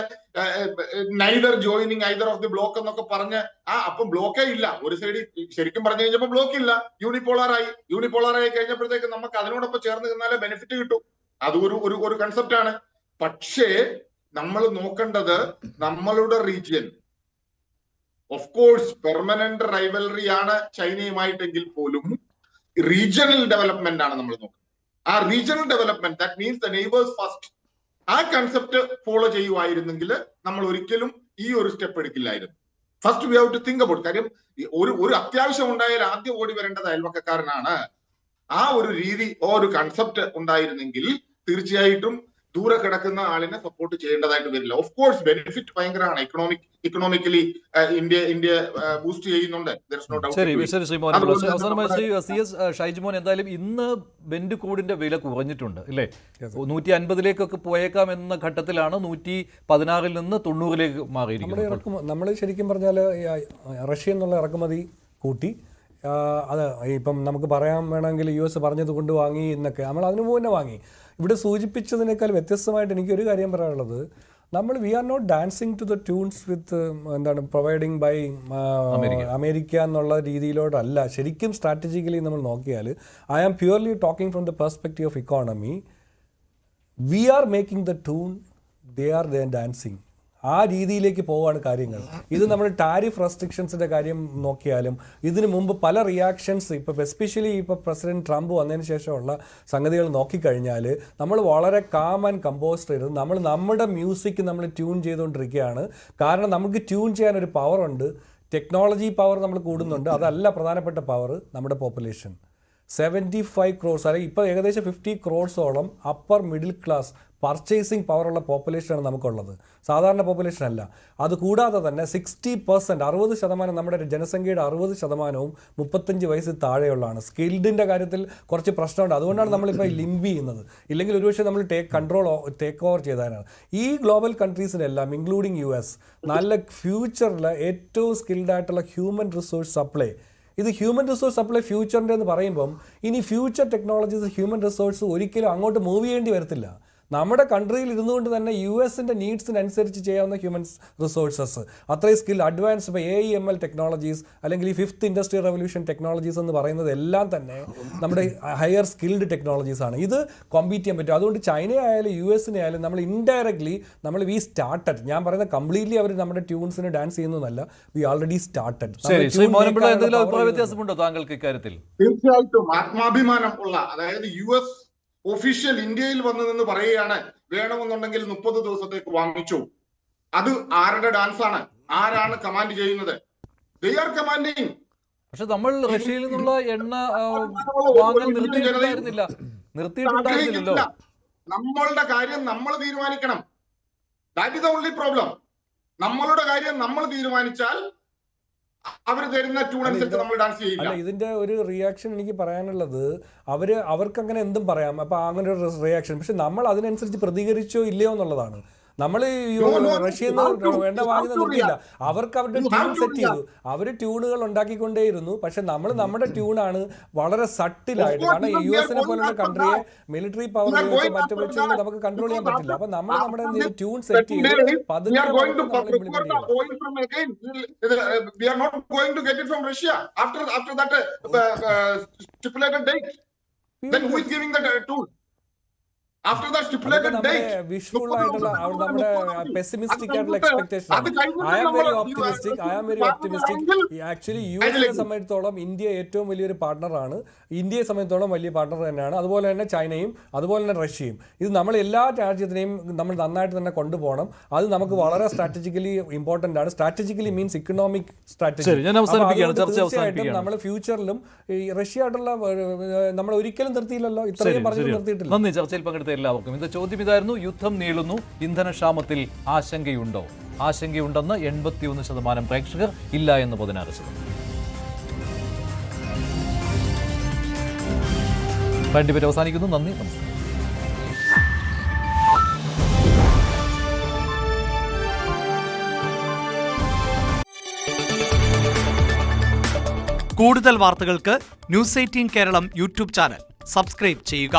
neither joining either of the block എന്നൊക്കെ പറഞ്ഞ് അപ്പം ബ്ലോക്കേ ഇല്ല. ഒരു സൈഡിൽ ശരിക്കും പറഞ്ഞു കഴിഞ്ഞപ്പോൾ ബ്ലോക്ക് ഇല്ല, യൂണിപോളാറായി കഴിഞ്ഞപ്പോഴത്തേക്ക് നമുക്ക് അതിനോടൊപ്പം ചേർന്ന് നിന്നാലേ ബെനിഫിറ്റ് കിട്ടും. അത് ഒരു കൺസെപ്റ്റ് ആണ്. പക്ഷേ നമ്മൾ നോക്കേണ്ടത് നമ്മളുടെ region, of course permanent rivalry ആണ് ചൈനയുമായിട്ടെങ്കിൽ പോലും റീജിയണൽ ഡെവലപ്മെന്റ് ആണ് നമ്മൾ നോക്കുന്നത്. ആ regional development, that means the neighbours first, ആ കൺസെപ്റ്റ് ഫോളോ ചെയ്യുമായിരുന്നെങ്കിൽ നമ്മൾ ഒരിക്കലും ഈ ഒരു സ്റ്റെപ്പ് എടുക്കില്ലായിരുന്നു. First we have to think about. കാര്യം ഒരു അത്യാവശ്യം ഉണ്ടായാൽ ആദ്യം ഓടി വരേണ്ടത് അയൽവക്കക്കാരനാണ്. ആ ഒരു രീതി, ഒരു കൺസെപ്റ്റ് ഉണ്ടായിരുന്നെങ്കിൽ തീർച്ചയായിട്ടും ദൂരെ കിടക്കുന്ന ആളിനെ സപ്പോർട്ട് ചെയ്യേണ്ടതായിട്ട് വരില്ല. ഓഫ് കോഴ്സ് ബെനിഫിറ്റ് ഭയങ്കരമാണ്, ഇക്കണോമിക്കലി ഇന്ത്യ ബൂസ്റ്റ് ചെയ്യുന്നുണ്ട്. ശരി ശ്രീ മോഹൻ, അവസാനമായി ശ്രീ CS ഷൈജിമോൻ, എന്തായാലും ഇന്ന് ബെന്റ് ക്രൂഡിന്റെ വില കുറഞ്ഞിട്ടുണ്ട് അല്ലേ? 150 പോയേക്കാം എന്ന ഘട്ടത്തിലാണ് 116 നിന്ന് 90 മാറിയിരിക്കുന്നത്. നമ്മൾ ശരിക്കും പറഞ്ഞാൽ റഷ്യ എന്നുള്ള ഇറക്കുമതി കൂട്ടി, അത് ഇപ്പം നമുക്ക് പറയാൻ വേണമെങ്കിൽ US പറഞ്ഞത് കൊണ്ട് വാങ്ങി എന്നൊക്കെ നമ്മൾ അതിനു മുന്നേ വാങ്ങി. ഇവിടെ സൂചിപ്പിച്ചതിനേക്കാൾ വ്യത്യസ്തമായിട്ട് എനിക്കൊരു കാര്യം പറയാനുള്ളത്, നമ്മൾ we are not dancing to the tunes with എന്താണ് പ്രൊവൈഡിങ് ബൈ അമേരിക്ക എന്നുള്ള രീതിയിലോട്ടല്ല. ശരിക്കും സ്ട്രാറ്റജിക്കലി നമ്മൾ നോക്കിയാൽ, I am purely talking from the perspective of economy. We are making the tune, they are dancing. ആ രീതിയിലേക്ക് പോവാണ് കാര്യങ്ങൾ. ഇത് നമ്മുടെ ടാരിഫ് റെസ്ട്രിക്ഷൻസിൻ്റെ കാര്യം നോക്കിയാലും ഇതിനു മുമ്പ് പല റിയാക്ഷൻസ്, ഇപ്പോൾ എസ്പെഷ്യലി ഇപ്പോൾ പ്രസിഡന്റ് ട്രംപ് വന്നതിന് ശേഷമുള്ള സംഗതികൾ നോക്കിക്കഴിഞ്ഞാൽ നമ്മൾ വളരെ കാം ആൻഡ് കമ്പോസ്ഡ് ആയിരുന്നു. നമ്മൾ നമ്മുടെ മ്യൂസിക് നമ്മൾ ട്യൂൺ ചെയ്തുകൊണ്ടിരിക്കുകയാണ്. കാരണം നമുക്ക് ട്യൂൺ ചെയ്യാൻ ഒരു പവറുണ്ട്, ടെക്നോളജി പവർ നമ്മൾ കൂടുന്നുണ്ട്. അതല്ല പ്രധാനപ്പെട്ട പവർ നമ്മുടെ പോപ്പുലേഷൻ. 75 crores അല്ലെങ്കിൽ ഇപ്പോൾ ഏകദേശം 50 crores upper middle class purchasing പവറുള്ള പോപ്പുലേഷനാണ് നമുക്കുള്ളത്, സാധാരണ പോപ്പുലേഷൻ അല്ല. അതുകൂടാതെ തന്നെ 60%, 60% നമ്മുടെ ജനസംഖ്യയുടെ 60% 35 വയസ്സിൽ താഴെയുള്ളതാണ്. സ്കിൽഡിൻ്റെ കാര്യത്തിൽ കുറച്ച് പ്രശ്നമുണ്ട്. അതുകൊണ്ടാണ് നമ്മളിപ്പോൾ ലിംബ് ചെയ്യുന്നത്. ഇല്ലെങ്കിൽ ഒരുപക്ഷെ നമ്മൾ ടേക്ക് ഓവർ ചെയ്താനാണ്. ഈ ഗ്ലോബൽ കൺട്രീസിനെല്ലാം ഇൻക്ലൂഡിങ് US നല്ല ഫ്യൂച്ചറിൽ ഏറ്റവും സ്കിൽഡായിട്ടുള്ള ഹ്യൂമൻ റിസോഴ്സ് സപ്ലൈ, ഇത് ഹ്യൂമൻ റിസോഴ്സ് സപ്ലൈ ഫ്യൂച്ചറിൻ്റെ എന്ന് പറയുമ്പം ഇനി ഫ്യൂച്ചർ ടെക്നോളജീസ് ഹ്യൂമൻ റിസോഴ്സ് ഒരിക്കലും അങ്ങോട്ട് മൂവ് ചെയ്യേണ്ടി വരത്തില്ല. നമ്മുടെ കൺട്രിയിൽ ഇരുന്നുകൊണ്ട് തന്നെ US-ന്റെ നീഡ്സിനനുസരിച്ച് ചെയ്യാവുന്ന ഹ്യൂമൻ റിസോഴ്സസ്, അത്രയും സ്കിൽ അഡ്വാൻസ്, ഇപ്പോൾ AEML ടെക്നോളജീസ് അല്ലെങ്കിൽ ഈ 5th ഇൻഡസ്ട്രിയൽ റെവല്യൂഷൻ ടെക്നോളജീസ് എന്ന് പറയുന്നത് എല്ലാം തന്നെ നമ്മുടെ ഹയർ സ്കിൽഡ് ടെക്നോളജീസാണ്. ഇത് കോമ്പീറ്റ് ചെയ്യാൻ പറ്റും. അതുകൊണ്ട് ചൈനയായാലും US-നെ ആയാലും നമ്മൾ ഇൻഡയറക്ട്ലി വി സ്റ്റാർട്ടഡ്, ഞാൻ പറയുന്നത് കംപ്ലീറ്റ്ലി അവർ നമ്മുടെ ട്യൂൺസിന് ഡാൻസ് ചെയ്യുന്നതല്ല, വി ഓൾറെഡി സ്റ്റാർട്ടഡ്. വ്യത്യാസമുണ്ടോ താങ്കൾക്ക് ഇക്കാര്യത്തിൽ? തീർച്ചയായിട്ടും ആത്മാഭിമാനം ഉള്ള, അതായത് US ഒഫീഷ്യൽ ഇന്ത്യയിൽ വന്നു നിന്ന് പറയുകയാണ് വേണമെന്നുണ്ടെങ്കിൽ 30 ദിവസത്തേക്ക് വാങ്ങിച്ചു. അത് ആരുടെ ഡാൻസ് ആണ്? ആരാണ് കമാൻഡ് ചെയ്യുന്നത്? They are commanding. പക്ഷെ നമ്മൾ റഷ്യയിൽ നിന്നുള്ള എണ്ണ വാങ്ങൽ നിർത്തിയിട്ടുണ്ടായിരുന്നില്ലല്ലോ. നമ്മളുടെ കാര്യം നമ്മൾ തീരുമാനിക്കണം. That is the only problem. നമ്മളുടെ കാര്യം നമ്മൾ തീരുമാനിച്ചാൽ അവർ തരുന്ന ട്യൂൺ അനുസരിച്ച് നമ്മൾ ഡാൻസ് ചെയ്യില്ല. അല്ല, ഇതിന്റെ ഒരു റിയാക്ഷൻ എനിക്ക് പറയാനുള്ളത്, അവർക്ക് അങ്ങനെ എന്തും പറയാം, അപ്പൊ അങ്ങനെ ഒരു റിയാക്ഷൻ, പക്ഷെ നമ്മൾ അതിനനുസരിച്ച് പ്രതികരിച്ചോ ഇല്ലയോ എന്നുള്ളതാണ്. നമ്മൾ റഷ്യയിൽ നിന്ന് വേണ്ട വാങ്ങുന്ന നിർത്തിയില്ല. അവർക്ക് അവരുടെ ട്യൂൺ സെറ്റ് ചെയ്തു, അവർ ട്യൂണുകൾ ഉണ്ടാക്കിക്കൊണ്ടേയിരുന്നു. പക്ഷെ നമ്മൾ നമ്മുടെ ട്യൂണാണ് വളരെ സട്ടിലായിട്ട്, കാരണം US-നെ പോലുള്ള കൺട്രിയെ മിലിറ്ററി പവർ മറ്റു വെച്ച് നമുക്ക് കൺട്രോൾ ചെയ്യാൻ പറ്റില്ല. അപ്പൊ നമ്മൾ നമ്മുടെ ട്യൂൺ സെറ്റ് ചെയ്ത് After that stipulated date, wishful ആയിട്ടുള്ള നമ്മുടെ പെസിമിസ്റ്റിക് ആയിട്ടുള്ള expectation. I am very optimistic. Actually US-നെ സംബന്ധിച്ചിടത്തോളം ഇന്ത്യ ഏറ്റവും വലിയൊരു പാർട്ണറാണ്. ഇന്ത്യയെ സംബന്ധിച്ചിടത്തോളം വലിയ പാർട്ണർ തന്നെയാണ്. അതുപോലെ തന്നെ ചൈനയും അതുപോലെ തന്നെ റഷ്യയും. ഇത് നമ്മൾ എല്ലാ രാജ്യത്തിനെയും നമ്മൾ നന്നായിട്ട് തന്നെ കൊണ്ടുപോകണം. അത് നമുക്ക് വളരെ സ്ട്രാറ്റജിക്കലി ഇമ്പോർട്ടന്റ് ആണ്. Strategically means economic strategy. തീർച്ചയായിട്ടും നമ്മൾ ഫ്യൂച്ചറിലും ഈ റഷ്യ ആയിട്ടുള്ള നമ്മൾ ഒരിക്കലും നിർത്തിയില്ലല്ലോ, ഇത്രയും പറഞ്ഞു നിർത്തിയിട്ടില്ല. നന്ദി ചർച്ചയിൽ പങ്കെടുത്ത എല്ലാവർക്കും. ഇത് ചോദ്യം ഇതായിരുന്നു: യുദ്ധം നീളുന്നു, ഇന്ധനക്ഷാമത്തിൽ ആശങ്കയുണ്ടോ? ആശങ്കയുണ്ടെന്ന് 81% പ്രേക്ഷകർ, ഇല്ല എന്ന് 16%. ഡിബേറ്റ് അവസാനിക്കുന്നു. നന്ദി, നമസ്കാരം. കൂടുതൽ വാർത്തകൾക്ക് News 18 Keralam YouTube channel subscribe ചെയ്യുക.